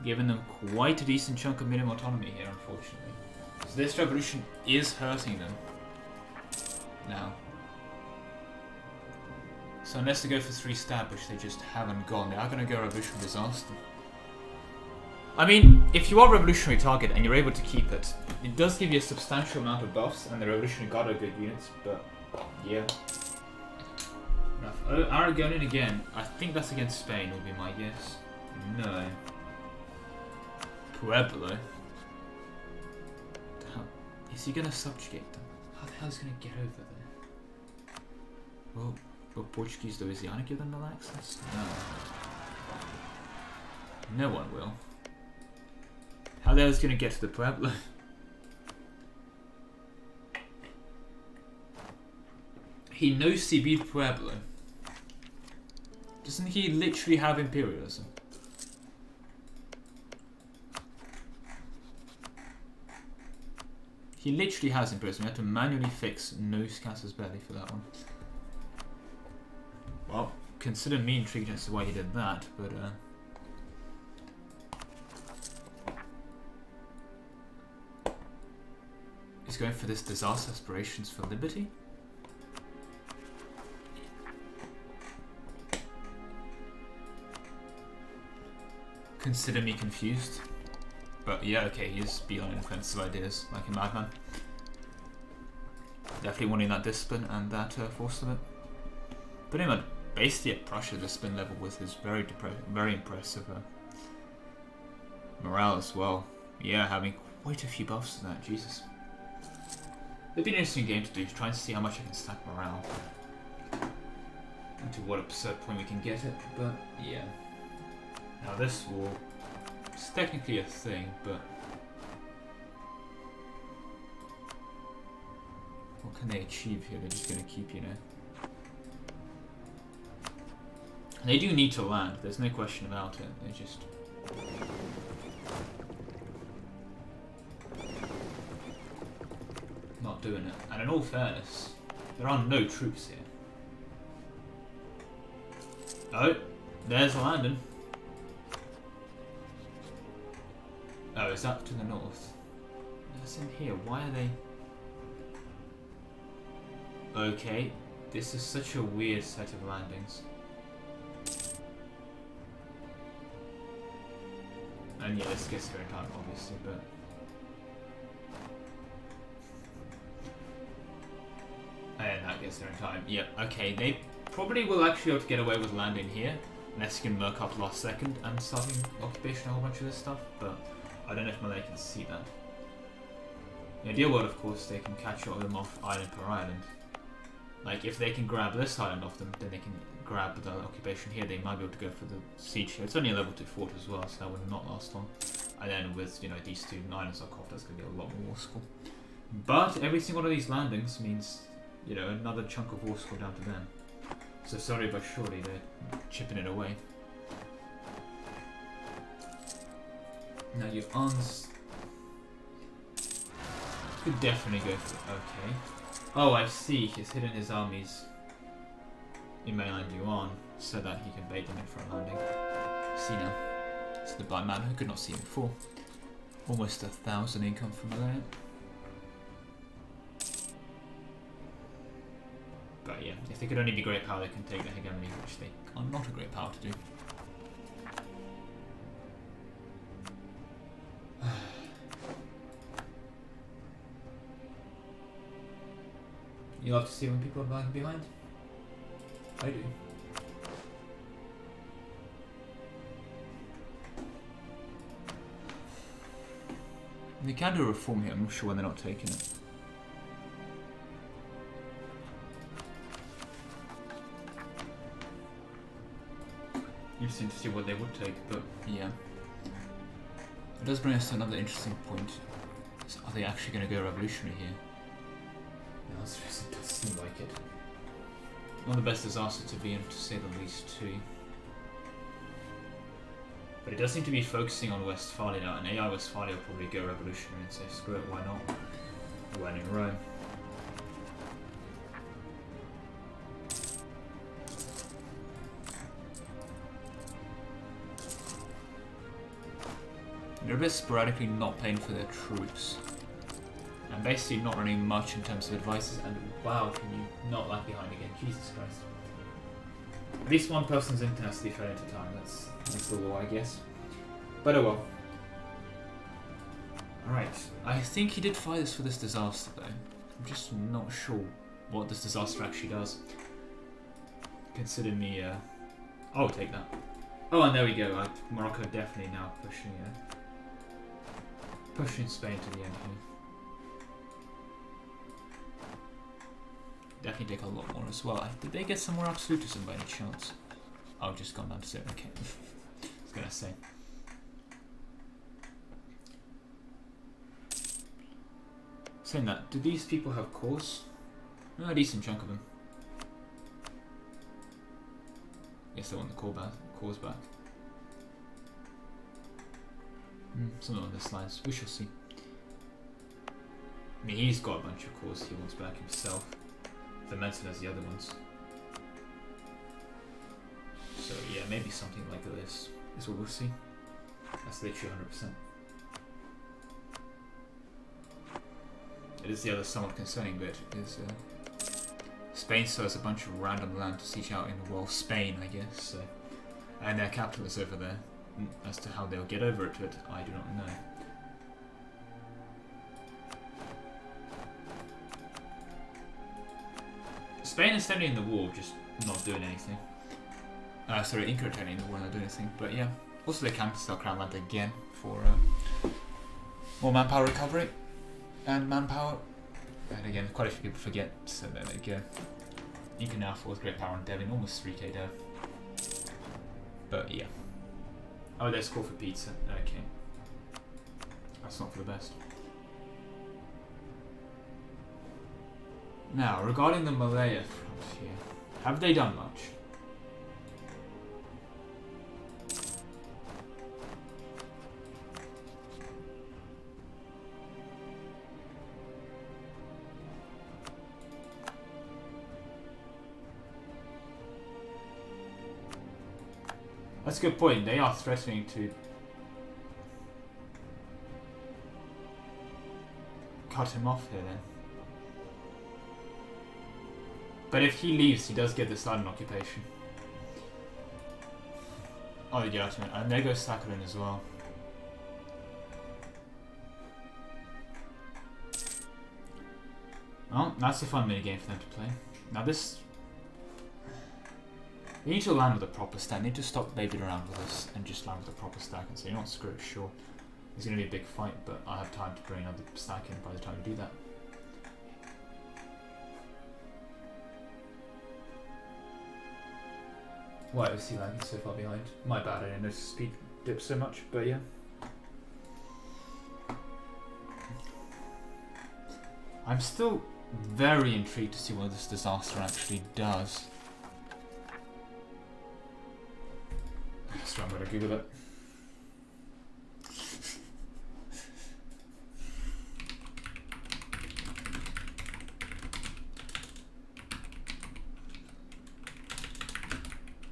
Giving them quite a decent chunk of minimum autonomy here, unfortunately. So this revolution is hurting them now. So unless they go for 3 stab, which they just haven't gone, they are going to go revolution disaster. I mean, if you are revolutionary target and you're able to keep it, it does give you a substantial amount of buffs, and the revolutionary guard are good units, but yeah. Aragon again. I think that's against Spain, would be my guess. No. Pueblo. Is he gonna subjugate them? How the hell is he gonna get over there? Well, will Portuguese Louisiana give them no access? No. No one will. How the hell is he gonna get to the Pueblo? He knows Cibir Pueblo. Doesn't he literally have imperialism? He literally has imperialism. We had to manually fix no Casus Belli for that one. Well, consider me intrigued as to why he did that, but he's going for this disaster aspirations for liberty. Consider me confused. But yeah, okay, he is beyond offensive ideas, like a madman. Definitely wanting that discipline and that force limit. But anyway, basically at Prussia, the spin level with his very impressive morale as well. Yeah, having quite a few buffs to that, Jesus. It'd be an interesting game to do, to try and see how much I can stack morale. And to what absurd point we can get it, but yeah. Now this wall, it's technically a thing, but what can they achieve here? They're just going to keep, you know. They do need to land, there's no question about it. They just... not doing it. And in all fairness, there are no troops here. Oh, there's the landing. Oh, is that to the north? It's in here. Why are they... Okay, this is such a weird set of landings. And yeah, this gets here in time, obviously, but... and that gets there in time. Yep, okay, they probably will actually be able to get away with landing here, unless you can murk up last second and starting occupation a whole bunch of this stuff, but I don't know if Malay can see that. In the ideal world, of course, they can catch them off island per island. Like, if they can grab this island off them, then they can grab the occupation here. They might be able to go for the siege here. It's only a level 2 fort as well, so that would not last long. And then with, you know, these two islands are off, that's going to be a lot more war score. But every single one of these landings means, you know, another chunk of war score down to them. So sorry, but surely they're chipping it away. Now your arms could definitely go for... okay. Oh, I see. He's hidden his armies in mainland Yuan so that he can bait them in for a landing. See now. It's the blind man who could not see him before. Almost 1,000 income from Malaya. But yeah, if they could only be great power, they can take the hegemony, which they are not a great power to do. You love to see when people are lagging behind? I do. They can do a reform here, I'm not sure when they're not taking it. Interesting to see what they would take, but yeah. It does bring us to another interesting point. So are they actually going to go revolutionary here? The answer is it does seem like it. One of the best disasters to be in, to say the least, too. But it does seem to be focusing on Westphalia now, and AI Westphalia will probably go revolutionary and say, screw it, why not? When in Rome. They're a bit sporadically not paying for their troops. And basically not running much in terms of advices, and wow, can you not lag behind again? Jesus Christ. At least one person's intensity fell into time, that's the law, I guess. But oh well. Alright, I think he did fire this for this disaster though. I'm just not sure what this disaster actually does. Consider me, I'll take that. Oh, and there we go, Morocco definitely now pushing Spain to the end here. Definitely take a lot more as well. Did they get some more absolutism by any chance? Oh, just gone down to 0, okay. I was gonna say. Saying that, do these people have cores? No, a decent chunk of them. Guess they want the cores back. Something on this lines. We shall see. I mean, he's got a bunch of cores he wants back himself. Fermented as the other ones. So yeah, maybe something like this is what we'll see. That's literally 100%. It is the other somewhat concerning bit, is Spain still has a bunch of random land to siege out in, well, Spain, I guess, so. And their capital is over there. As to how they'll get over to it, I do not know. Spain is standing in the war, just not doing anything. Sorry, incorrect ending, the one not doing anything. But yeah. Also, they can sell Crown Land again for more manpower recovery and manpower. And again, quite a few people forget, so there they go. You can now afford great power on Devin, almost 3k dev. But yeah. Oh, there's call for pizza. Okay. That's not for the best. Now, regarding the Malaya frontier, have they done much? That's a good point. They are threatening to cut him off here then. But if he leaves, he does get this island occupation. Oh yeah, and there goes Sakhalin as well. Well, that's a fun mini game for them to play. Now this... They need to land with a proper stack. They need to stop babying around with us and just land with a proper stack and say, you know what, screw it, sure. It's going to be a big fight, but I have time to bring another stack in by the time we do that. Why was he lagging so far behind? My bad, I didn't notice speed dip so much, but yeah. I'm still very intrigued to see what this disaster actually does. So I'm gonna Google it.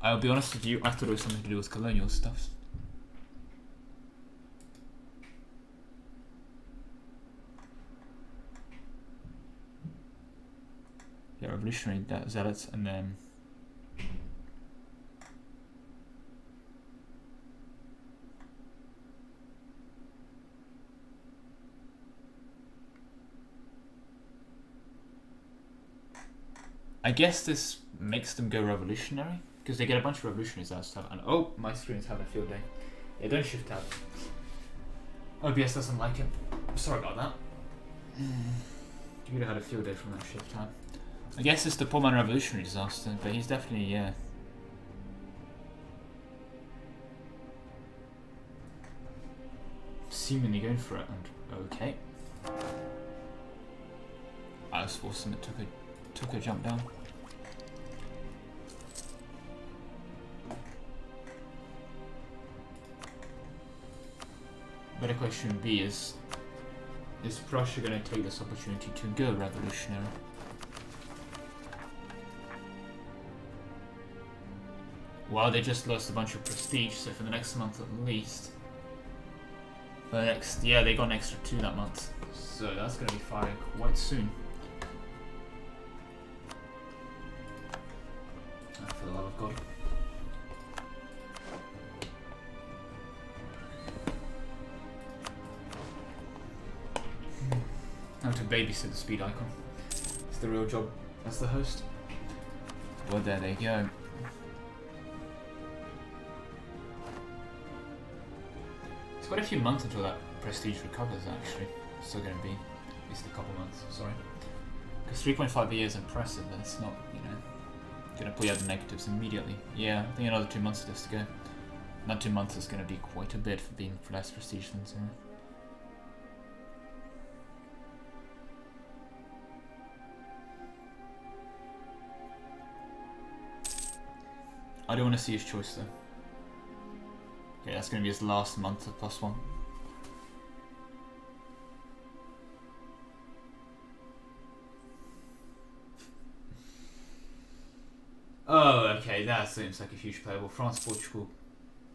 I'll be honest with you, I thought it was something to do with colonial stuff. Yeah, revolutionary zealots, and then I guess this makes them go revolutionary. Because they get a bunch of revolutionaries out of stuff, and oh, my screen's having a field day. Yeah, don't shift tab. OBS doesn't like it. Sorry about that. You would have had a field day from that shift tab. I guess it's the poor man revolutionary disaster, but he's definitely, yeah. Seemingly going for it, and okay. I was forcing it, took a jump down. But the question would be is Prussia going to take this opportunity to go revolutionary? Well, they just lost a bunch of prestige, so for the next month at least. For the next, yeah, they got an extra 2 that month. So that's going to be firing quite soon. For the love of God. How to babysit the speed icon. It's the real job as the host. Well, there they go. It's quite a few months until that prestige recovers, actually. It's still going to be at least a couple months, sorry. Because 3.5 a year is impressive, but it's not, you know, going to pull you out the negatives immediately. Yeah, I think another 2 months of this to go. That 2 months is going to be quite a bit for being for less prestige than 0. I don't want to see his choice though. Okay, that's going to be his last month of +1. Oh, okay, that seems like a huge player. Well, France, Portugal,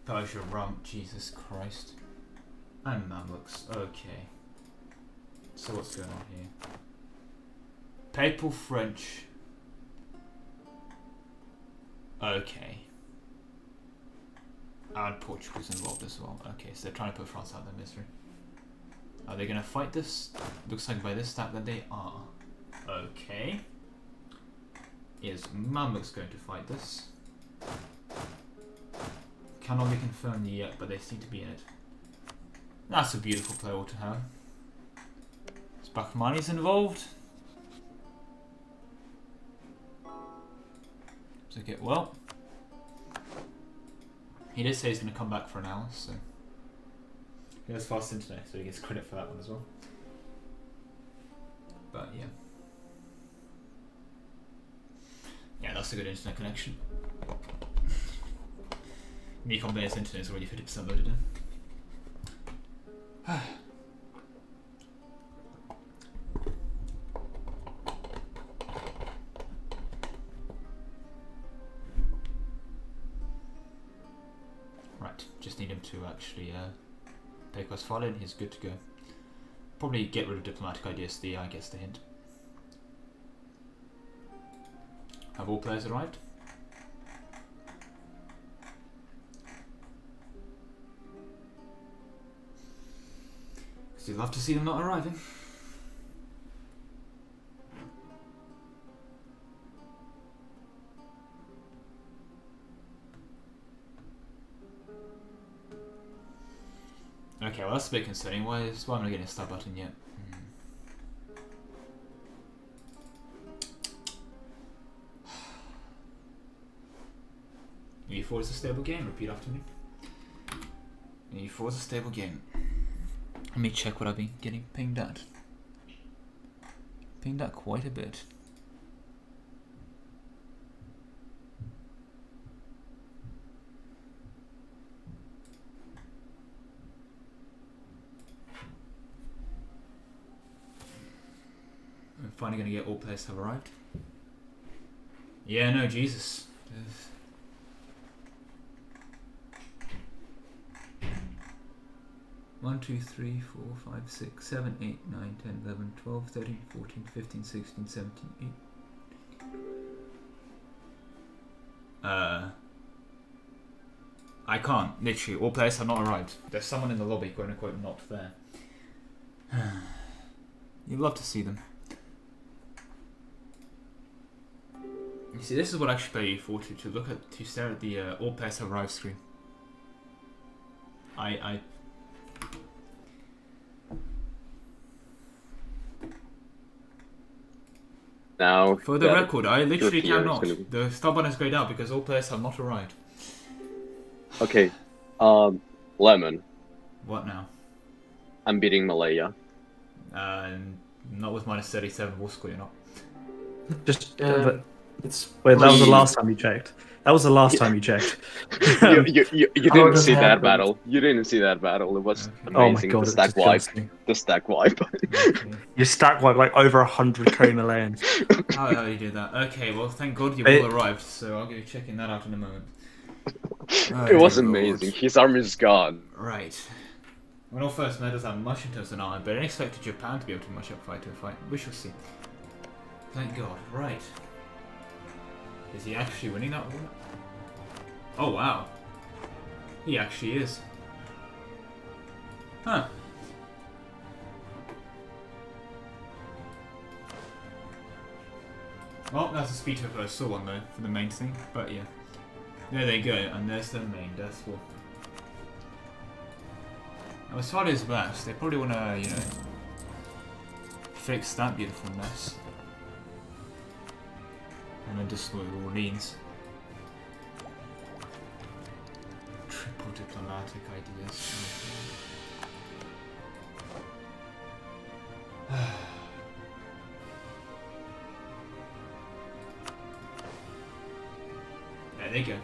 Persia, Rum, Jesus Christ. And Mamluks, okay. So what's going on here? Papal French. Okay. And Portugal's involved as well. Okay, so they're trying to put France out of their misery. Are they going to fight this? Looks like by this stat that they are. Okay. Is Mamluks going to fight this? Cannot be confirmed yet, but they seem to be in it. That's a beautiful player to have. Bakmani's involved. So get well. He did say he's going to come back for an hour, so he has fast internet, so he gets credit for that one as well. But yeah, that's a good internet connection. Me combined internet is already 50% loaded in. Right, just need him to actually pay us follow and he's good to go. Probably get rid of diplomatic ideas, the AI gets the hint. Have all players arrived? Because you'd love to see them not arriving. Okay, well that's a bit concerning. Why am I not getting a start button yet? EU4 is a stable game, repeat after me. EU4 is a stable game. Let me check what I've been getting pinged at. Pinged at quite a bit. I'm finally going to get all players have arrived. Yeah, no, Jesus. 1, 2, 3, 4, 5, 6, 7, 8, 9, 10, 11, 12, 13, 14, 15, 16, 17, 8. I can't, literally, all players have not arrived. There's someone in the lobby, quote unquote, not there. You'd love to see them. You see, this is what I actually pay EU4 to look at, to stare at the all players have arrived screen. Now, for the record, I literally cannot. The start button is grayed out because all players have not arrived. Okay, Lemon. What now? I'm beating Malaya. Not with minus 37 war score, you're not. Just wait, that was the last time you checked. That was the last time you checked. you didn't see that battle. You didn't see that battle. It was amazing. Oh my god, the stack wipe. The stack wipe. You stack wipe like over 100 Malayan. How you did that? Okay, well thank god you all arrived, so I'll be checking that out in a moment. It was amazing. His army is gone. Right. When all first medals have much in terms of army, but I didn't expect Japan to be able to much up fight to a fight. We shall see. Thank god. Right. Is he actually winning that war? Oh wow. He actually is. Huh. Well, that's a speech of I saw one though, for the main thing, but yeah. There they go, and there's the main death war. Now as far as best, they probably want to, you know, fix that beautiful mess. And then destroy Orleans. Triple diplomatic ideas. There they go.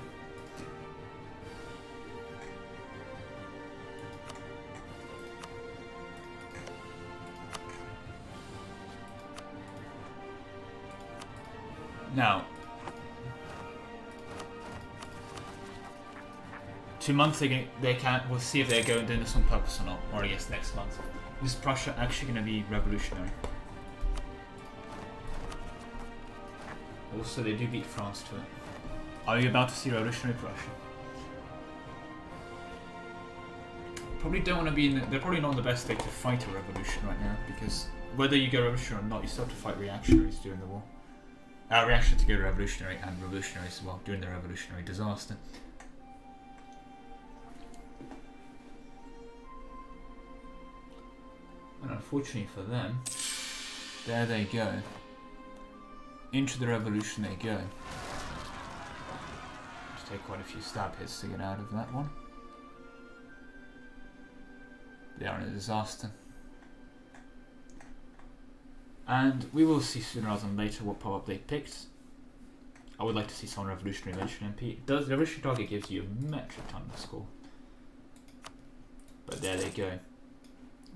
Now, 2 months we'll see if they're doing this on purpose or not, or I guess next month. Is Prussia actually going to be revolutionary? Also, they do beat France to it. Are you about to see revolutionary Prussia? Probably don't want to be they're probably not in the best state to fight a revolution right now, because whether you go revolutionary or not, you still have to fight reactionaries during the war. Reaction to go revolutionary and revolutionaries as well during the revolutionary disaster. unfortunately for them, there they go. Into the revolution they go. Just take quite a few stab hits to get out of that one. They are in a disaster. And we will see sooner rather than later what pop-up they picked. I would like to see some revolutionary mention MP. The revolutionary target gives you a metric ton of score. But there they go.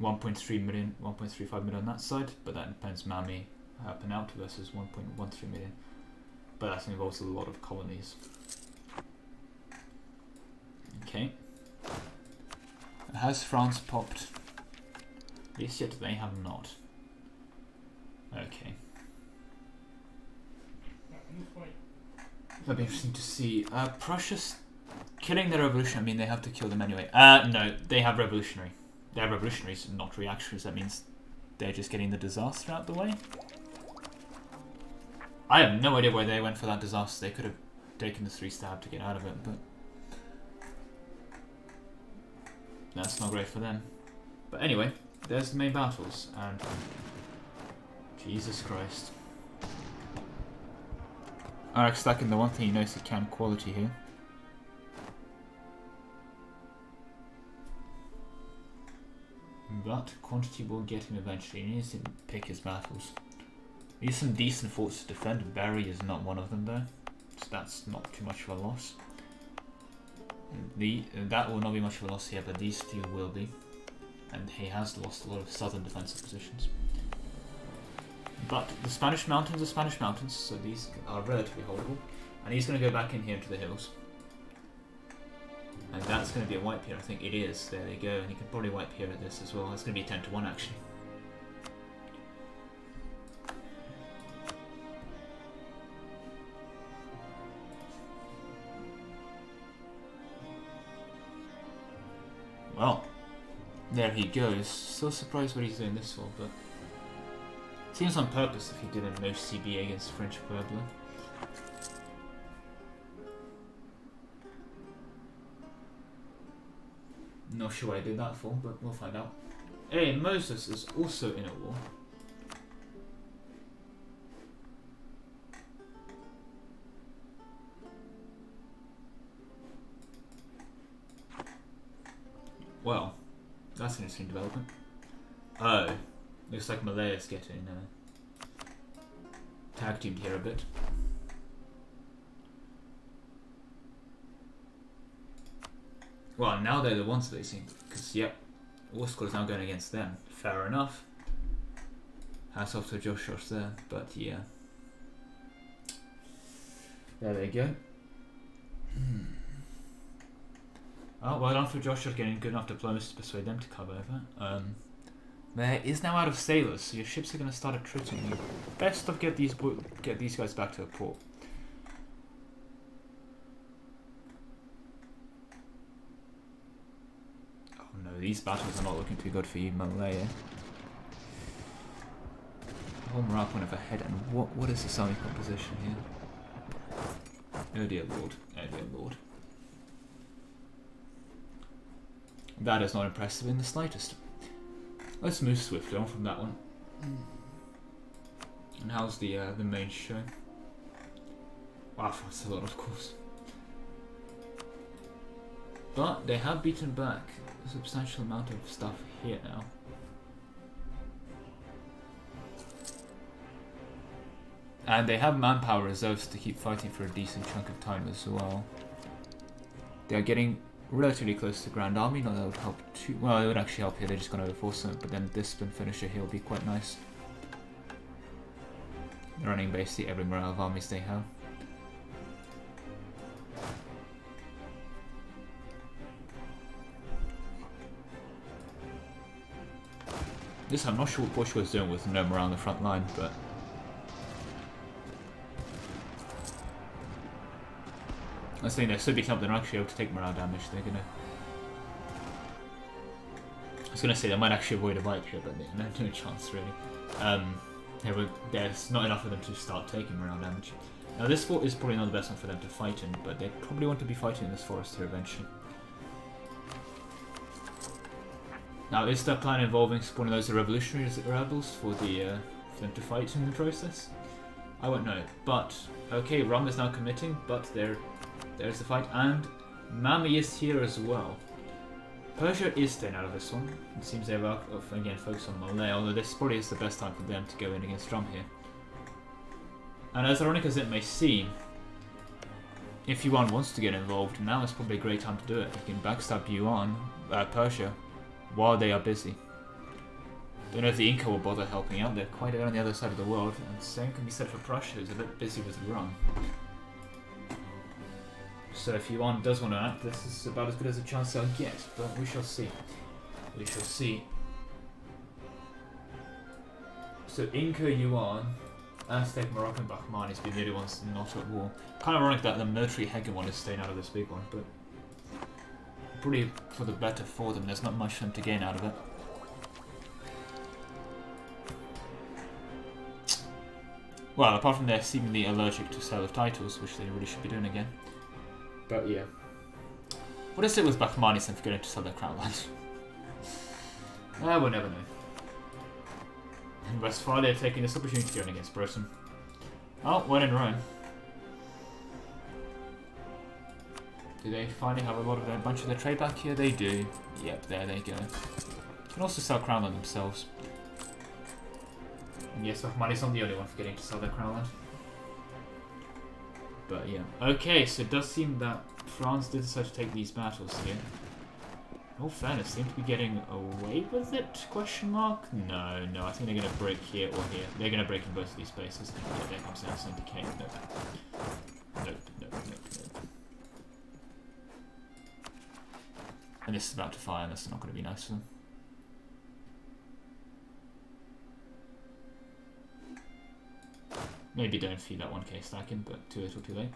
1.3 million, 1.35 million on that side, but that depends Mami helping out versus 1.13 million. But that involves a lot of colonies. Okay. Has France popped? This yet they have not. Okay. That'd be interesting to see. Prussia's killing their revolution. I mean, they have to kill them anyway. No, they have revolutionary. They have revolutionaries, not reactionaries. That means they're just getting the disaster out the way. I have no idea why they went for that disaster. They could have taken the 3 stab to get out of it, but that's not great for them. But anyway, there's the main battles, and Jesus Christ. RX stacking, the one thing you notice is cam quality here. But quantity will get him eventually. He needs to pick his battles. He needs some decent forts to defend. Barry is not one of them though, so that's not too much of a loss. That will not be much of a loss here, but these two will be. And he has lost a lot of southern defensive positions. But the Spanish mountains are Spanish mountains, so these are relatively holdable. And he's going to go back in here into the hills. And that's going to be a wipe here, I think it is. There they go, and you can probably wipe here at this as well. It's going to be 10 to 1 actually. Well, there he goes. Still surprised what he's doing this for, but seems on purpose if he did a no CB against French Pueblo. Not sure what I did that for, but we'll find out. Hey, Moses is also in a war. Well, that's an interesting development. Oh, looks like Malaya's getting tag teamed here a bit. Well, now they're the ones facing, because yep, War is now going against them. Fair enough. Hats off to Josh there, but yeah. There they go. Oh, well done for Josh getting good enough diplomacy to persuade them to come over. There is now out of sailors, so your ships are going to start attriting you. Best of get these guys back to a port. Oh no, these battles are not looking too good for you, Malaya. Whole morale point of ahead, and what is this army composition here? Oh dear lord, oh dear lord. That is not impressive in the slightest. Let's move swiftly on from that one. And how's the main show? Wow, that's a lot, of course. But they have beaten back a substantial amount of stuff here now. And they have manpower reserves to keep fighting for a decent chunk of time as well. They are getting relatively close to Grand Army, not that would help too well. It would actually help here, they're just going to overforce them, but then this spin finisher here will be quite nice. They're running basically every morale of armies they have. This I'm not sure what Portugal is doing with no morale on the front line, but I was saying they're so beaten up they're not actually able to take morale damage. They're gonna. I was gonna say they might actually avoid a wipe here, but no chance really. There's not enough of them to start taking morale damage. Now this fort is probably not the best one for them to fight in, but they probably want to be fighting in this forest here eventually. Now, is their plan involving supporting those revolutionary rebels for them to fight in the process? I won't know. But okay, Rum is now committing, but there's the fight, and Mami is here as well. Persia is staying out of this one. It seems they are again focused on Malay, although this probably is the best time for them to go in against Rum here. And as ironic as it may seem, if Yuan wants to get involved, now is probably a great time to do it. You can backstab Yuan, Persia, while they are busy. Don't know if the Inca will bother helping out. They're quite on the other side of the world, and the same can be said for Prussia, who's a bit busy with Rum. So if Yuan does want to act, this is about as good as a chance I'll get, but we shall see. We shall see. So Inca, Yuan, Aztec, Moroccan, Bahmani has been the only ones not at war. Kind of ironic that the military hegemon is staying out of this big one, but probably for the better for them. There's not much for them to gain out of it. Well, apart from they're seemingly allergic to sale of titles, which they really should be doing again. But yeah. What is it with Bahmanis and forgetting to sell their crown land? We'll never know. And Westphalia taking this opportunity to go against Britain. Oh, when in Rome. Do they finally have a bunch of their trade back here? They do. Yep, there they go. Can also sell crown land themselves. And yes, Bahmani's not the only one forgetting to sell their crown land. But yeah. Okay, so it does seem that France did decide to take these battles here. In all fairness, seem to be getting away with it? Question mark? No, I think they're going to break here or here. They're going to break in both of these spaces. Yeah, there comes down to decay. Nope. And this is about to fire, and that's not going to be nice for them. Maybe don't feed that 1k stacking, but too little too late.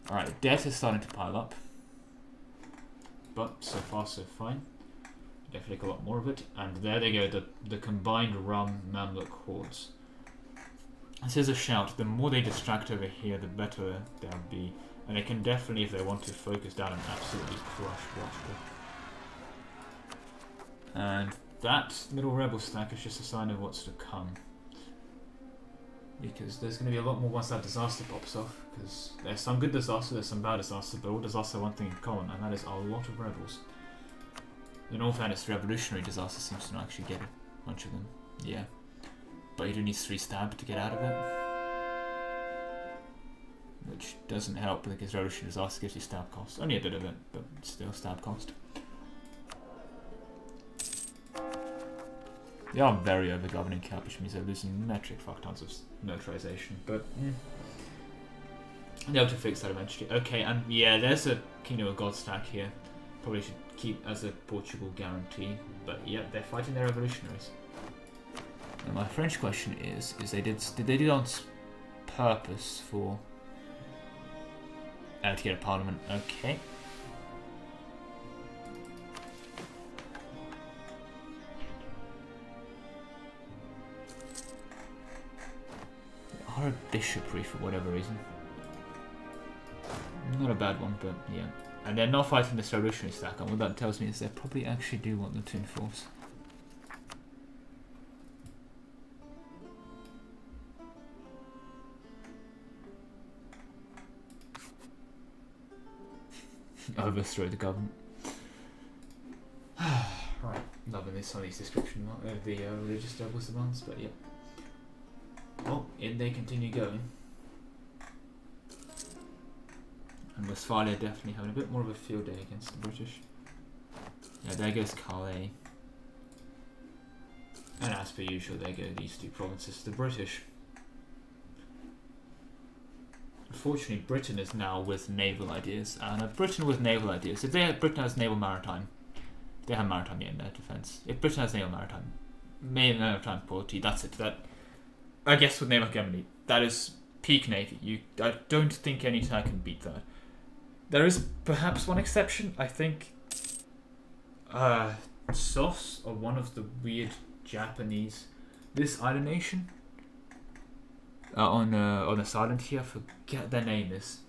Alright, debt is starting to pile up. But so far so fine. Definitely got a lot more of it. And there they go, the combined Rum Mamluk hordes. This is a shout. The more they distract over here, the better they'll be. And they can definitely, if they want to, focus down and absolutely crush Russia. And that little rebel stack is just a sign of what's to come. Because there's going to be a lot more once that disaster pops off. Because there's some good disaster, there's some bad disaster, but all disasters have one thing in common, and that is a lot of rebels. In all fairness, revolutionary disaster seems to not actually get a bunch of them. Yeah. But you do need 3 stab to get out of it. Which doesn't help because revolutionary disaster gives you stab cost. Only a bit of it, but still stab cost. They are very over-governing cap, which means they're losing metric fuck tons of militarization, but they'll have to fix that eventually. Okay, and yeah, there's a Kingdom of God stack here. Probably should keep as a Portugal guarantee, but yeah, they're fighting their revolutionaries. And my French question is did they do it on purpose for to get a parliament? Okay. Or a bishopry for whatever reason. Not a bad one, but yeah. And they're not fighting this revolutionary stack, and what that tells me is they probably actually do want them to enforce. Overthrow the government. Right, loving this on these description of the religious doubles demands, but yeah. Well, in they continue going. And Westphalia definitely having a bit more of a field day against the British. Yeah, there goes Calais. And as per usual, there go these 2 provinces to the British. Unfortunately, Britain is now with naval ideas. And Britain with naval ideas. If Britain has naval maritime, they have maritime in their defence. If Britain has naval maritime quality, that's it. I guess with naval hegemony, that is peak navy. I don't think any attack can beat that. There is perhaps one exception. I think SOS or one of the weird Japanese, this island nation on the island here. I forget their name is.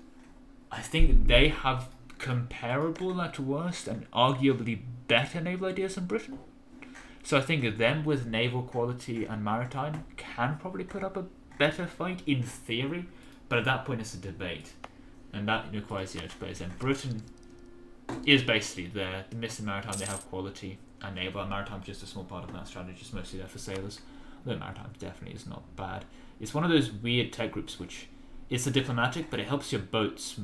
I think they have comparable at worst and arguably better naval ideas than Britain. So I think them with naval quality and maritime can probably put up a better fight in theory, but at that point it's a debate, and that requires to base. And Britain is basically there. The missing maritime, they have quality, and naval and maritime is just a small part of that strategy. It's mostly there for sailors. Although maritime definitely is not bad. It's one of those weird tech groups which it's a diplomatic, but it helps your boats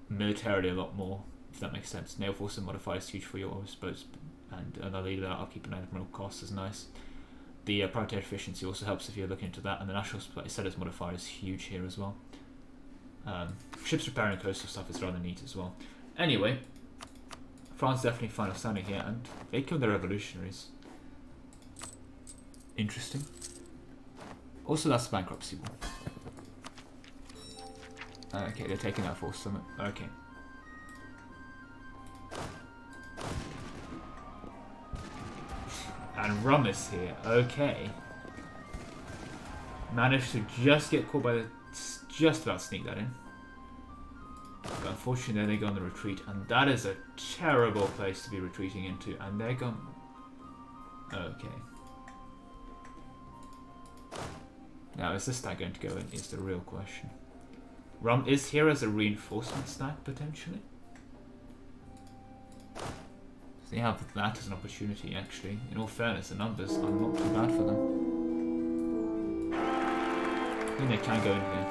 militarily a lot more, if that makes sense. Naval force and modifier is huge for your boats, and another leader upkeep and admiral costs is nice. The priority efficiency also helps if you're looking into that, and the national status modifier is huge here as well. Ships repairing coastal stuff is rather neat as well. Anyway, France definitely final standing here, and they killed the revolutionaries. Interesting. Also, that's the bankruptcy war. Okay, they're taking that force summit. Okay. And Rum is here. Okay. Managed to just get caught by the... just about sneak that in. But unfortunately, they go on the retreat, and that is a terrible place to be retreating into, and they're gone... Okay. Now, is this stack going to go in, is the real question. Rum is here as a reinforcement stack, potentially. So they have that as an opportunity, actually. In all fairness, the numbers are not too bad for them. I think they can go in here.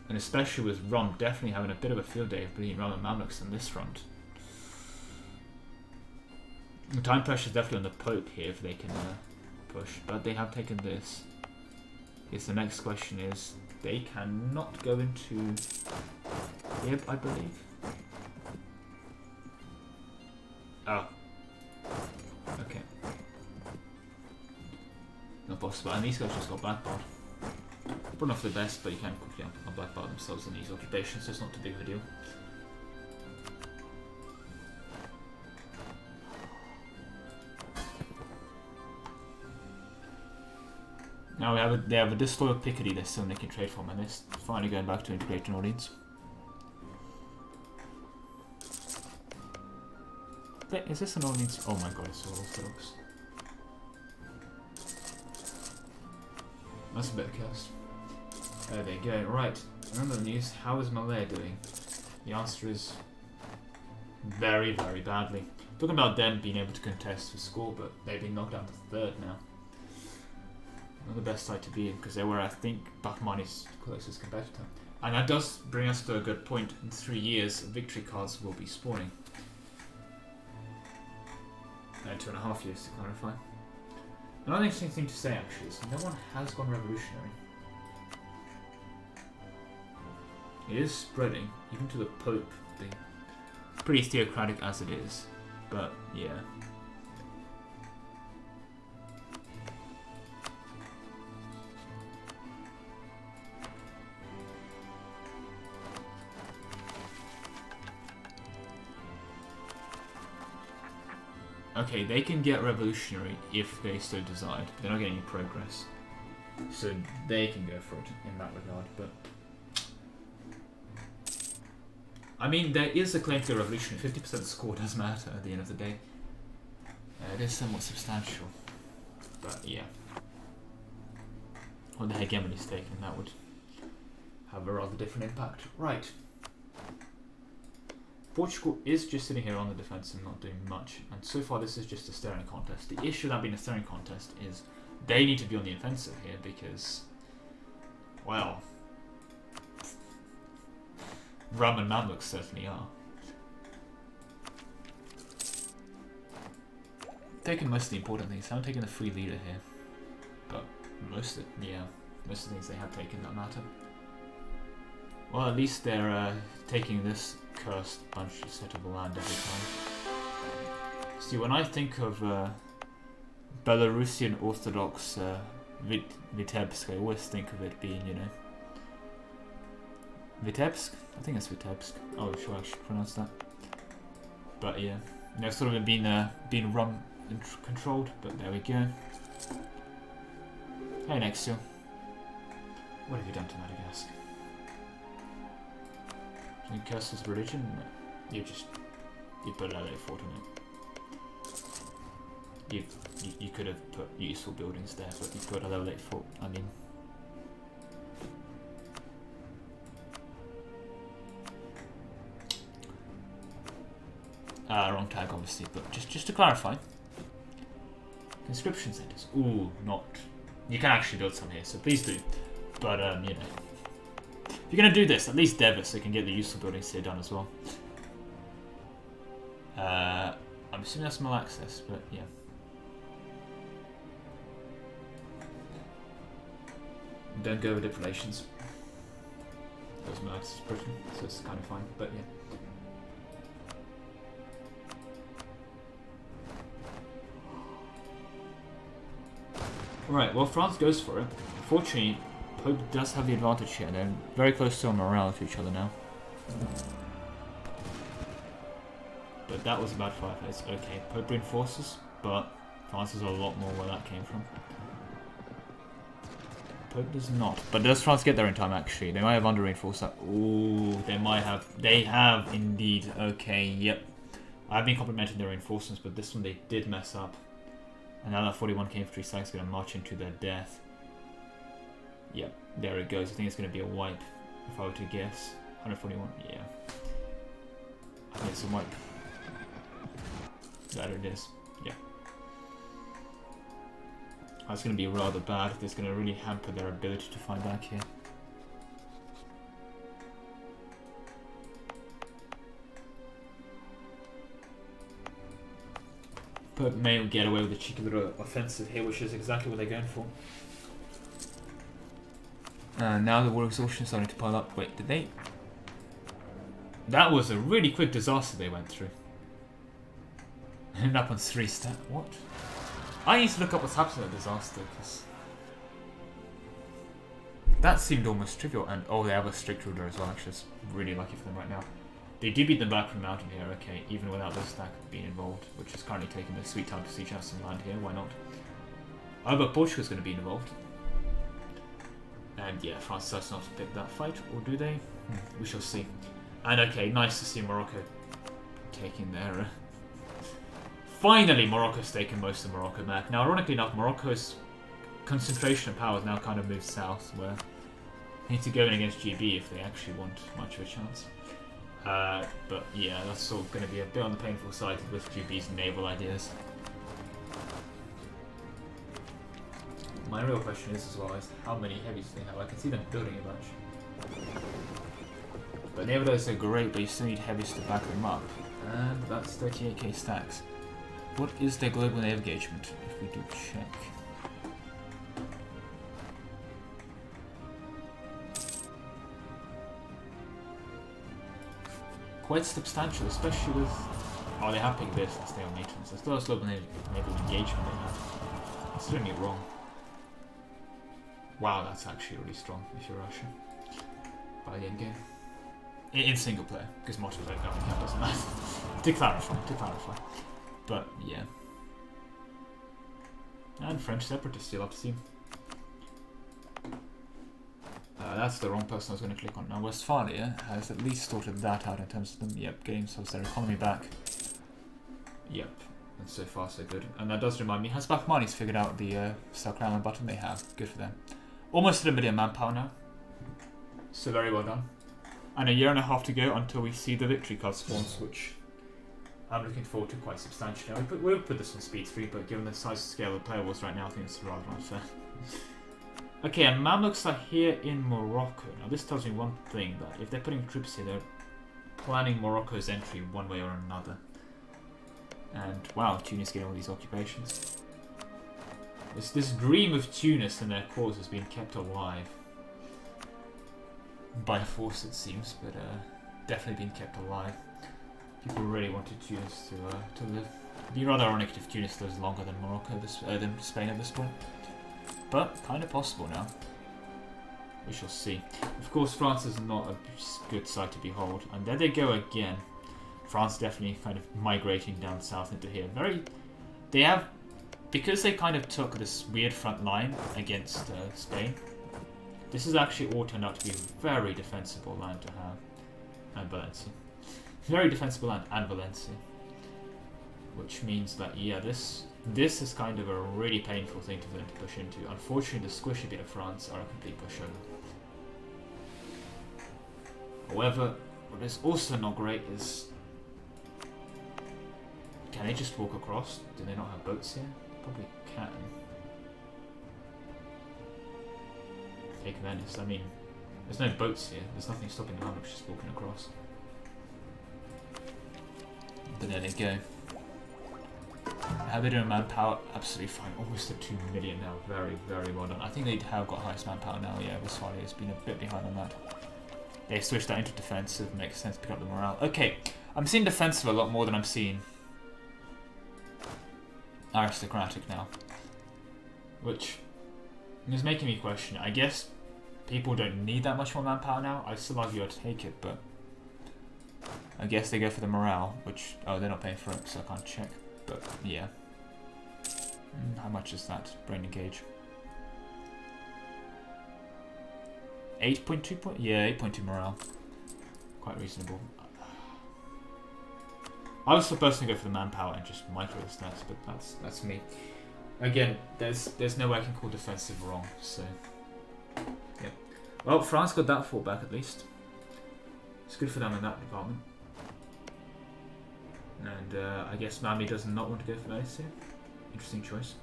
And especially with Rum definitely having a bit of a field day of bleeding Rum and Mamluks on this front. The time pressure is definitely on the Pope here if they can push, but they have taken this. Yes, the next question is, they cannot go into Ib, I believe. Oh. Okay. Not possible. And these guys just got blackballed. Probably not for the best, but you can quickly blackball themselves in these occupations, so it's not too big of a deal. Now they have a disloyal Picardy they're still making trade from, and they're finally going back to integrate an audience. Is this an audience? Oh my god, it's all Orthodox. That's a bit cursed. There they go. Right, remember the news. How is Malaya doing? The answer is very, very badly. Talking about them being able to contest for score, but they've been knocked down to third now. Not the best side to be in, because they were, I think, Bahmani's closest competitor. And that does bring us to a good point. In 3 years, victory cards will be spawning. 2.5 years to clarify. Another interesting thing to say, actually, is no one has gone revolutionary. It is spreading, even to the Pope thing. Pretty theocratic as it is, but yeah. Okay, they can get revolutionary if they so desired, but they're not getting any progress. So they can go for it in that regard, but... I mean, there is a claim to a revolution. 50% score does matter at the end of the day. It is somewhat substantial, but yeah. When the hegemony is taken, that would have a rather different impact. Right. Portugal is just sitting here on the defence and not doing much, and so far this is just a staring contest. The issue with that being a staring contest is they need to be on the offensive here because, well, Rum and Mamluks certainly are. Taking most of the important things. I haven't taken the free leader here, but most of the things they have taken that matter. Well, at least they're taking this cursed bunch set of land every time. See, when I think of Belarusian Orthodox Vitebsk, I always think of it being, you know, Vitebsk? I think it's Vitebsk. Oh, sure, I should pronounce that. But yeah, they've sort of been Rum controlled, but there we go. Hey, Nexio. What have you done to Madagascar? In Curse's religion, you put a LA fort on it. You could have put useful buildings there, but you put a level 8 fort. I mean, wrong tag obviously, but just to clarify, conscription centers. Ooh, not. You can actually build some here, so please do. But you know, if you're gonna do this, at least Devis, so you can get the useful buildings here done as well. I'm assuming that's small access, but yeah. Don't go with relations. Those more access Britain, so it's kind of fine, but yeah. Right, well, France goes for it. Fortunately, Pope does have the advantage here. They're very close to morale to each other now. But that was about 5 days. Okay, Pope reinforces, but France is a lot more where that came from. Pope does not. But does France get there in time, actually? They might have under-reinforced that. Ooh, they might have. They have, indeed. Okay, yep. I've been complimenting their reinforcements, but this one they did mess up. And now that 41k infantry stack is going to march into their death. Yep, there it goes. I think it's going to be a wipe, if I were to guess. 141, yeah. I think it's a wipe. There it is, yeah. That's going to be rather bad. It's going to really hamper their ability to fight back here. But may get away with a cheeky little offensive here, which is exactly what they're going for. Now the war exhaustion is starting to pile up. Wait, did they? That was a really quick disaster they went through. Ended up on 3 stat. What? I need to look up what's happened to that disaster, because that seemed almost trivial. And oh, they have a strict ruler as well. Actually, it's really lucky for them right now. They do beat them back from the mountain here, okay, even without this stack being involved, which is currently taking their sweet time to siege out some land here, why not? Oh, but Portugal's going to be involved. And yeah, France does not pick that fight, or do they? We shall see. And okay, nice to see Morocco taking their... Finally, Morocco's taken most of Morocco back. Now, ironically enough, Morocco's concentration of power has now kind of moved south, where they need to go in against GB if they actually want much of a chance. But yeah, that's all going to be a bit on the painful side with GB's naval ideas. My real question is as well is how many heavies do they have? I can see them building a bunch. But naval ideas are great, but you still need heavies to back them up. And that's 38k stacks. What is their global naval engagement, if we do check? Quite substantial, especially with... Oh, they have picked this and stay on maintenance. There's still a global naval engagement they have. It's doing me wrong. Wow, that's actually really strong if you're Russia. By the end game. In single player, because multiplayer doesn't matter. to clarify. But yeah. And French separatists, you'll have to see. That's the wrong person I was going to click on. Now Westphalia has at least sorted that out in terms of them. Yep, getting themselves their economy back. Yep, and so far so good. And that does remind me, has Bakhmani's figured out the Selknam button? They have. Good for them. Almost at 1 million manpower now. So very well done. And a year and a half to go until we see the victory card spawns, which I'm looking forward to quite substantially. We'll put this on speed 3, but given the size and scale of the player wars right now, I think it's rather unfair. Okay, and Mamluks are here in Morocco. Now this tells me one thing, that if they're putting troops here, they're planning Morocco's entry one way or another. And wow, Tunis getting all these occupations. This dream of Tunis and their cause has been kept alive. By force it seems, but definitely been kept alive. People really wanted Tunis to live. It'd be rather ironic if Tunis lives longer than Morocco, than Spain at this point. But kind of possible now. We shall see. Of course, France is not a good sight to behold, and there they go again. France definitely kind of migrating down south into here. They have, because they kind of took this weird front line against Spain. This has actually all turned out to be very defensible land to have. and Valencia. Very defensible land and Valencia. Which means that, yeah, this is kind of a really painful thing for them to push into. Unfortunately, the squishy bit of France are a complete pushover. However, what is also not great is... Can they just walk across? Do they not have boats here? Probably can. Take Venice. I mean, there's no boats here. There's nothing stopping the Mamluks just walking across. But there they go. How they doing manpower? Absolutely fine. Almost at 2 million now. Very, very well done. I think they have got highest manpower now. Yeah, Westphalia has been a bit behind on that. They switched that into defensive. Makes sense. Pick up the morale. Okay, I'm seeing defensive a lot more than I'm seeing aristocratic now, which is making me question. I guess people don't need that much more manpower now. I still argue I'd take it, but I guess they go for the morale, which they're not paying for it, so I can't check. But yeah, how much is that? Brain engage. 8.2 point. Yeah, 8.2 morale. Quite reasonable. I was supposed to go for the manpower and just micro the stats, but that's me. Again, there's no way I can call defensive wrong, so yeah. Well, France got that fort back at least. It's good for them in that department. And I guess Mami does not want to go for Valencia. Interesting choice.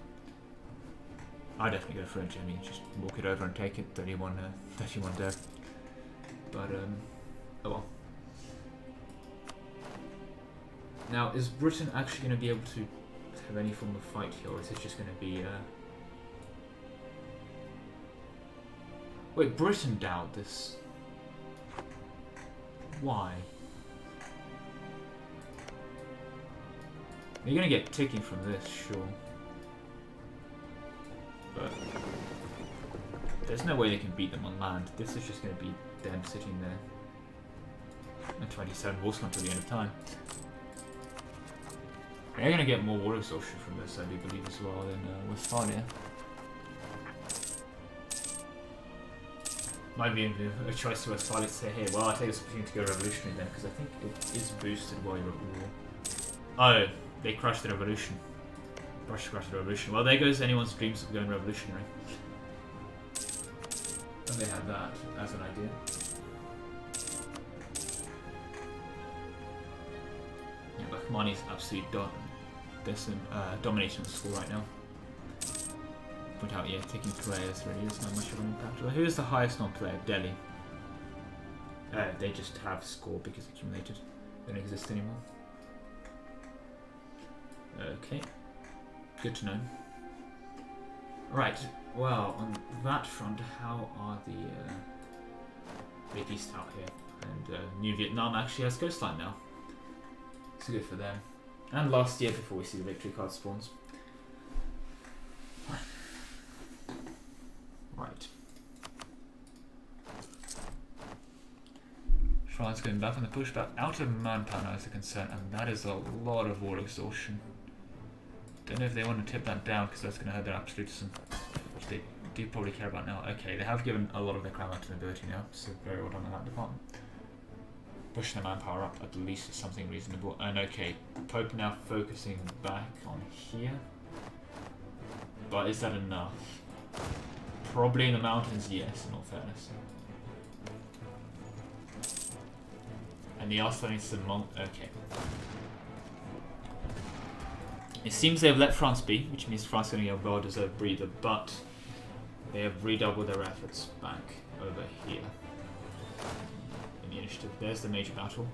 I definitely go for it. I mean, just walk it over and take it. 31 dead. But oh well. Now, is Britain actually going to be able to have any form of fight here, or is it just going to be... Wait, Britain doubt this. Why? You're going to get ticking from this, sure. But there's no way they can beat them on land. This is just going to be them sitting there. And 27 walls until the end of time. They're going to get more war exhaustion from this, I do believe, as well, than Westphalia. Might be a choice to Westphalia to say, hey, well, I'll take this opportunity to go revolutionary then, because I think it is boosted while you're at war. Oh, they crashed the revolution. Russia crashed the revolution. Well, there goes anyone's dreams of going revolutionary. And they had that as an idea. Yeah, Bahmani's absolutely dominating the score right now. Put out, yeah, taking players really isn't that much of an impact. Well, who's the highest non-player? Delhi. They just have score because it's accumulated. They don't exist anymore. Okay. Good to know. Right, well, on that front, how are the Big East out here? And New Vietnam actually has coastline now. It's good for them. And last year before we see the victory card spawns. Right. France going back on the pushback. Out of manpower now is a concern, and that is a lot of war exhaustion. Don't know if they want to tip that down because that's going to hurt their absolutism, which they do probably care about now. Okay, they have given a lot of their crown to nobility now, so very well done in that department. Pushing their manpower up at least is something reasonable. And okay, Pope now focusing back on here. But is that enough? Probably in the mountains, yes, in all fairness. And they are starting to okay. It seems they have let France be, which means France is going to get a well-deserved breather, but they have redoubled their efforts back over here. In the initiative. There's the major battle.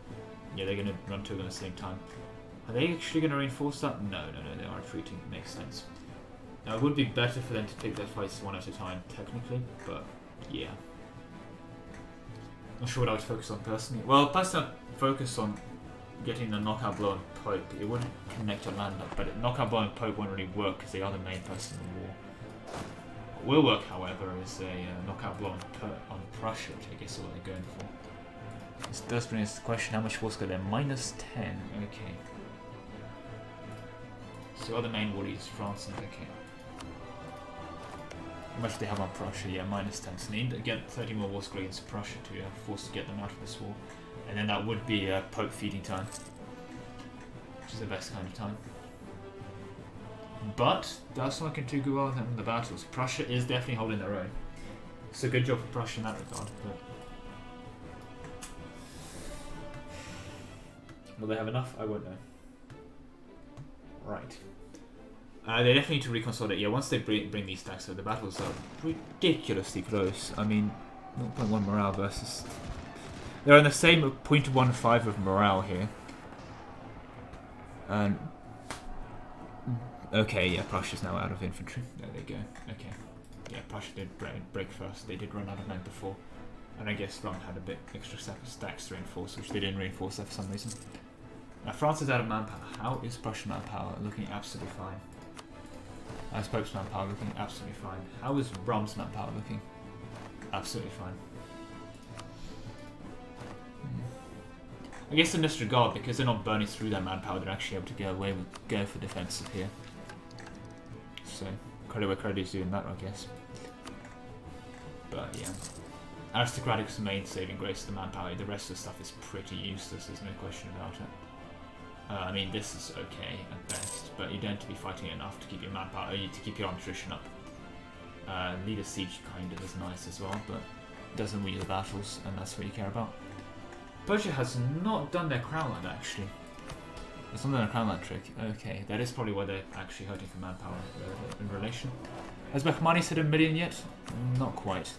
Yeah, they're going to run two of them at the same time. Are they actually going to reinforce that? No, they are retreating. Makes sense. Now, it would be better for them to pick their fights one at a time, technically, but yeah. Not sure what I would focus on personally. Well, personally, I'd focus on getting the knockout blow on Pope. It wouldn't connect to land up, but knockout blow on Pope won't really work because they are the main person in the war. What will work, however, is a knockout blow on Prussia, which I guess is what they're going for. This does bring us to the question, how much force go there? -10. Okay. So other main warriors, France and okay. How much do they have on Prussia? Yeah, -10. So they need to get 30 more war squad against Prussia to force to get them out of this war. And then that would be a Pope feeding time, which is the best kind of time. But that's not looking too good well in the battles. Prussia is definitely holding their own. So good job for Prussia in that regard. But will they have enough? I won't know. Right. They definitely need to reconsolidate. Yeah, once they bring these stacks, so the battles are ridiculously close. I mean, 0.1 morale versus... They're on the same 0.15 of morale here. And... Okay, yeah, Prussia's now out of infantry. There they go. Okay. Yeah, Prussia did break first. They did run out of men before. And I guess Rome had a bit extra stacks to reinforce, which they didn't reinforce there for some reason. Now France is out of manpower. How is Prussian manpower looking absolutely fine? How's Pope's manpower looking absolutely fine? How is Rome's manpower looking absolutely fine? I guess in this regard, because they're not burning through their manpower, they're actually able to go for defensive here. So credit where credit is due in that, I guess. But yeah, aristocratic's the main saving grace of the manpower. The rest of the stuff is pretty useless. There's no question about it. I mean, this is okay at best, but you don't have to be fighting enough to keep your manpower, to keep your attrition up. Lead a siege kind of is nice as well, but it doesn't win you the battles, and that's what you care about. Persia has not done their crown land actually. It's not done their crown land trick. Okay, that is probably why they're actually hurting for manpower in relation. Has Bahmani's hit 1 million yet? Not quite.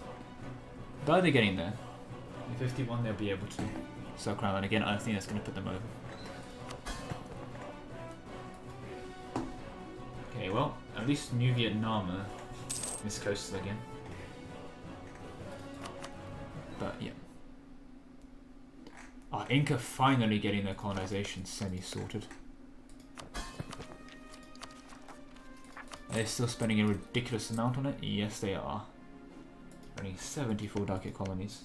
But they're getting there. In 51 they'll be able to sell crown land again. I think that's going to put them over. Okay, well, at least New Vietnam is coastal again. But yeah. Inca finally getting their colonization semi-sorted. Are they still spending a ridiculous amount on it? Yes, they are. Running 74 ducat colonies.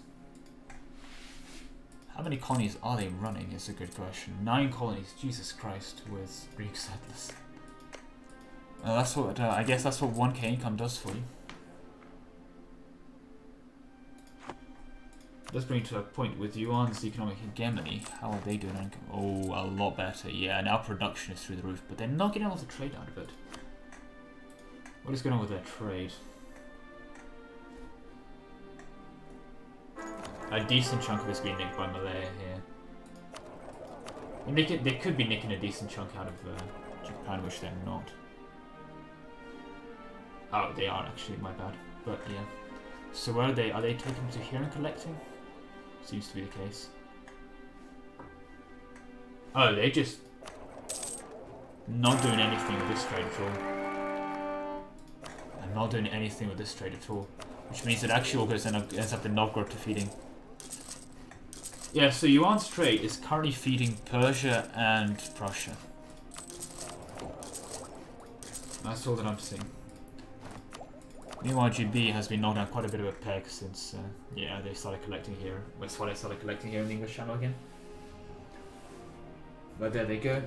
How many colonies are they running is a good question. 9 colonies, Jesus Christ, with Greek settlers. That's what I guess that's what 1k income does for you. Let's bring to a point with Yuan's economic hegemony. How are they doing income? Oh, a lot better. Yeah, now production is through the roof, but they're not getting a lot of trade out of it. What is going on with their trade? A decent chunk of it's being nicked by Malaya here. They could be nicking a decent chunk out of Japan, which they're not. Oh, they are actually, my bad. But yeah. So where are they? Are they taking them to here and collecting? Seems to be the case. Oh, they just not doing anything with this trade at all. And not doing anything with this trade at all. Which means it actually all ends up in Novgorod defeating. Yeah, so Yuan's trade is currently feeding Persia and Prussia. That's all that I'm seeing. Meanwhile, GB has been knocked down quite a bit of a peg since, yeah, they started collecting here. That's why they started collecting here in the English Channel again. But there they go.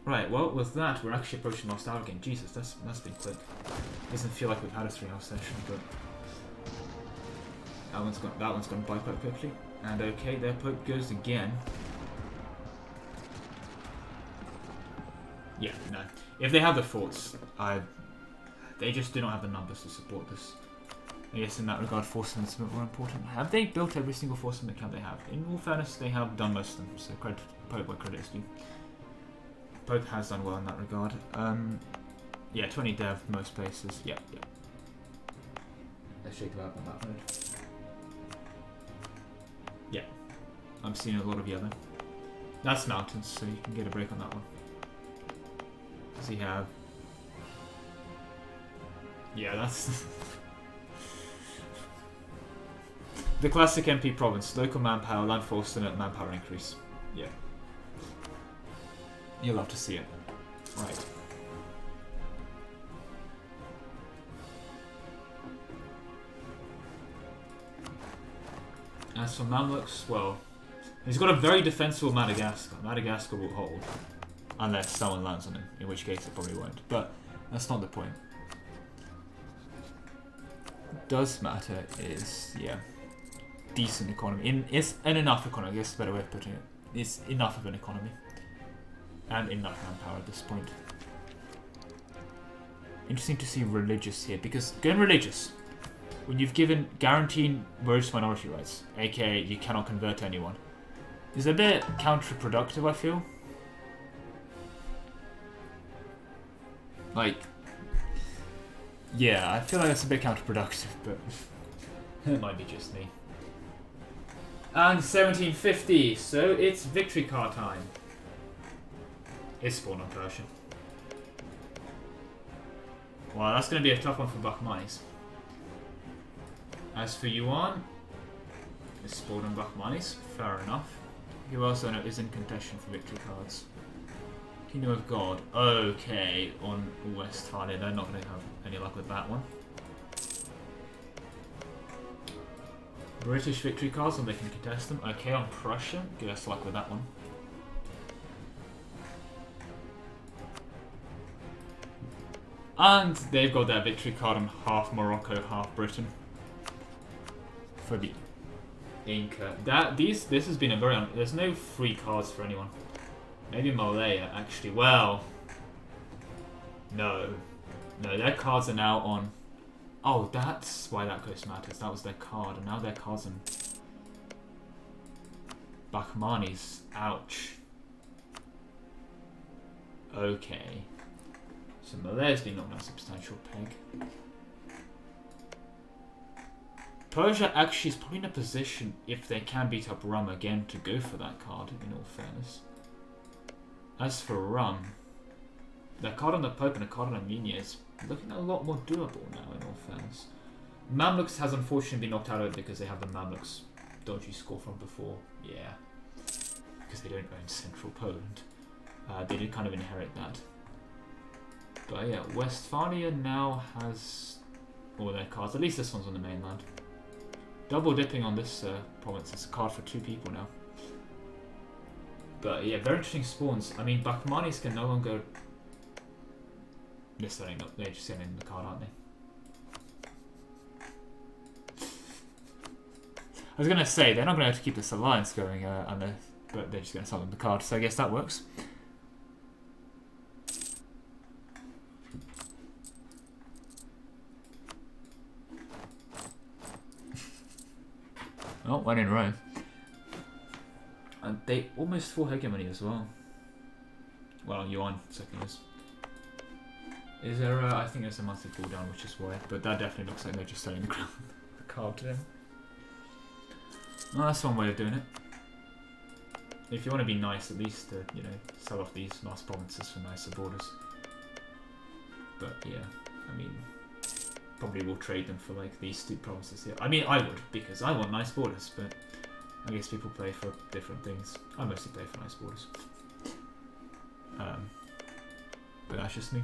Right, well, with that, we're actually approaching last hour again. Jesus, that's been quick. Doesn't feel like we've had a 3-hour session, but that one's gone by quite quickly. And okay, their Pope goes again. Yeah, no. If they have the forts, they just do not have the numbers to support this. I guess in that regard, force limits are more important. Have they built every single force limit camp they have? In all fairness, they have done most of them, so credit Pope where credit is due. Pope has done well in that regard. Yeah, 20 dev, most places. Yeah. Let's shake them out on that mode. Yeah, I'm seeing a lot of yellow. That's mountains, so you can get a break on that one. Does he have? Yeah, that's the classic MP province. Local manpower, land force, and manpower increase. Yeah. You'll have to see it. Right. As for Mamluks, well, he's got a very defensible Madagascar. Madagascar will hold. Unless someone lands on him, in which case it probably won't. But that's not the point. What does matter is, yeah. decent economy. It's an enough economy, I guess is a better way of putting it. It's enough of an economy. And enough manpower at this point. Interesting to see religious here, because going religious, when you've given guaranteed religious minority rights, aka you cannot convert anyone, is a bit counterproductive, I feel. Like, yeah, I feel like that's a bit counterproductive, but it might be just me. And 1750, so it's victory card time. It's spawn on Persian. Well, that's going to be a tough one for Bakhmanis. As for Yuan, it's spawn on Bakhmanis, fair enough. Who else I know is in contention for victory cards? Kingdom of God, okay, on Westphalia, they're not going to have any luck with that one. British victory cards, and they can contest them. Okay, on Prussia, give us luck with that one. And they've got their victory card on half Morocco, half Britain. For the Inca. This has been a very... There's no free cards for anyone. Maybe Malaya, actually. Well... No. No, their cards are now on... Oh, that's why that coast matters. That was their card, and now their cards on... Bakhmanis. Ouch. Okay. So Malaya's been knocked down a substantial peg. Persia actually is probably in a position, if they can beat up Rum again, to go for that card, in all fairness. As for Rum, their card on the Pope and a card on Armenia is looking a lot more doable now, in all fairness. Mamluks has unfortunately been knocked out of it because they have the Mamluks dodgy score from before. Yeah. Because they don't own central Poland. They did kind of inherit that. But yeah, Westphalia now has all their cards. At least this one's on the mainland. Double dipping on this province. It's a card for 2 people now. But yeah, very interesting spawns. I mean, Bakhmanis can no longer... They're setting up. They're just sending the card, aren't they? I was gonna say they're not gonna have to keep this alliance going, but they're just gonna sell them the card. So I guess that works. Oh, one in a row. And they almost full hegemony as well. Well, Yuan second is. Is there I think there's a monthly cooldown, which is why. But that definitely looks like they're just selling the card to them. Well, that's one way of doing it. If you want to be nice, at least, you know, sell off these last provinces for nicer borders. But yeah, I mean... Probably will trade them for like these 2 provinces here. I mean, I would, because I want nice borders, but I guess people play for different things. I mostly play for nice borders. But that's just me.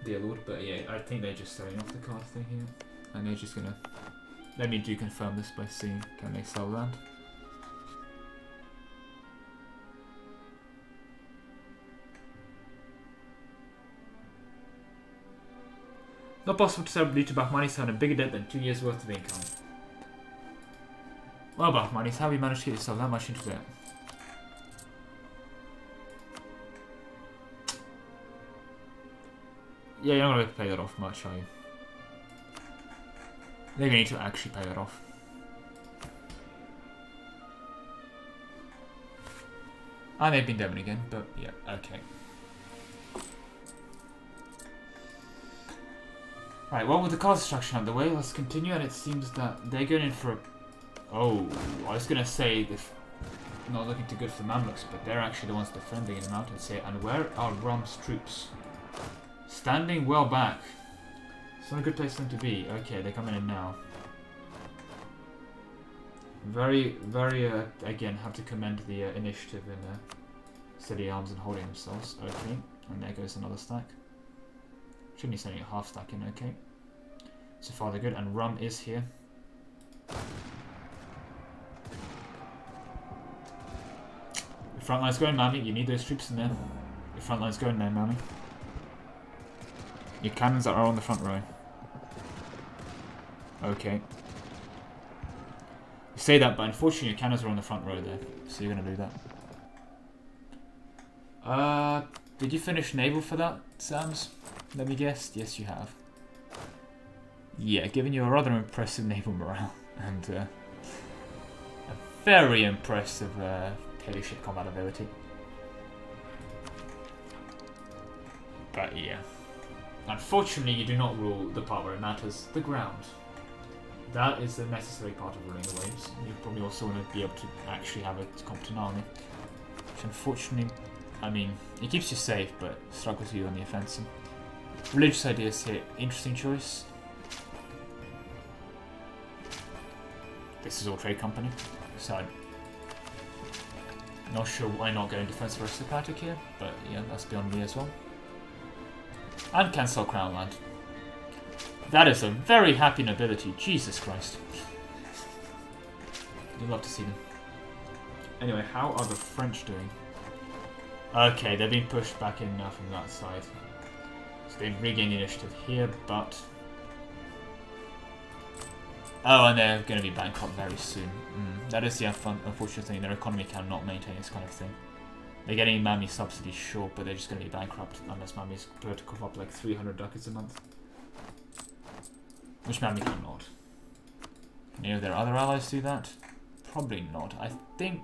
Dear Lord, but yeah, I think they're just selling off the card thing here. And they're just gonna... Let me do confirm this by seeing, can they sell land? Not possible to sell blue to Bakhmanis having a bigger debt than 2 years worth of income. Well, Bakhmanis, how have you managed to get yourself that much into debt? Yeah, you're not going to pay that off much, are you? They're going to need to actually pay that off. And they've been debit again, but yeah, okay. Right, well, with the card destruction out of the way, let's continue, and it seems that they're going in for a... Oh, I was going to say, they're not looking too good for the Mamluks, but they're actually the ones defending in the mountains here. And where are Rum's troops? Standing well back. It's not a good place for them to be. Okay, they're coming in now. Very, again, have to commend the initiative in steady arms and holding themselves. Okay, and there goes another stack. Shouldn't be sending a half stack in, okay. So far they're good, and Rum is here. The front line's going, Mami. You need those troops in there. Your front line's going there, Mami. Your cannons are on the front row. Okay. You say that, but unfortunately your cannons are on the front row there, so you're going to do that. Did you finish naval for that, Sams? Let me guess. Yes, you have. Yeah, giving you a rather impressive naval morale and a very impressive heavy ship combat ability. But yeah, unfortunately you do not rule the part where it matters, the ground. That is the necessary part of ruling the waves. You probably also want to be able to actually have a competent army, which unfortunately, I mean, it keeps you safe, but struggles you on the offensive. Religious ideas here, interesting choice. This is all trade company, so I'm not sure why not going defensive aristocratic here, but yeah, that's beyond me as well. And cancel Crown Land. That is a very happy nobility, Jesus Christ. You'd love to see them. Anyway, how are the French doing? Okay, they're being pushed back in now from that side. So they've regained the initiative here, but... Oh, and they're going to be bankrupt very soon. That is the unfortunate thing. Their economy cannot maintain this kind of thing. They're getting Mammy subsidies, sure, but they're just going to be bankrupt unless Mammy's prepared to cough up like 300 ducats a month. Which Mammy cannot. Can any of their other allies do that? Probably not. I think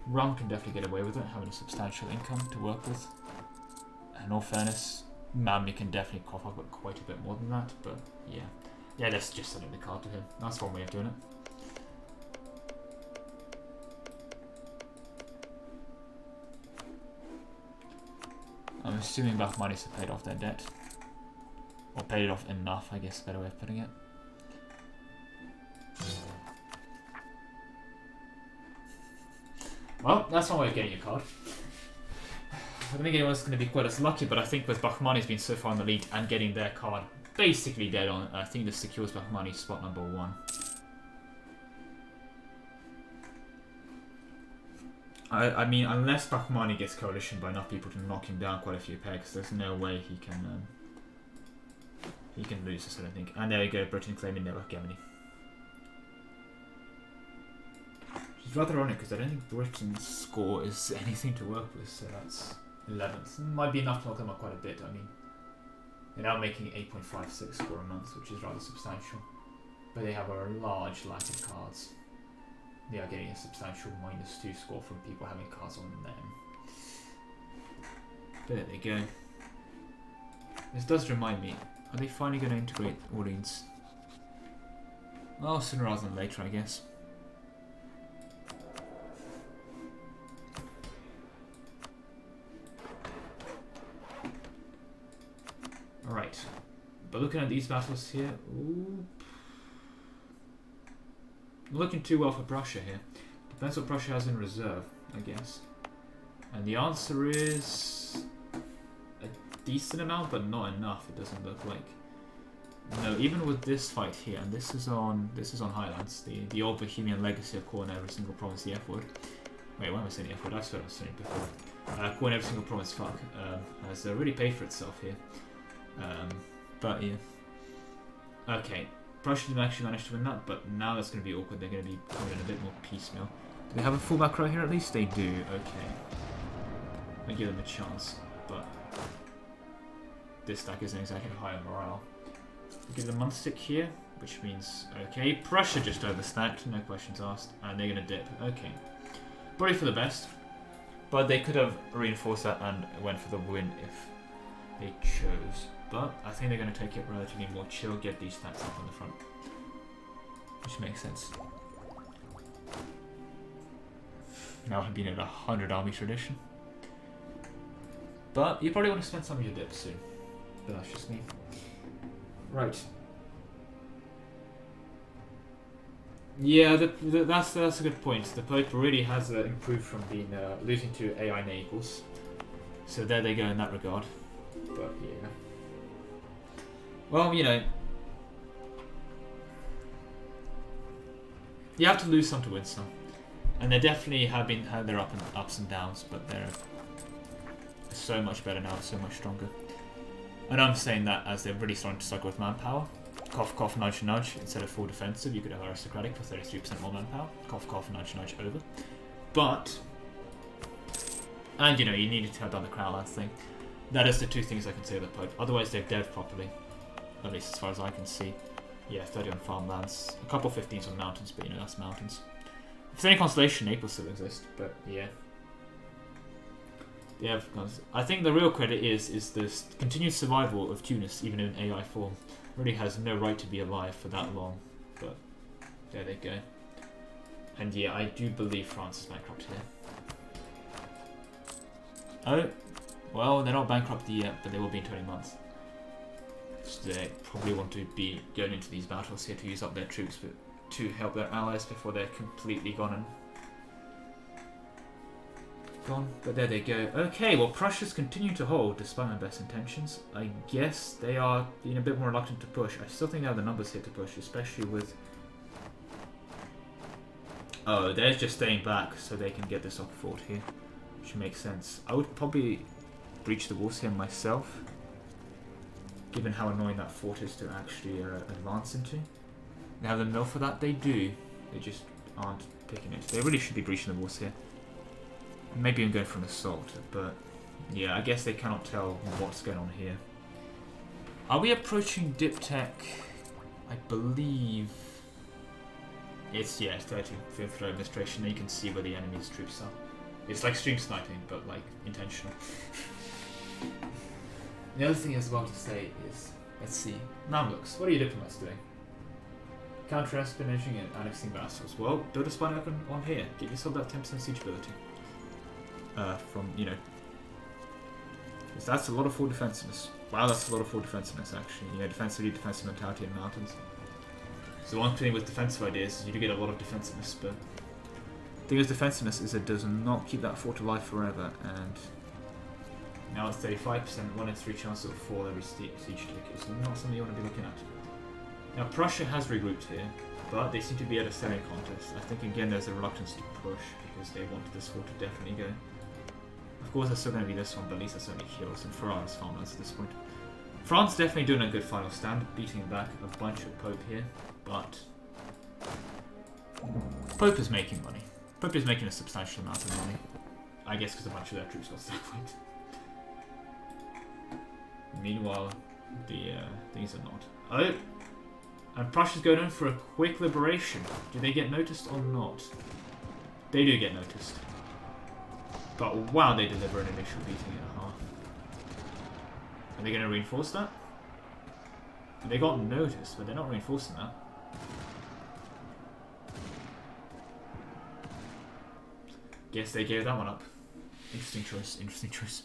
Rum can definitely get away with it, having a substantial income to work with. In all fairness, Mammy can definitely cough up quite a bit more than that, but yeah. Yeah, let's just send the card to him. That's one way of doing it. I'm assuming Bahmanis have paid off their debt. Or paid it off enough, I guess is a better way of putting it. Well, that's one way of getting a card. I don't think anyone's going to be quite as lucky, but I think with Bahmani's been so far in the lead and getting their card basically dead on, I think this secures Bahmani's spot number 1. I mean, unless Bahmani gets coalition by enough people to knock him down quite a few pegs, there's no way he can lose this, I don't think. And there you go, Britain claiming their hegemony. Which is rather ironic, because I don't think Britain's score is anything to work with, so that's 11th. Might be enough to knock them up quite a bit, I mean. They're now making 8.56 score a month, which is rather substantial. But they have a large lack of cards. They are getting a substantial -2 score from people having cards on them. But there they go. This does remind me, are they finally going to integrate Orleans? Well, sooner rather than later, I guess. Alright. But looking at these battles here, ooh, not looking too well for Prussia here. Depends what Prussia has in reserve, I guess. And the answer is a decent amount, but not enough. It doesn't look like. No, even with this fight here, and this is on Highlands, the old Bohemian legacy of calling every single province the F word. Wait, why am I saying the F word? I swear I was saying it before. Calling every single province fuck has really paid for itself here. But yeah. Okay. Prussia didn't actually manage to win that, but now that's going to be awkward. They're going to be coming in a bit more piecemeal. Do they have a fullback right here at least? They do. Okay. I give them a chance, but this stack isn't exactly high on morale. Give them Munstick here, which means, okay, Prussia just overstacked, no questions asked, and they're going to dip. Okay. Probably for the best, but they could have reinforced that and went for the win if they chose. But I think they're going to take it relatively more chill, get these stacks up on the front. Which makes sense. Now I've been at 100 army tradition. But you probably want to spend some of your dips soon. But that's just me. Right. Yeah, that's a good point. The Pope really has improved from being losing to AI Naples. So there they go in that regard. But yeah. Well, you know, you have to lose some to win some, and they definitely have had their ups and downs, but they're so much better now, so much stronger. And I'm saying that as they're really starting to struggle with manpower, cough cough nudge nudge, instead of full defensive you could have aristocratic for 33% more manpower. Cough cough nudge nudge over. But, and you know, you needed to have done the Crown Lands thing. That is the two things I can say about Pope. Otherwise they're dead properly. At least as far as I can see. Yeah, 30 on farmlands. A couple 15s on mountains, but you know, that's mountains. If there's any constellation, Naples still exists, but yeah. Yeah, I think the real credit is this continued survival of Tunis, even in AI form. Really has no right to be alive for that long, but there they go. And yeah, I do believe France is bankrupt here. Oh, well, they're not bankrupt yet, but they will be in 20 months. So they probably want to be going into these battles here to use up their troops, but to help their allies before they're completely gone and gone. But there they go. Okay, well, Prussia's continue to hold despite my best intentions. I guess they are being a bit more reluctant to push. I still think they have the numbers here to push, especially with... Oh, they're just staying back so they can get this off fort here, which makes sense. I would probably breach the walls here myself, given how annoying that fort is to actually advance into. They have the mill for that? They do. They just aren't picking it. They really should be breaching the walls here. Maybe I'm going for an assault, but yeah, I guess they cannot tell what's going on here. Are we approaching Diptech? I believe it's, yeah, 35th row administration. Now you can see where the enemy's troops are. It's like stream sniping, but like intentional. The other thing as well to say is, let's see, Mamluks, what are your diplomats doing? Counter-espionaging and annexing vassals. Well, build a spy weapon on here. Get yourself that 10% siege ability. From, you know... Because that's a lot of full defensiveness. Wow, that's a lot of full defensiveness, actually. You know, defensive mentality in mountains. So one thing with defensive ideas is you do get a lot of defensiveness, but... The thing with defensiveness is it does not keep that fort alive forever, and... Now it's 35%, 1 in 3 chance of fall every siege tick. It's not something you want to be looking at. Now Prussia has regrouped here, but they seem to be at a selling contest. I think again there's a reluctance to push, because they wanted this fort to definitely go. Of course there's still going to be this one, but at least that's only hills and Ferrari's farmlands at this point. France definitely doing a good final stand, beating back a bunch of Pope here, but... Pope is making money. Pope is making a substantial amount of money. I guess because a bunch of their troops got stacked. Meanwhile, the things are not. Oh! And Prussia's going in for a quick liberation. Do they get noticed or not? They do get noticed. But wow, they deliver an initial beating and a half. Are they going to reinforce that? They got noticed, but they're not reinforcing that. Guess they gave that one up. Interesting choice, interesting choice.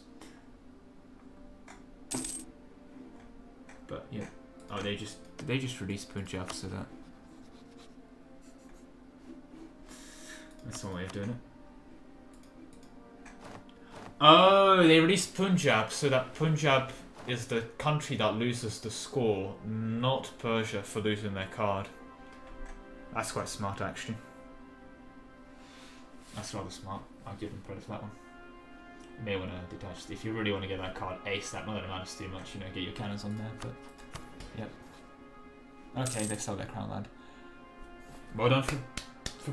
But yeah. Oh, they just released Punjab, so that's one way of doing it. Oh, they released Punjab, so that Punjab is the country that loses the score, not Persia for losing their card. That's quite smart, actually. That's rather smart. I'll give them credit for that one. You may want to detach. If you really want to get that card ASAP, not that it matters too much, you know, get your cannons on there, but... Yep. Okay, they sold their crown land. Well done for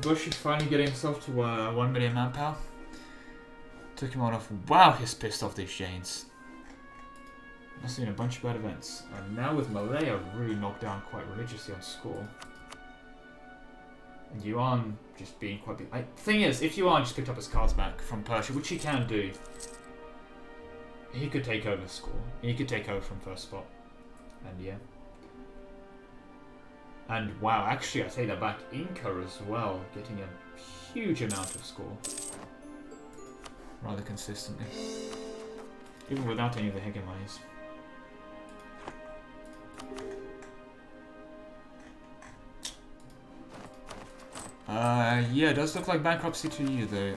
Bush, finally getting himself to 1 million manpower. Took him on off. Wow, he's pissed off these Jains. Must have been a bunch of bad events. And now with Malaya really knocked down quite religiously on score. And Yuan just being quite big. Thing is, if Yuan just picked up his cards back from Persia, which he can do, he could take over score. He could take over from first spot. And yeah. And wow, actually I take that back, Inca as well, getting a huge amount of score. Rather consistently. Even without any of the hegemonies. Yeah, it does look like bankruptcy to you though.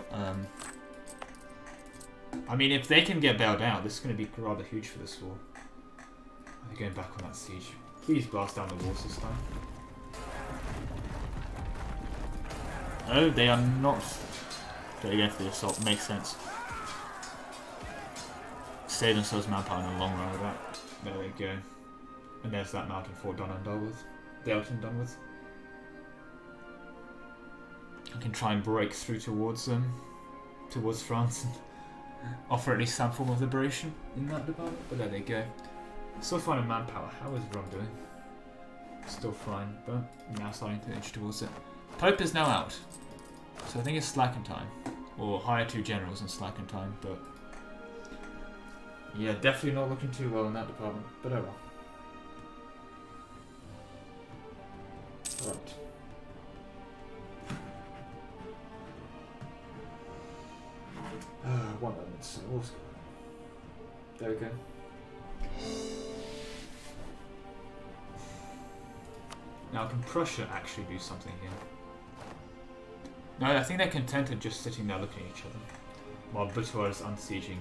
I mean, if they can get bailed out, this is going to be rather huge for this war. Are they going back on that siege? Please blast down the walls this time. Oh, they are not. They're going for the assault. Makes sense. Save themselves manpower in the long run with that. There they go. And there's that mountain fort done and done with. Dealt and done with. I can try and break through towards France and offer at least some form of liberation in that department. But there they go. Still fine in manpower. How is Rom doing? Still fine, but now starting to inch towards it. Pope is now out, so I think it's slacken time, or hire 2 generals and slacken time. But yeah, definitely not looking too well in that department. But oh well. Right. One moment. So there we go. Now, can Prussia actually do something here? No, I think they're contented just sitting there looking at each other while Butoir is unsieging.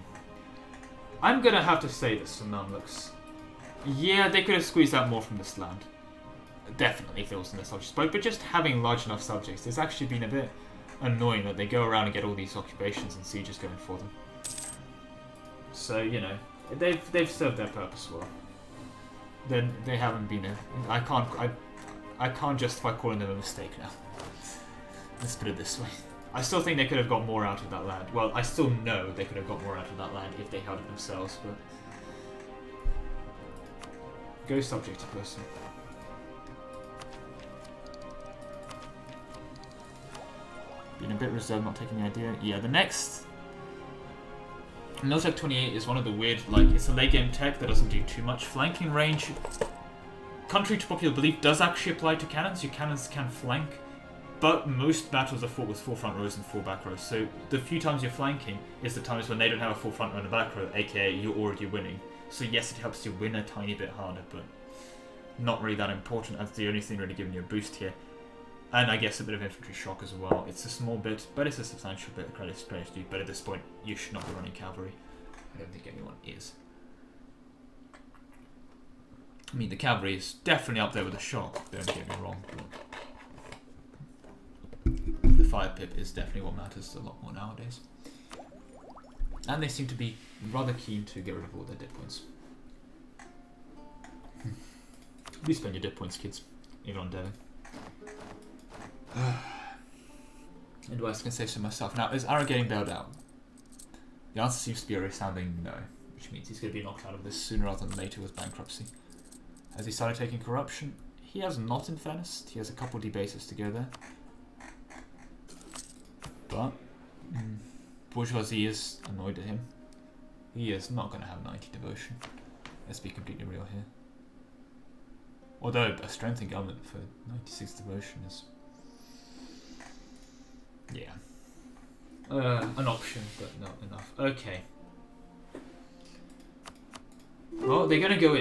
I'm gonna have to say that some Mamluks, yeah, they could have squeezed out more from this land. Definitely, if it was in their subjects, but just having large enough subjects, it's actually been a bit annoying that they go around and get all these occupations and sieges going for them. So, you know, they've served their purpose well. Then they haven't been I can't justify calling them a mistake now. Let's put it this way. I still think they could have got more out of that land. Well, I still know they could have got more out of that land if they held it themselves, but go subject to person. Being a bit reserved, not taking the idea. Yeah, the next Miltech 28 is one of the weird, like, it's a late game tech that doesn't do too much. Flanking range, contrary to popular belief, does actually apply to cannons. Your cannons can flank, but most battles are fought with 4 front rows and 4 back rows. So the few times you're flanking is the times when they don't have a full front row and a back row, aka you're already winning. So yes, it helps you win a tiny bit harder, but not really that important. That's the only thing really giving you a boost here. And I guess a bit of infantry shock as well. It's a small bit, but it's a substantial bit of credit due. But at this point, you should not be running cavalry. I don't think anyone is. I mean, the cavalry is definitely up there with the shock, don't get me wrong. But the fire pip is definitely what matters a lot more nowadays. And they seem to be rather keen to get rid of all their dip points. You spend your dip points, kids, even on Devon. And what I can say to myself now, is Ara getting bailed out? The answer seems to be a resounding no, which means he's going to be knocked out of this sooner rather than later with bankruptcy. Has he started taking corruption? He has not, in fairness. He has a couple debases to go there. But bourgeoisie is annoyed at him. He is not going to have 90 devotion. Let's be completely real here. Although a strength in government for 96 devotion is, yeah, an option, but not enough. Okay. Well, they're going to go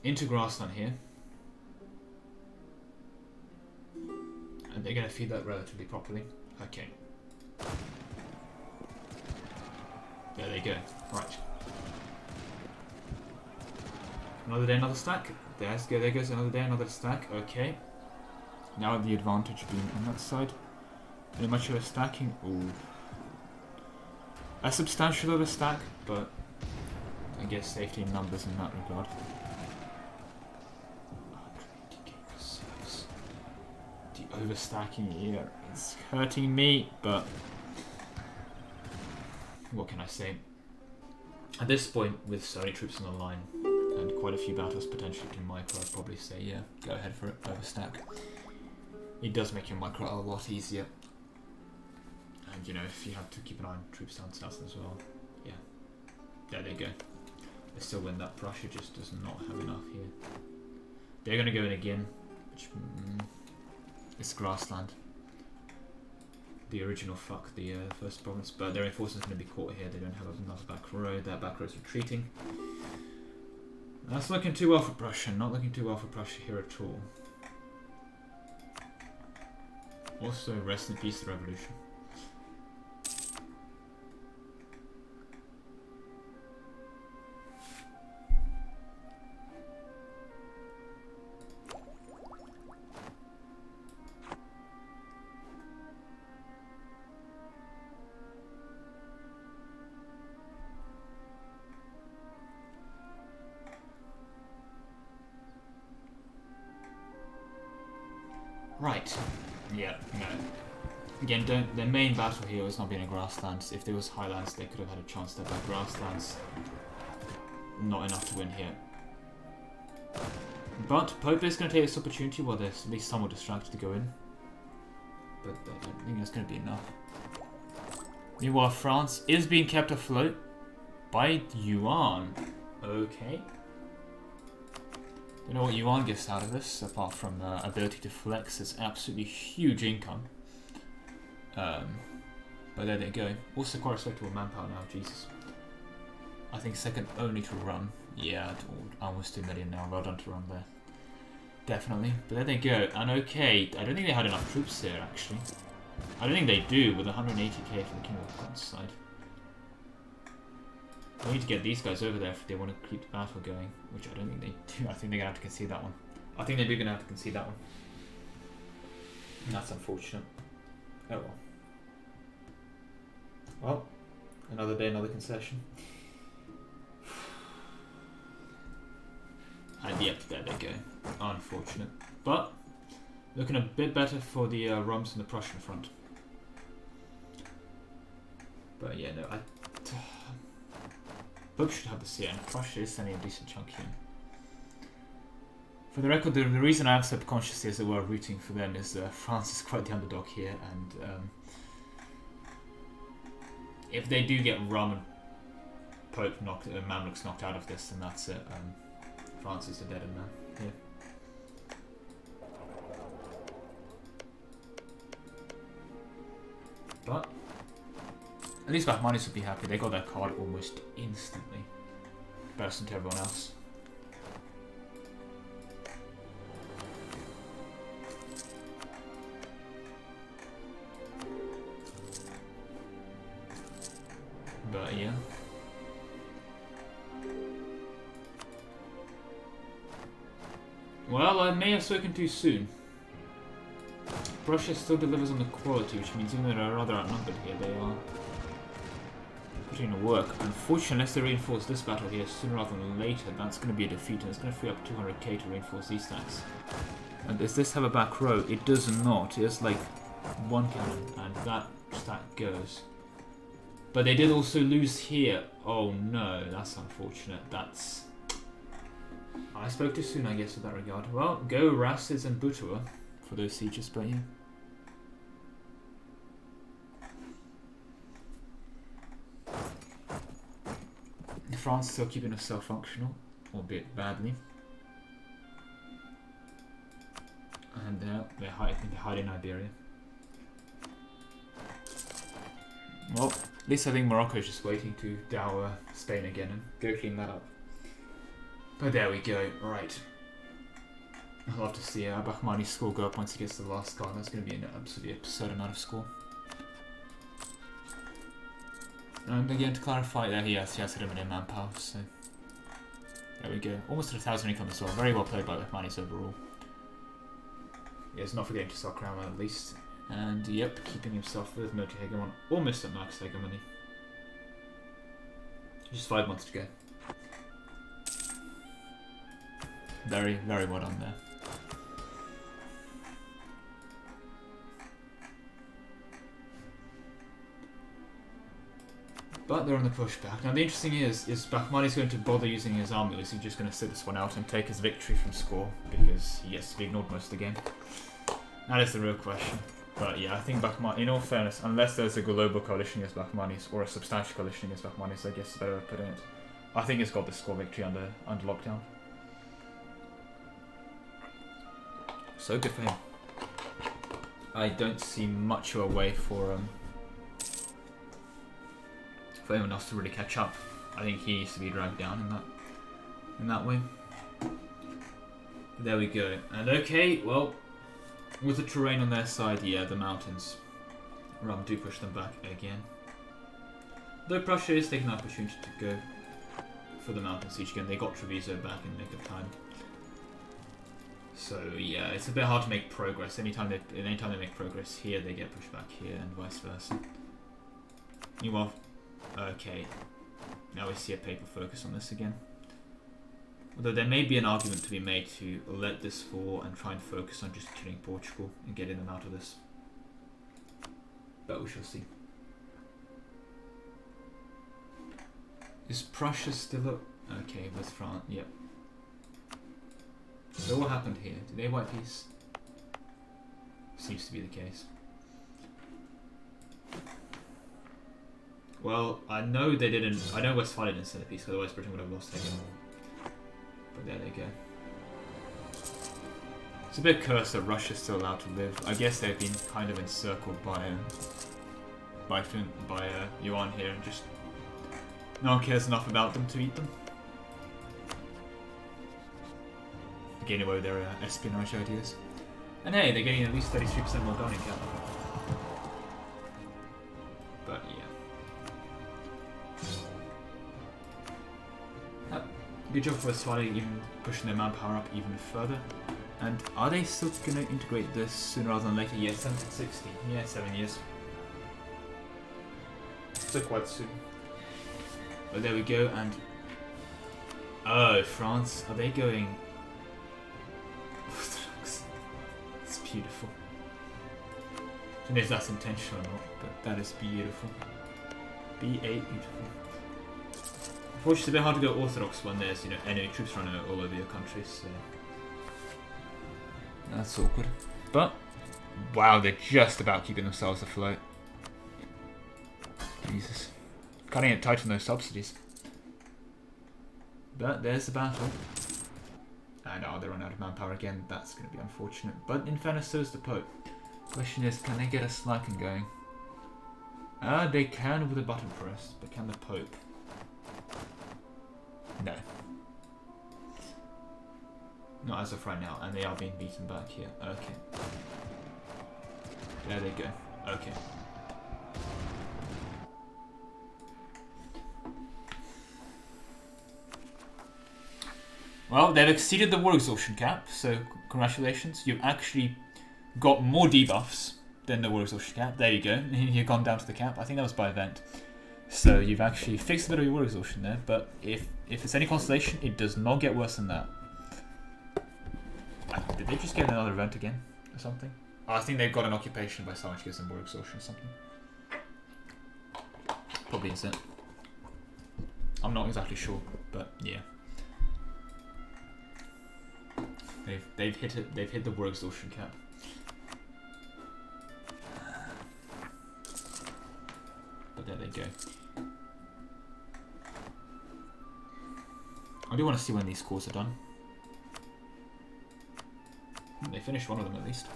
into grassland here, and they're going to feed that relatively properly. Okay. There they go. Right. Another day, another stack. There goes another day, another stack. Okay. Now the advantage being on that side. Any much of a stacking? Ooh. A substantial of a stack, but I guess safety in numbers in that regard. The overstacking here is hurting me, but what can I say? At this point, with so many troops on the line and quite a few battles potentially to micro, I'd probably say, yeah, go ahead for it, overstack. It does make your micro a lot easier. And, you know, if you have to keep an eye on troops down south as well, yeah. There they go. They still win that. Prussia just does not have enough here. They're going to go in again, which it's grassland. The original fuck, the first province, but their enforcers are going to be caught here. They don't have enough back row. Their back row is retreating. That's looking too well for Prussia. Not looking too well for Prussia here at all. Also, rest in peace, the revolution. Right. Yeah, no. Again, their main battle here was not being a grasslands. If there was highlands, they could have had a chance to have grasslands. Not enough to win here. But Pope is going to take this opportunity while they're at least somewhat distracted to go in. But I don't think it's going to be enough. Meanwhile, France is being kept afloat by Yuan. Okay. Don't know what Yuan gets out of this, apart from ability to flex its absolutely huge income. But there they go. Also quite respectable manpower now, Jesus. I think second only to Rum. Yeah, almost 2 million now. Well done to Rum there. Definitely. But there they go. And okay, I don't think they had enough troops here, actually. I don't think they do with 180k from the King of God's side. They need to get these guys over there if they want to keep the battle going, which I don't think they do. I think they're going to have to concede that one. I think they're going to have to concede that one. And that's unfortunate. Oh well. Well, another day, another concession. And yep, there they go. Unfortunate. But, looking a bit better for the Rums and the Prussian front. But yeah, no, Pope should have the CN. Prussia is sending a decent chunk here. For the record, the reason I am subconsciously as it were rooting for them is France is quite the underdog here, and if they do get Rum and Pope Mamluks knocked out of this, then that's it. France is the dead end man. Yeah. But at least Bahmanis would be happy. They got their card almost instantly, comparison to everyone else. But yeah. Well, I may have spoken too soon. Prussia still delivers on the quality, which means even though they're rather outnumbered here, they are putting in work. Unfortunately, unless they reinforce this battle here sooner rather than later, that's going to be a defeat, and it's going to free up 200k to reinforce these stacks. And does this have a back row? It does not. It has like one cannon, and that stack goes. But they did also lose here. Oh no, that's unfortunate. That's... I spoke too soon, I guess, in that regard. Well, go Rasses and Butua for those sieges, but yeah. France still keeping herself functional, albeit badly. And they're hiding in Iberia. Well, at least I think Morocco is just waiting to dower Spain again and go clean that up. But there we go, right. I'd love to see Bahmani's score go up once he gets to the last card. That's going to be an absolutely absurd amount of score. And again, to clarify, there he has hit him in manpower, so there we go. Almost at 1,000 income as well. Very well played by Bahmani's overall. Yes, not forgetting to sell Crown at least. And yep, keeping himself with military hegemon almost at max hegemony. Just 5 months to go. Very, very well done there. But they're on the pushback. Now the interesting is Bahmani's going to bother using his army, or is he just going to sit this one out and take his victory from score because he has to be ignored most of the game? That is the real question. But yeah, I think Bahmani, in all fairness, unless there's a global coalition against Bahmani's, or a substantial coalition against Bahmani's, I guess is better way of putting it, I think it's got the score victory under lockdown. So good for him. I don't see much of a way for anyone else to really catch up. I think he needs to be dragged down in that way. There we go. And okay, well, with the terrain on their side, yeah, the mountains do push them back again. Though Prussia is taking the opportunity to go for the mountain siege again. They got Treviso back in the nick of time. So yeah, it's a bit hard to make progress. Anytime they make progress here, they get pushed back here, and vice versa. Meanwhile, okay, now we see a paper focus on this again. Although there may be an argument to be made to let this fall and try and focus on just killing Portugal and getting them out of this. But we shall see. Is Prussia still up? Okay, with France, yep. So what happened here? Did they wipe peace? Seems to be the case. Well, I know they didn't. I know Westphalia didn't send a peace, otherwise Britain would have lost again. But there they go. It's a bit cursed that Russia's still allowed to live. I guess they've been kind of encircled by Yuan here, and just no one cares enough about them to eat them. Getting away with their espionage ideas. And hey, they're getting at least 33% more dining cap. But yeah. Good job for Westphalia even pushing their manpower up even further. And are they still going to integrate this sooner rather than later? Yeah, 1760. Yeah, 7 years. So quite soon. But there we go, and... Oh, France. Are they going... Orthodox. It's beautiful. I don't know if that's intentional or not, but that is beautiful. B8 beautiful. Unfortunately, it's a bit hard to go Orthodox when there's, you know, enemy troops running all over your country, so... That's awkward. But, wow, they're just about keeping themselves afloat. Jesus. Cutting it tight on those subsidies. But there's the battle. And they run out of manpower again. That's going to be unfortunate. But in fairness, so is the Pope. Question is, can they get a slacking going? They can with a button press, but can the Pope? No. Not as of right now, and they are being beaten back here. Okay. There they go. Okay. Well, they've exceeded the war exhaustion cap, so congratulations. You've actually got more debuffs than the war exhaustion cap. There you go. You've gone down to the cap. I think that was by event. So you've actually fixed a bit of your war exhaustion there, but if it's any consolation, it does not get worse than that. Did they just get another event again or something? Oh, I think they've got an occupation by someone which gives them war exhaustion or something. Probably is it. I'm not exactly sure, but yeah. They've hit it. They've hit the war exhaustion cap. But there they go. I do want to see when these calls are done. They finished one of them at least.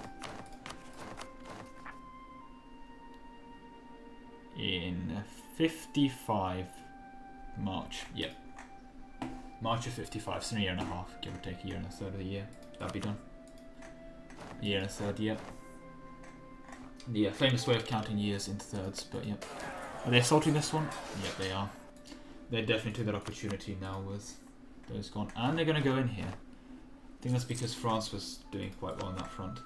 In 55 March. Yep. March of 55, so in a year and a half, give or take a year and a third of the year. That'll be done. A year and a third, yep. The famous way of counting years in thirds, but yep. Are they assaulting this one? Yep, they are. They definitely took that opportunity now with those gone. And they're going to go in here. I think that's because France was doing quite well on that front.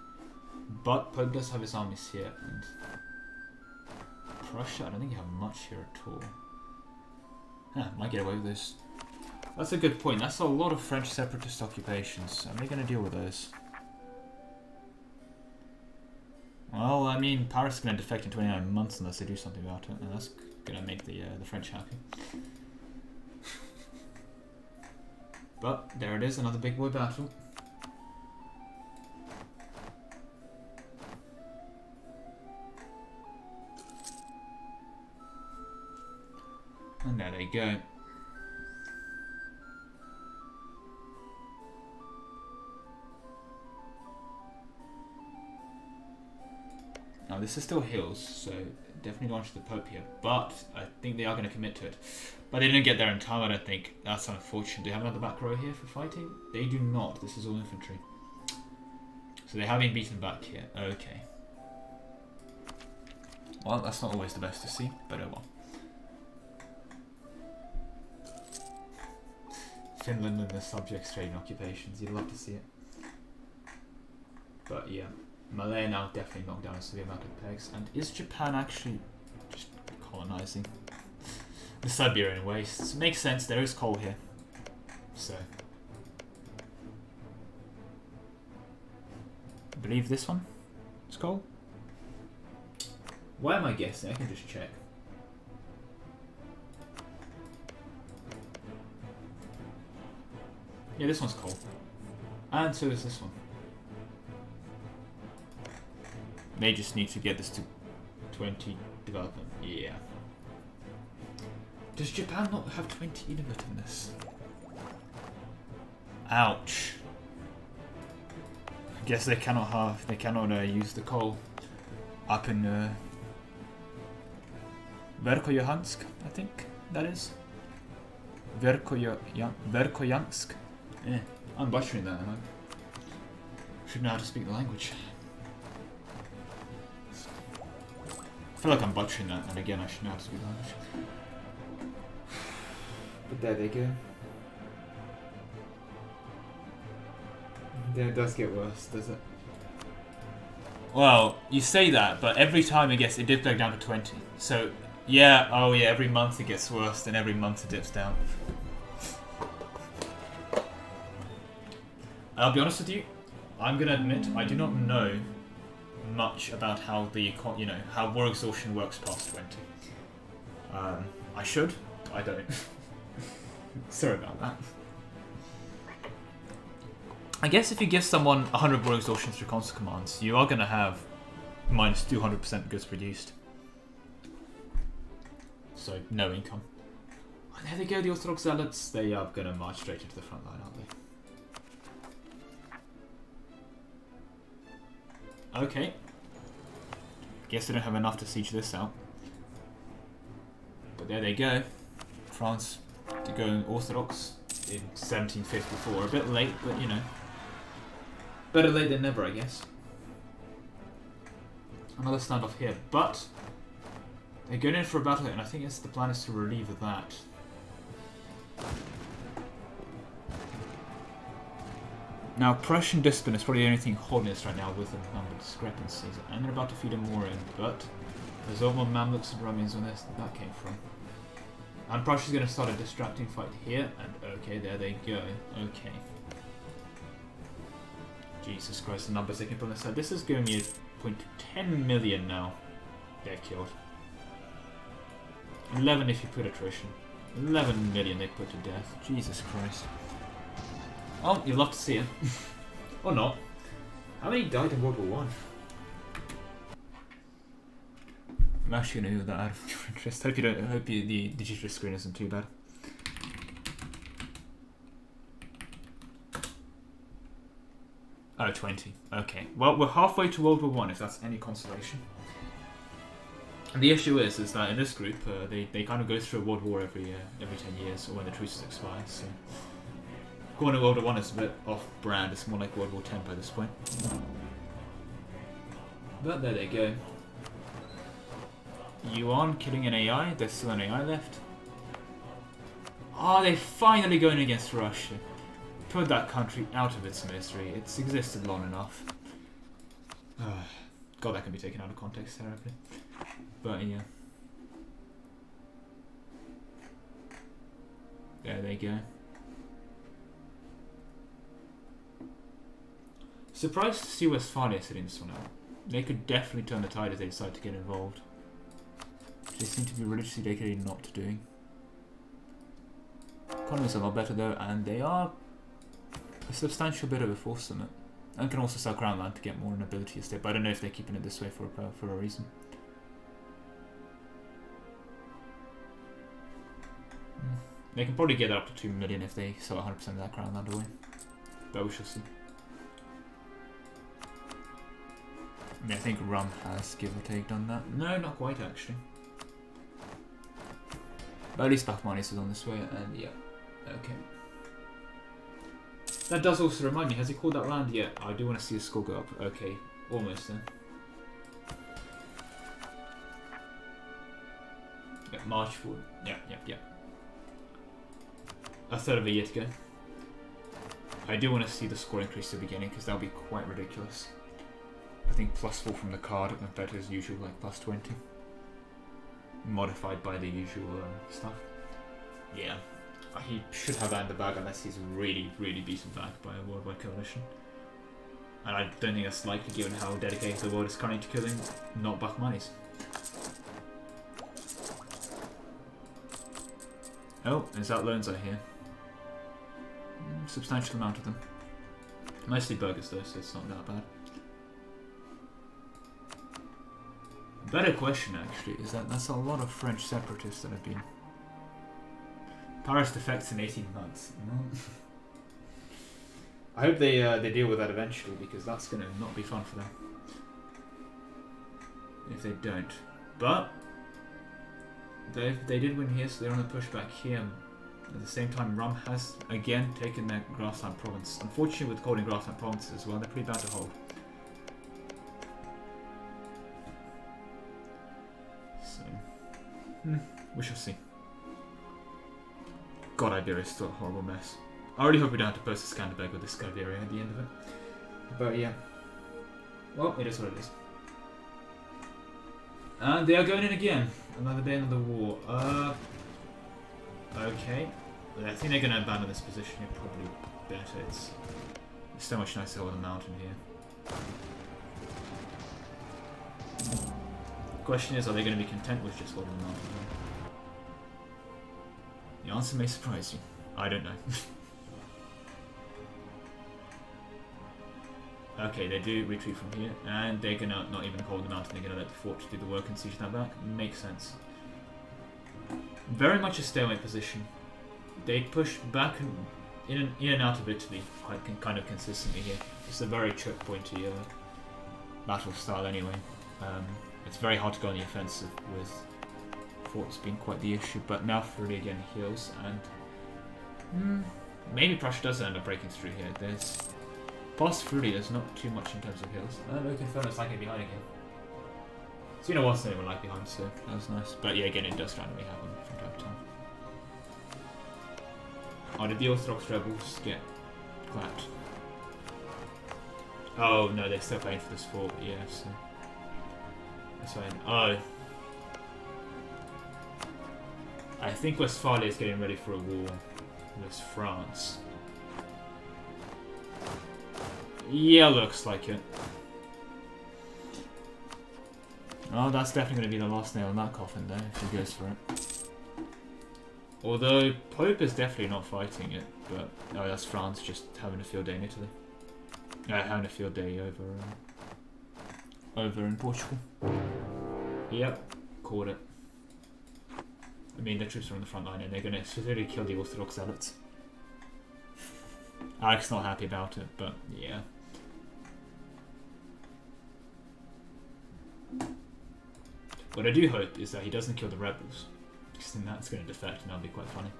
But Pope does have his armies here, and Prussia, I don't think you have much here at all. Might get away with this. That's a good point. That's a lot of French separatist occupations. How are they going to deal with those? Well, I mean, Paris is going to defect in 29 months unless they do something about it, and that's going to make the French happy. But there it is, another big boy battle. And there they go. Now this is still hills, so definitely launch the Pope here, but I think they are going to commit to it. But they didn't get there in time, I don't think. That's unfortunate. Do they have another back row here for fighting? They do not. This is all infantry. So they have been beaten back here. Okay. Well, that's not always the best to see, but oh well. Finland and the subjects trading occupations. You'd love to see it. But yeah. Malay now definitely knocked down a severe amount of pegs. And is Japan actually just colonizing the Siberian wastes? Makes sense, there is coal here. So, believe this one is coal. Why am I guessing? I can just check. Yeah, this one's coal. And so is this one. They just need to get this to 20 development. Yeah. Does Japan not have 20 innovativeness? Ouch. I guess they cannot use the coal up in Verkhoyansk, I think that is. Verkhoyansk. I'm butchering that, am I? Should know how to speak the language. I feel like I'm butchering that, and again, I should know how to speak the language. But there they go. Yeah, it does get worse, does it? Well, you say that, but every time it dip back down to 20. So, yeah, oh yeah, every month it gets worse, then every month it dips down. I'll be honest with you, I'm gonna admit I do not know much about how how war exhaustion works past 20. I should, but I don't. Sorry about that. I guess if you give someone 100 war exhaustion through console commands, you are gonna have minus 200% goods produced. So no income. Oh, there they go, the Orthodox Zealots. They are gonna march straight into the front line, aren't they? Okay. Guess they don't have enough to siege this out. But there they go. France to go Orthodox in 1754. A bit late, but you know. Better late than never, I guess. Another standoff here, but they're going in for a battle, and I think the plan is to relieve that. Now, Prussian discipline is probably the only thing holding us right now with the number discrepancies, and they're about to feed him more in, but there's all more Mamluks and Romans on this. That came from. And Prussia's going to start a distracting fight here, and okay, there they go. Okay. Jesus Christ, the numbers they can put on this side. This is giving me a point to 10 million now. They're killed. 11 if you put attrition. 11 million they put to death. Jesus Christ. Oh, you'd love to see it. Or not. How many died in World War I? I'm actually going to do that out of your interest. Hope the digital screen isn't too bad. Oh, 20. Okay. Well, we're halfway to World War I, if that's any consolation. And the issue is that in this group, they kind of go through a world war every 10 years, or when the truces expire, so... Going to World War I is a bit off-brand, it's more like World War X by this point. But there they go. Yuan killing an AI, there's still an AI left. Oh, they're finally going against Russia. Put that country out of its misery, it's existed long enough. God, that can be taken out of context terribly. But yeah. There they go. Surprised to see Westphalia sitting this one out. They could definitely turn the tide if they decide to get involved. They seem to be religiously dedicated not to doing. Economies are a lot better though, and they are a substantial bit of a force summit. And can also sell crown land to get more nobility estate, but I don't know if they're keeping it this way for a reason. They can probably get up to 2 million if they sell 100% of that crown land away. But we shall see. I mean, I think Rum has, give or take, done that. No, not quite, actually. But at least Bachmanis is on this way, and yeah. Okay. That does also remind me, has he called that land yet? I do want to see his score go up. Okay, almost then. Yeah, March forward. Yeah. A third of a year to go. I do want to see the score increase at the beginning, because that would be quite ridiculous. I think +4 from the card compared to his usual like +20. Modified by the usual stuff. Yeah. He should have that in the bag unless he's really, really beaten back by a worldwide coalition. And I don't think that's likely given how dedicated the world is currently to killing not Bahmanis. Oh, there's outloans out here. Substantial amount of them. Mostly burgers though, so it's not that bad. Better question actually is that that's a lot of French separatists that have been. Paris defects in 18 months. I hope they deal with that eventually, because that's going to not be fun for them if they don't. But they did win here, so they're on the pushback here. At the same time, Rum has again taken their grassland province. Unfortunately, with holding grassland provinces as well, they're pretty bad to hold. So we shall see. God, Iberia is still a horrible mess. I really hope we don't have to post a Scanderbeg with this Skyberia at the end of it. But yeah. Well, it is what it is. And they are going in again. Another day, another war. Okay. I think they're going to abandon this position here, probably better. It's so much nicer with a mountain here. Question is, are they going to be content with just holding the mountain here? The answer may surprise you. I don't know. Okay, they do retreat from here, and they're gonna not even hold the mountain, they're gonna let the fort do the work and siege that back. Makes sense. Very much a stalemate position. They push back in and out of Italy quite kind of consistently here. It's a very choke pointy battle style anyway. It's very hard to go on the offensive with forts being quite the issue, but now Friuli again heals, and maybe Prussia does end up breaking through here. There's past Friuli, there's not too much in terms of heals. Look, Inferno's lagging behind again. So you know what's anyone lag behind, so that was nice. But yeah, again, it does randomly happen from time to time. Oh, did the Orthodox rebels get clapped? Oh no, they're still playing for this fort, yeah, so that's fine. Oh, I think Westphalia is getting ready for a war with France. Yeah, looks like it. Oh, that's definitely going to be the last nail in that coffin there, if he goes for it. Although, Pope is definitely not fighting it, but... Oh, that's France just having a field day in Italy. Having a field day over in Portugal. Yep, caught it. I mean, the troops are on the front line and they're going to severely kill the Orthodox zealots. Alec's not happy about it, but yeah. What I do hope is that he doesn't kill the rebels, because then that's going to defect and that'll be quite funny.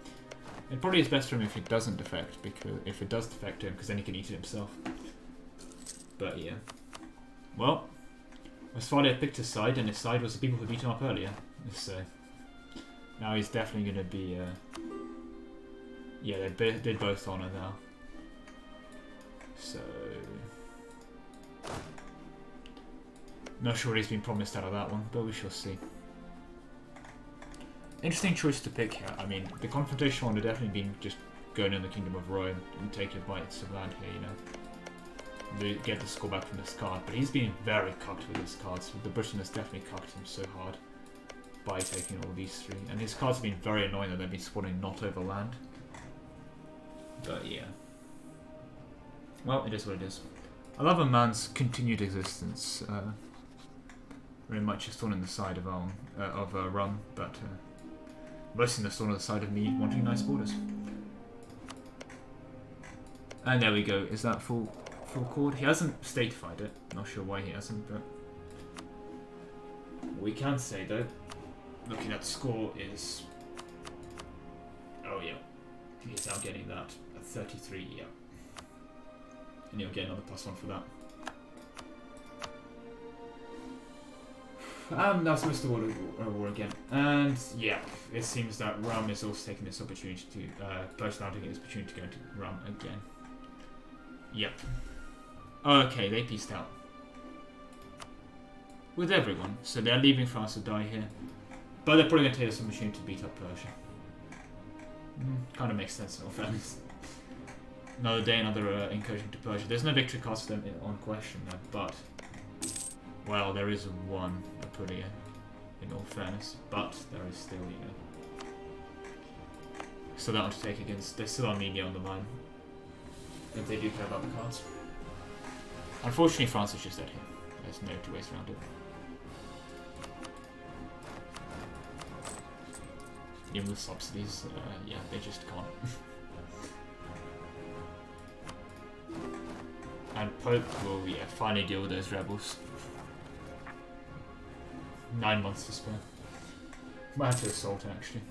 It probably is best for him if he doesn't defect, because if it does defect him, because then he can eat it himself. But yeah. Well, Westphalia picked his side, and his side was the people who beat him up earlier. So now he's definitely going to be... yeah, they did both honor now. So... not sure what he's been promised out of that one, but we shall see. Interesting choice to pick here. I mean, the confrontation one would definitely been just going in the Kingdom of Rome and taking bites of land here, you know. Get the score back from this card, but he's been very cucked with his cards. The Britain has definitely cucked him so hard by taking all these three. And his cards have been very annoying that they've been spawning not over land. But yeah. Well, it is what it is. I love a man's continued existence. Very much a thorn in the side of Rum, but mostly the thorn on the side of me wanting nice borders. And there we go. Is that full chord? He hasn't statified it. Not sure why he hasn't, but we can say though, looking at the score is, oh yeah, he's now getting that at 33. Yeah, and he'll get another +1 for that. That's supposed to war again. And yeah, it seems that Rum is also taking this opportunity to, personality taking this opportunity to go into Rum again. Yep. Okay, they peaced out. With everyone. So they're leaving France to die here. But they're probably going to take this opportunity to beat up Persia. Kind of makes sense in all fairness. Another day, another incursion to Persia. There's no victory cost them on question, but well, there is one Apulia, in all fairness. But there is still, you know, still that one to take against. There's still Armenia on the line if they do care about the cards. Unfortunately, France is just dead here. There's no two ways around it. Even with subsidies, yeah, they just can't. And Pope will, yeah, finally deal with those rebels. 9 months to spare. Might have to assault, actually.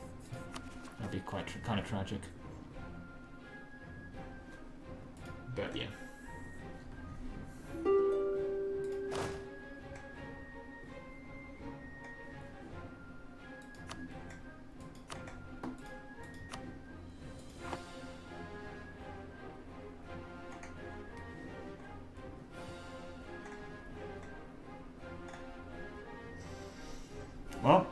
That'd be quite kind of tragic. But yeah. Well,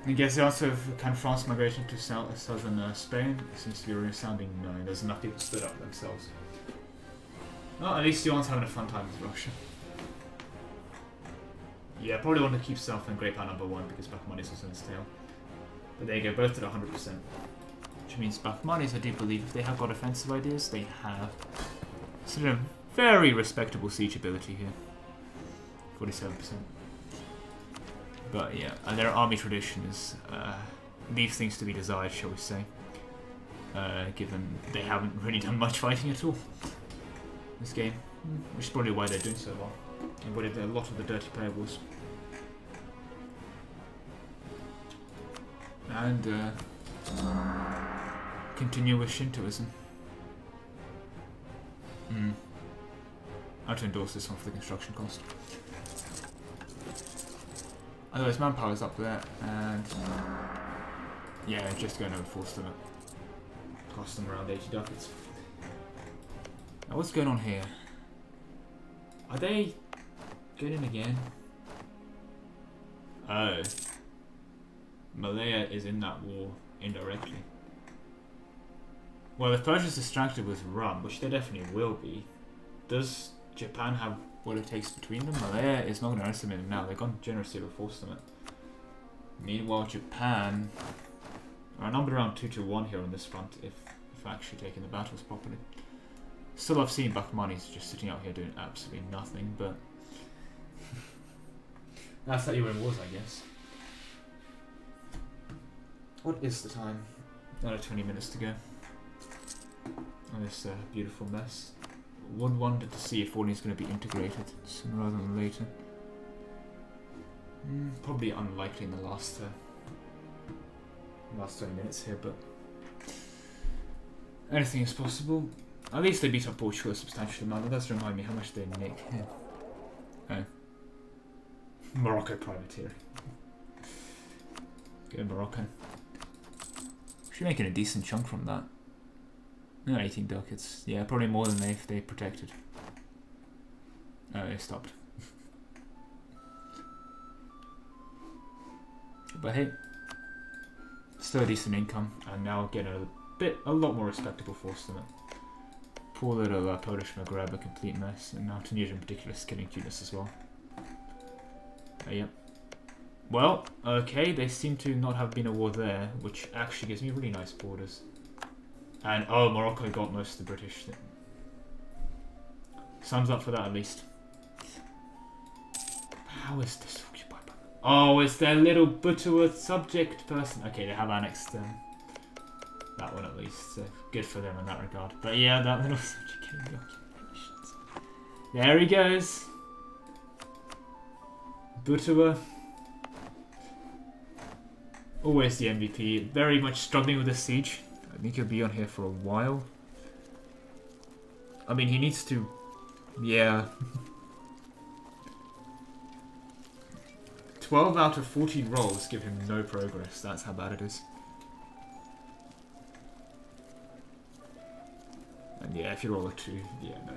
I guess the answer of can France migration to southern Spain seems to be a resounding no. There's enough people stood up themselves. Well, at least Yuan's having a fun time with Russia. Yeah, probably want to keep South and Great Power #1 because Bakhmanis was in his tail. But there you go, both at 100%. Which means Bakhmanis, I do believe, if they have got offensive ideas, they have sort of very respectable siege ability here. 47%. But yeah, and their army traditions leaves things to be desired, shall we say. Given they haven't really done much fighting at all this game. Which is probably why they're doing so well. And what a lot of the dirty payables. And continue with Shintoism. I have to endorse this one for the construction cost. Otherwise, manpower's up there, and yeah, just going to force them. Cost them around 80 ducats. Now, what's going on here? Are they going in again? Oh, Malaya is in that war indirectly. Well, if Persia's distracted with rum, which they definitely will be, does Japan have what it takes between them? Malaya is not going to underestimate them now. They've gone generously to force them. Meanwhile, Japan are numbered around 2-1 here on this front, if actually taking the battles properly. Still, I've seen Bakhmanis just sitting out here doing absolutely nothing, but that's how you win wars, I guess. What is the time? Another 20 minutes to go on this beautiful mess. One wondered to see if all is going to be integrated sooner rather than later. Probably unlikely in the last 20 minutes here, but anything is possible. At least they beat up Portugal a substantial amount. That does remind me how much they nick. Oh. Morocco privateer. Go Morocco. Should be making a decent chunk from that. No, 18 ducats. Yeah, probably more than if they protected. Oh, they stopped. But hey, still a decent income, and now getting a lot more respectable force than it. Poor little Polish Maghreb, a complete mess, and now Tunisia in particular is killing cuteness as well. Yep. Well, okay, they seem to not have been a war there, which actually gives me really nice borders. And oh, Morocco got most of the British. Thumbs up for that at least. How is this occupied by? Oh, it's their little Butterworth subject person. Okay, they have annexed that one at least. So good for them in that regard. But yeah, that little subjugating the occupations. There he goes. Butterworth. Always the MVP. Very much struggling with this siege. I think he'll be on here for a while. I mean, he needs to... Yeah. 12 out of 14 rolls give him no progress. That's how bad it is. And yeah, if you roll a 2, yeah, no.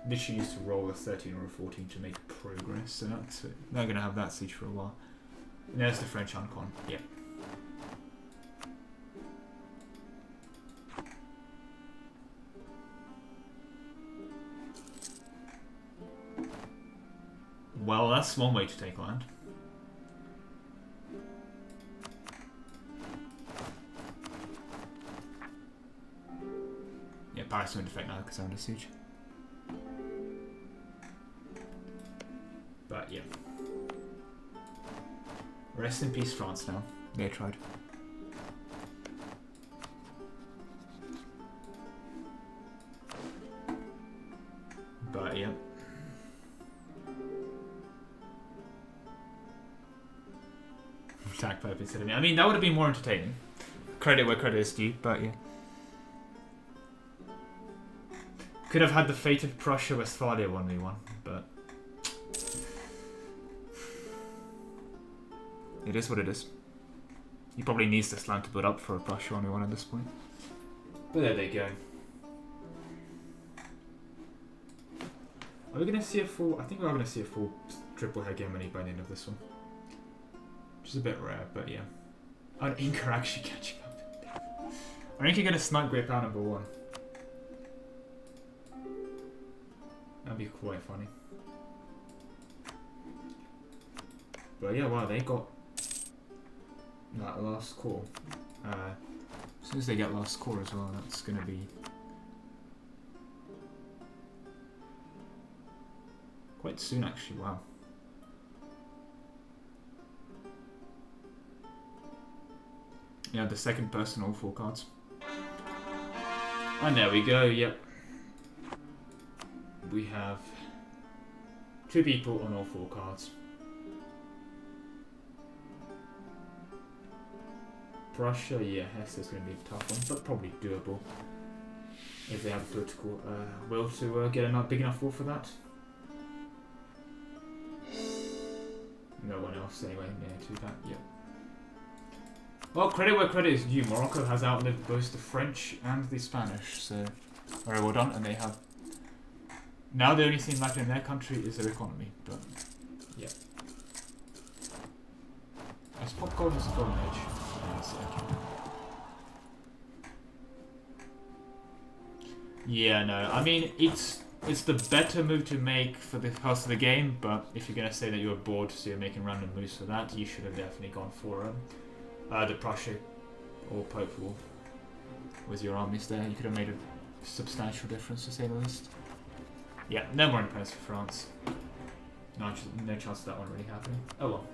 Literally used to roll a 13 or a 14 to make progress, so that's it. They're going to have that siege for a while. And there's the French Ancon. Yeah. Well, that's one way to take land. Yeah, Paris won't defect now because they're under siege. But yeah. Rest in peace, France now. They tried. But yeah. Attack by Pizzini. I mean, that would have been more entertaining. Credit where credit is due, but yeah. Could have had the fated Prussia-Westphalia 1v1, but... it is what it is. He probably needs this land to build up for a Prussia 1v1 at this point. But there they go. Are we going to see a full... I think we are going to see a full triple hegemony by the end of this one. Which is a bit rare, but yeah. Oh, Inca actually catching up. Are Inca going to snipe Great Power number 1? That'd be quite funny. But yeah, wow, they got that last core. As soon as they get last core as well, that's going to be quite soon actually, wow. Yeah, the second person, all 4 cards. And there we go, yep. We have 2 people on all 4 cards. Prussia, yeah, Hesse is going to be a tough one, but probably doable. If they have a political will to get a big enough war for that. No one else anyway, near to that, yep. Well, credit where credit is due. Morocco has outlived both the French and the Spanish, so very well done, and they have... Now the only thing lacking in their country is their economy, but yeah. As pop gold is a golden age. Yeah, no, I mean, it's the better move to make for the cost of the game, but if you're going to say that you're bored, so you're making random moves for that, you should have definitely gone for the Prussia or Pope War with your armies there. You could have made a substantial difference, to say the least. Yeah, no more independence for France. No chance of that one really happening. Oh well.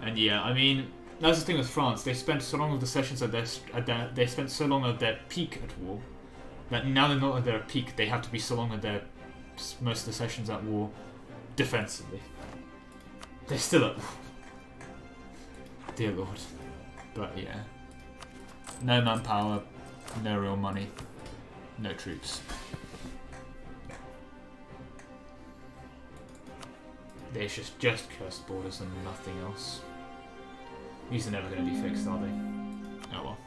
And yeah, I mean, that's the thing with France. They spent so long of the sessions they spent so long at their peak at war that now they're not at their peak. They have to be so long at their most of the sessions at war defensively. They're still at war. Dear Lord. But yeah, no manpower, no real money, no troops. They just cursed borders and nothing else. These are never going to be fixed, are they? Oh well.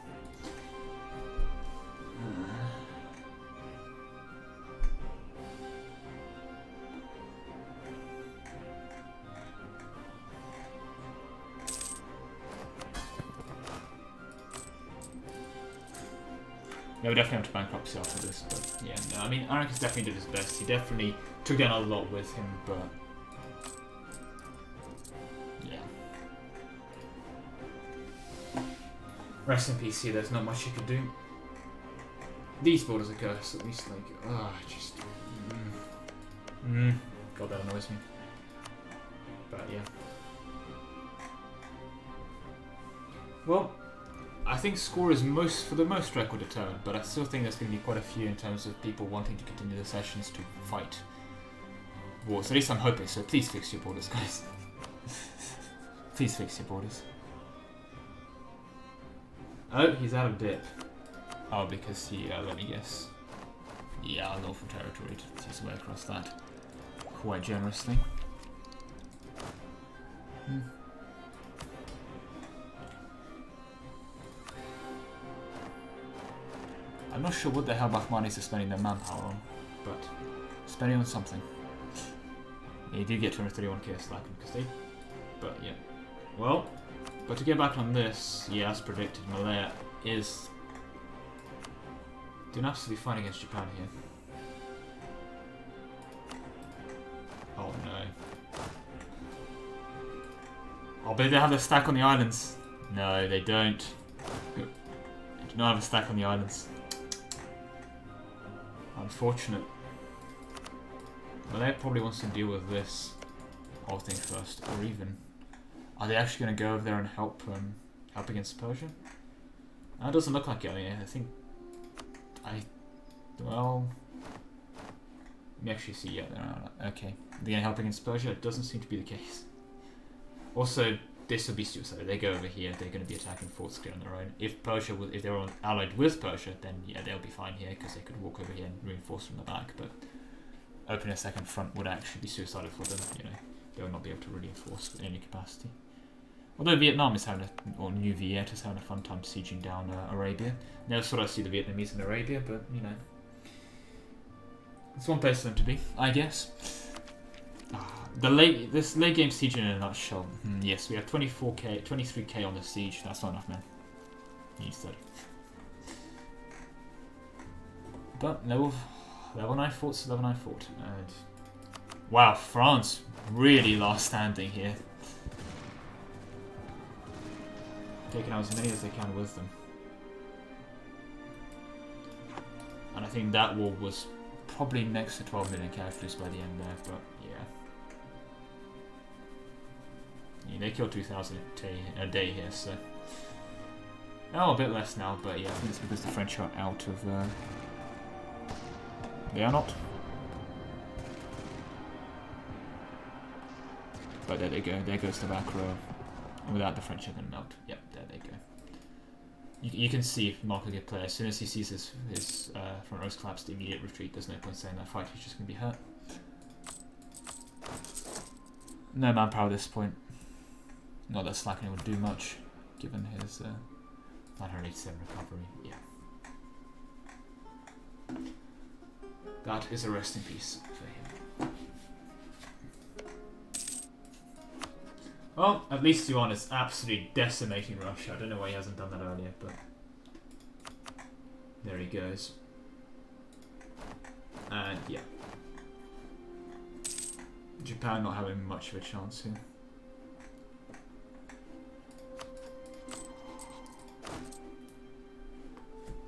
Yeah, we definitely have to bankruptcy after this, but yeah, no, I mean, Arrakis definitely did his best. He definitely took down a lot with him, but yeah. Rest in peace, here, there's not much you can do. These borders are cursed, at least, like, just... God, that annoys me. But yeah. Well, I think score is for the most record determined, but I still think there's going to be quite a few in terms of people wanting to continue the sessions to fight wars. At least I'm hoping so. Please fix your borders, guys. Please fix your borders. Oh, he's out of dip. Oh, because he, let me guess. Yeah, lawful territory to his way across that quite generously. I'm not sure what the hell Bahmanis are spending their manpower on, but spending on something. Yeah, you do get 231k slacking because they... But yeah. Well, but to get back on this, yeah, as predicted, Malaya is doing absolutely fine against Japan here. Oh no. Oh, but they have a stack on the islands. No, they don't. They do not have a stack on the islands. Unfortunate. Well, they probably wants to deal with this whole thing first, or even are they actually going to go over there and help help against Persia? That doesn't look like it. I mean, I think well, let me actually see. Yeah, they're not. Okay, they're going to help against Persia. It doesn't seem to be the case. Also, this will be suicide. They go over here. They're going to be attacking forts clear on their own. If Persia, if they were allied with Persia, then yeah, they'll be fine here because they could walk over here and reinforce from the back. But opening a second front would actually be suicidal for them. You know, they would not be able to reinforce in any capacity. Although Vietnam is having or New Viet is having a fun time sieging down Arabia. Never thought I'd see the Vietnamese in Arabia, but you know, it's one place for them to be, I guess. This late game siege in a nutshell. Yes, we have 24k, 23k on the siege. That's not enough, man. He said. But level 9 forts, level 9 fort. And wow, France really last standing here. Taking out as many as they can with them. And I think that war was probably next to 12 million casualties by the end there, but yeah. They killed 2,000 a day here, so... Oh, a bit less now, but yeah, I think it's because the French are out of... They are not. But there they go, there goes the back row. And without the French, they're going to melt. Yep, there they go. You can see Marco get play. As soon as he sees his front rows collapse, the immediate retreat. There's no point saying that fight, he's just going to be hurt. No manpower at this point. Not that slackening would do much, given his 987 recovery. Yeah. That is a rest in peace for him. Well, at least Yuan is absolutely decimating Russia. I don't know why he hasn't done that earlier, but there he goes. And yeah. Japan not having much of a chance here.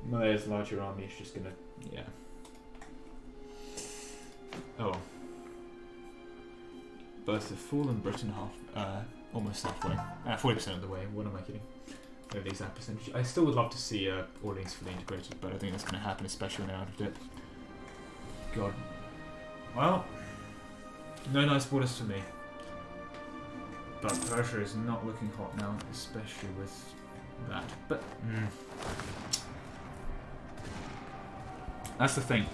Malaya's larger army is just gonna, yeah. Oh. Both the full and Britain almost halfway. 40% of the way. What am I kidding? No, the exact percentage. I still would love to see Orleans fully integrated, but I think that's going to happen, especially when they're out of debt. God. Well, no nice borders for me. But Persia is not looking hot now, especially with that. But that's the thing.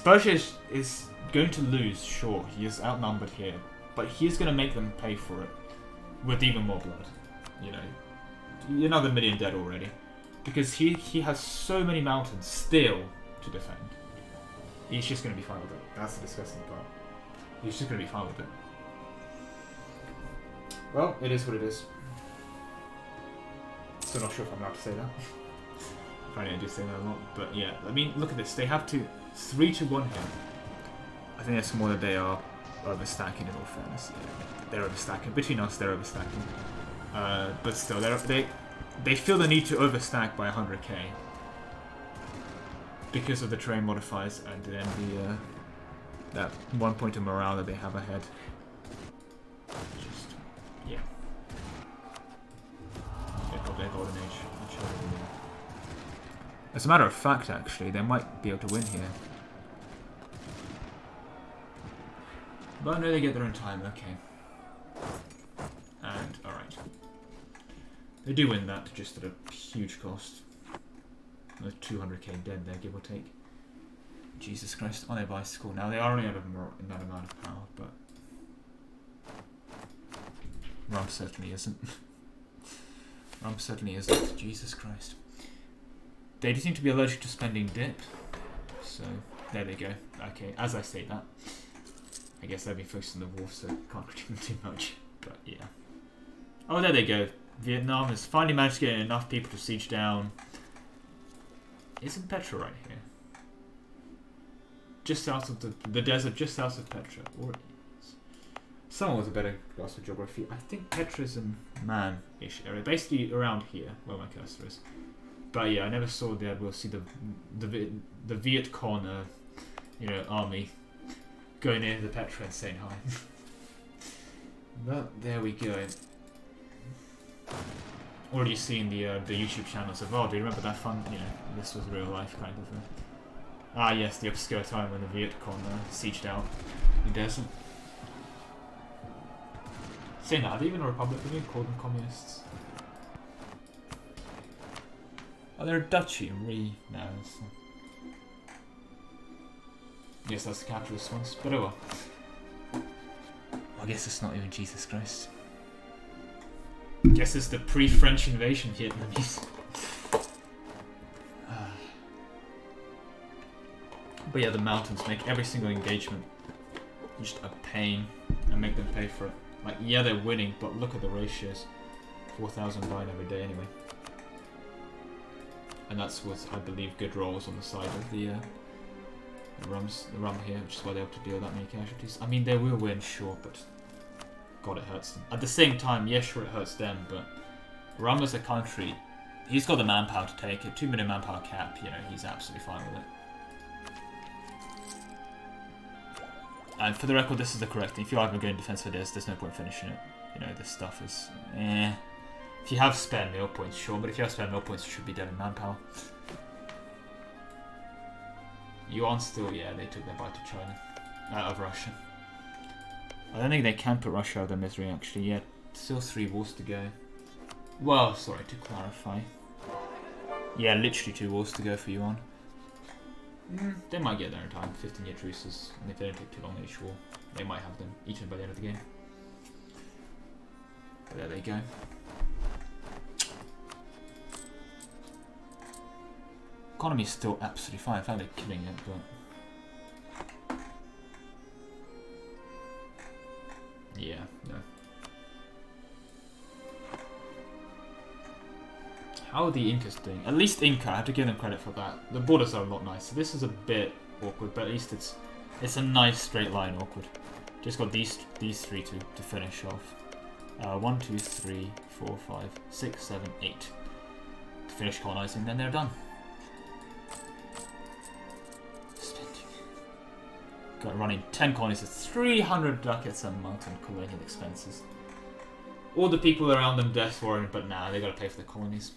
Persia is going to lose, sure. He is outnumbered here, but he is going to make them pay for it with even more blood. You know, another million dead already, because he has so many mountains still to defend. He's just going to be fine with it. That's the disgusting part. He's just going to be fine with it. Well, it is what it is. Still not sure if I'm allowed to say that. Apparently I do say that a lot, but yeah. I mean, look at this. They have 3-1 here. I think that's more that they are overstacking in all fairness. Yeah, they're overstacking. Between us, they're overstacking. But still, they feel the need to overstack by 100k because of the terrain modifiers and then the that 1 point of morale that they have ahead. Just yeah. They've got their golden age. As a matter of fact, actually, they might be able to win here. But no, they get their own time, okay. And, alright. They do win that, just at a huge cost. With 200k dead there, give or take. Jesus Christ, on their bicycle. Now, they are only out of that amount of power, but... Rum certainly isn't. Rum certainly isn't. Jesus Christ. They do seem to be allergic to spending dip. So, there they go. Okay, as I say that. I guess they'll be focused on the war, so can't critique them too much. But yeah. Oh, there they go. Vietnam has finally managed to get enough people to siege down. Isn't Petra right here? Just south of the desert, just south of Petra. Or someone with a better grasp of geography. I think Petra's a man-ish area, basically around here where my cursor is. But yeah, I never saw that. We'll see the Viet Cong, army going into the Petra and saying hi. But there we go. Already seen the YouTube channels of, oh, do you remember that fun? This was real life kind of. Yes, the obscure time when the Viet Cong sieged out the desert. Saying that, are they even a republic? Are they called them communists? Oh, they're a duchy, no. Yes, that's the capitalist ones, but oh well. I guess it's not even Jesus Christ. Guess it's the pre-French invasion Vietnamese. But yeah, the mountains make every single engagement just a pain and make them pay for it. Like, yeah, they're winning, but look at the ratios. 4,000 dying every day anyway. And that's with, I believe, good rolls on the side of the rum here, which is why they have to deal that many casualties. I mean, they will win, sure, but God, it hurts them. At the same time, yeah, sure, it hurts them, but Rum as a country, he's got the manpower to take it. 2 million manpower cap, he's absolutely fine with it. And for the record, this is the correct thing. If you're either going defense for this, there's no point finishing it. This stuff is If you have spare mill points, sure, but if you have spare mill points, you should be dead in manpower. Yuan still, yeah, they took their bite to China. Out of Russia. I don't think they can put Russia out of their misery, actually, yet. Still 3 wars to go. Well, sorry, to clarify. Yeah, literally 2 wars to go for Yuan. They might get there in time. 15-year truces, and if they don't take too long each war, they might have them eaten by the end of the game. But there they go. Economy's still absolutely fine. In fact, they're killing it, but yeah, no. How are the Incas doing? At least Inca, I have to give them credit for that. The borders are a lot nicer. This is a bit awkward, but at least it's a nice straight line awkward. Just got these 3 to finish off. 1, 2, 3, 4, 5, 6, 7, 8 to finish colonizing, then they're done. Got running 10 colonies at 300 ducats a month on colonial expenses. All the people around them death warring, but nah, they gotta pay for the colonies.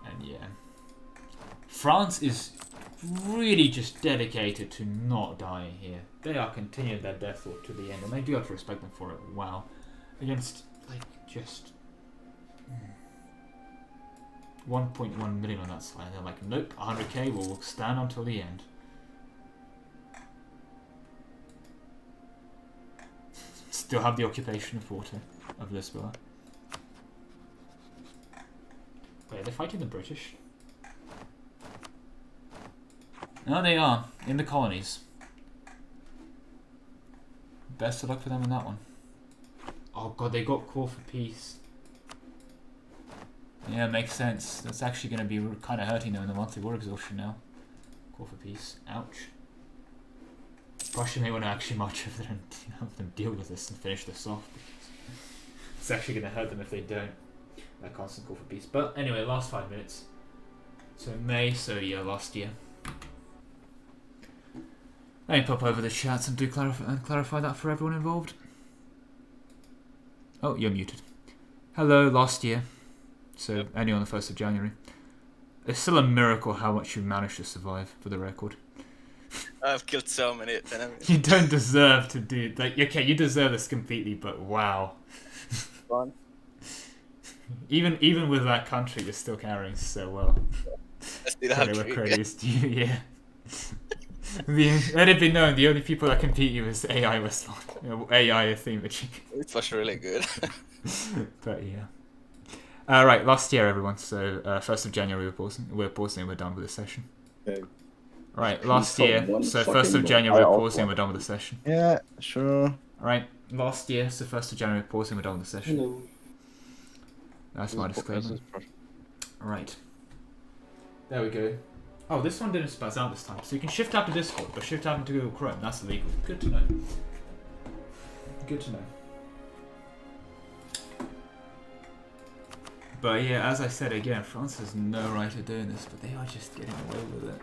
And yeah, France is really just dedicated to not dying here. They are continuing their death war to the end, and they do have to respect them for it. Wow, against like just 1.1 million on that side. They're like, nope, 100k will stand until the end. Still have the occupation of water of Lisboa. Wait, are they fighting the British? No, they are. In the colonies. Best of luck for them in that one. Oh god, they got call for peace. Yeah, makes sense. That's actually going to be kind of hurting them in the monthly war exhaustion now. Call for peace. Ouch. Russia may want to actually march over there and have them deal with this and finish this off. It's actually going to hurt them if they don't. That constant call for peace. But anyway, last 5 minutes. So May, so yeah, last year. Let me pop over the chats and do clarify that for everyone involved. Oh, you're muted. Hello, last year. So only on the 1st of January. It's still a miracle how much you managed to survive, for the record. I've killed so many enemies. You don't deserve to do like. Okay, you deserve this completely, but wow. Fun. Even with that country, you're still carrying so well. I still have credits to you, yeah. Let it be known, the only people that compete you is AI Westland. AI Themaging. It was really good. But yeah. Right, last year everyone, so 1st of January we're pausing and we're done with the session. Okay. Right, last year, so 1st of January we're pausing and we're done with the session. Yeah, sure. Alright, last year, so 1st of January we're pausing and we're done with the session. Hello. That's my disclaimer. Right. There we go. Oh, this one didn't spaz out this time. So you can shift tab to Discord, but shift tab to Google Chrome. That's illegal. Good to know. Good to know. But yeah, as I said again, France has no right of doing this, but they are just getting away with it.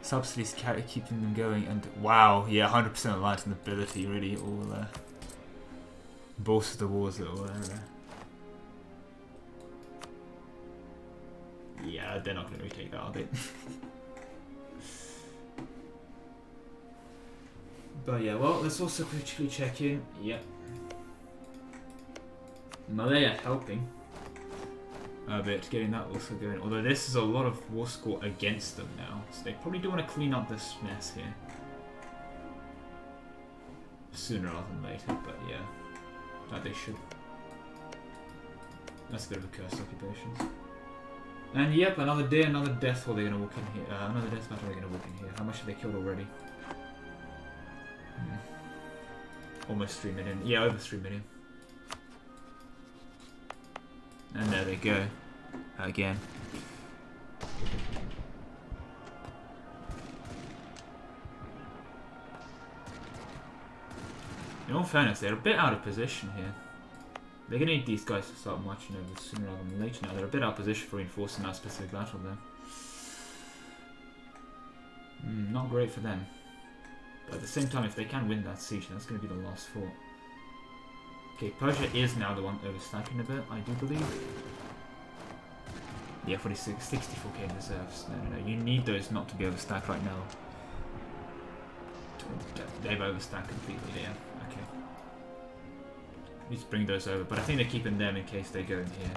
Subsidies keeping them going, and wow, yeah, 100% reliant on ability, really, all bolster the wars that were yeah, they're not going to retake that, are they? But yeah, well, let's also quickly check in. Yep. Malaya helping a bit, getting that also going. Although this is a lot of war score against them now, so they probably do want to clean up this mess here. Sooner rather than later, but yeah. Like they should. That's a bit of a cursed occupations. And yep, another day, another death while they're gonna walk in here. Another death battle they're gonna walk in here. How much have they killed already? Almost 3 million. Yeah, over 3 million. And there they go. Again. In all fairness, they're a bit out of position here. They're going to need these guys to start marching over sooner rather than later now. They're a bit out of position for reinforcing that specific battle though. Not great for them. But at the same time, if they can win that siege, that's going to be the last fort. Okay, Persia is now the one overstacking a bit, I do believe. Yeah, 46, 64k reserves. No. You need those not to be overstacked right now. They've overstacked completely, yeah. Okay. Need to bring those over, but I think they're keeping them in case they go in here.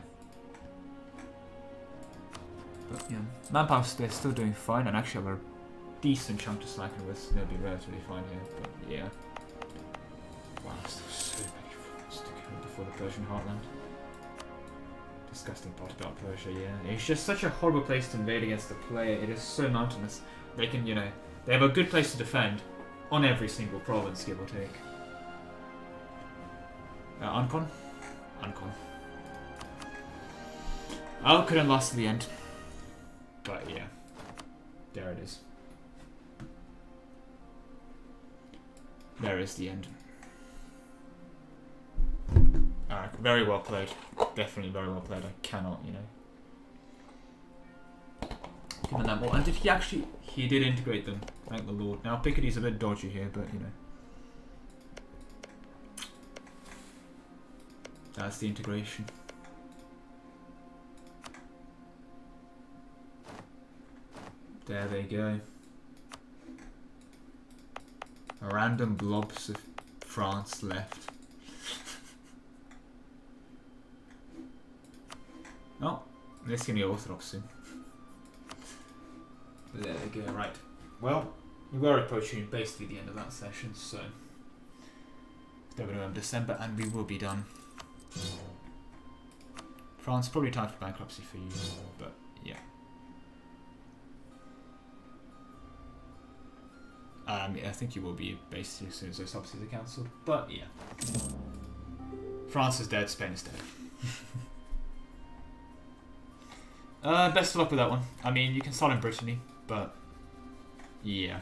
But yeah, manpower, they're still doing fine, and actually have a decent chunk to slacken with. They'll be relatively fine here, but yeah. Wow, still so many fronts to go before the Persian heartland. Disgusting part about Persia, yeah. It's just such a horrible place to invade against the player. It is so mountainous. They can, they have a good place to defend on every single province, give or take. Ancon? Ancon. Oh, couldn't last to the end. But yeah, there it is. There is the end. Very well played. Definitely very well played. I cannot, give him that more. And did he actually... He did integrate them. Thank the Lord. Now, Picardie's a bit dodgy here, but, that's the integration. There they go. A random blobs of France left. Oh, this can be Orthodox soon. There they go, right. Well, we were approaching basically the end of that session, so... November, December, and we will be done. France, probably time for bankruptcy for you, but yeah. I think you will be basically as soon as those subsidies are cancelled, but yeah. France is dead, Spain is dead. Best of luck with that one. I mean, you can start in Brittany, but yeah.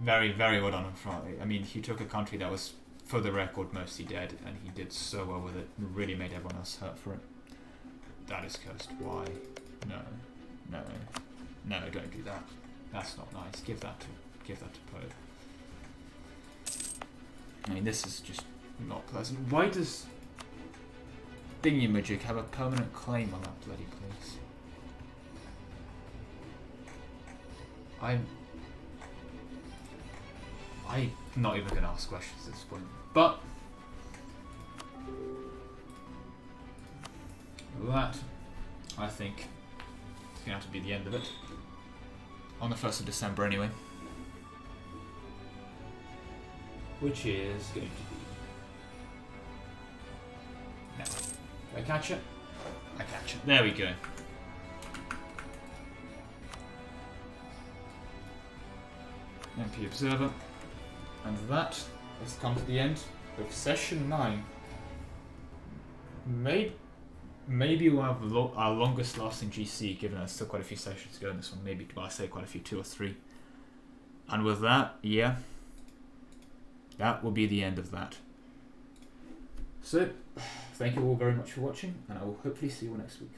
Very, very well done on Friday. I mean, he took a country that was, for the record, mostly dead, and he did so well with it. Really made everyone else hurt for it. That is cursed. Why? No, don't do that. That's not nice. Give that to Poe. I mean, this is just not pleasant. Why does Thingy-Magic have a permanent claim on that bloody place? I'm not even going to ask questions at this point. But that, I think, is going to have to be the end of it. On the 1st of December, anyway. Which is going to be... No. Did I catch it? I catch it. There we go. MP Observer. And that has come to the end of session 9. Made maybe we'll have our longest lasting GC, given there's still quite a few sessions to go in this one. Maybe, well, I say quite a few, 2 or 3. And with that, yeah, that will be the end of that. So, thank you all very much for watching, and I will hopefully see you all next week.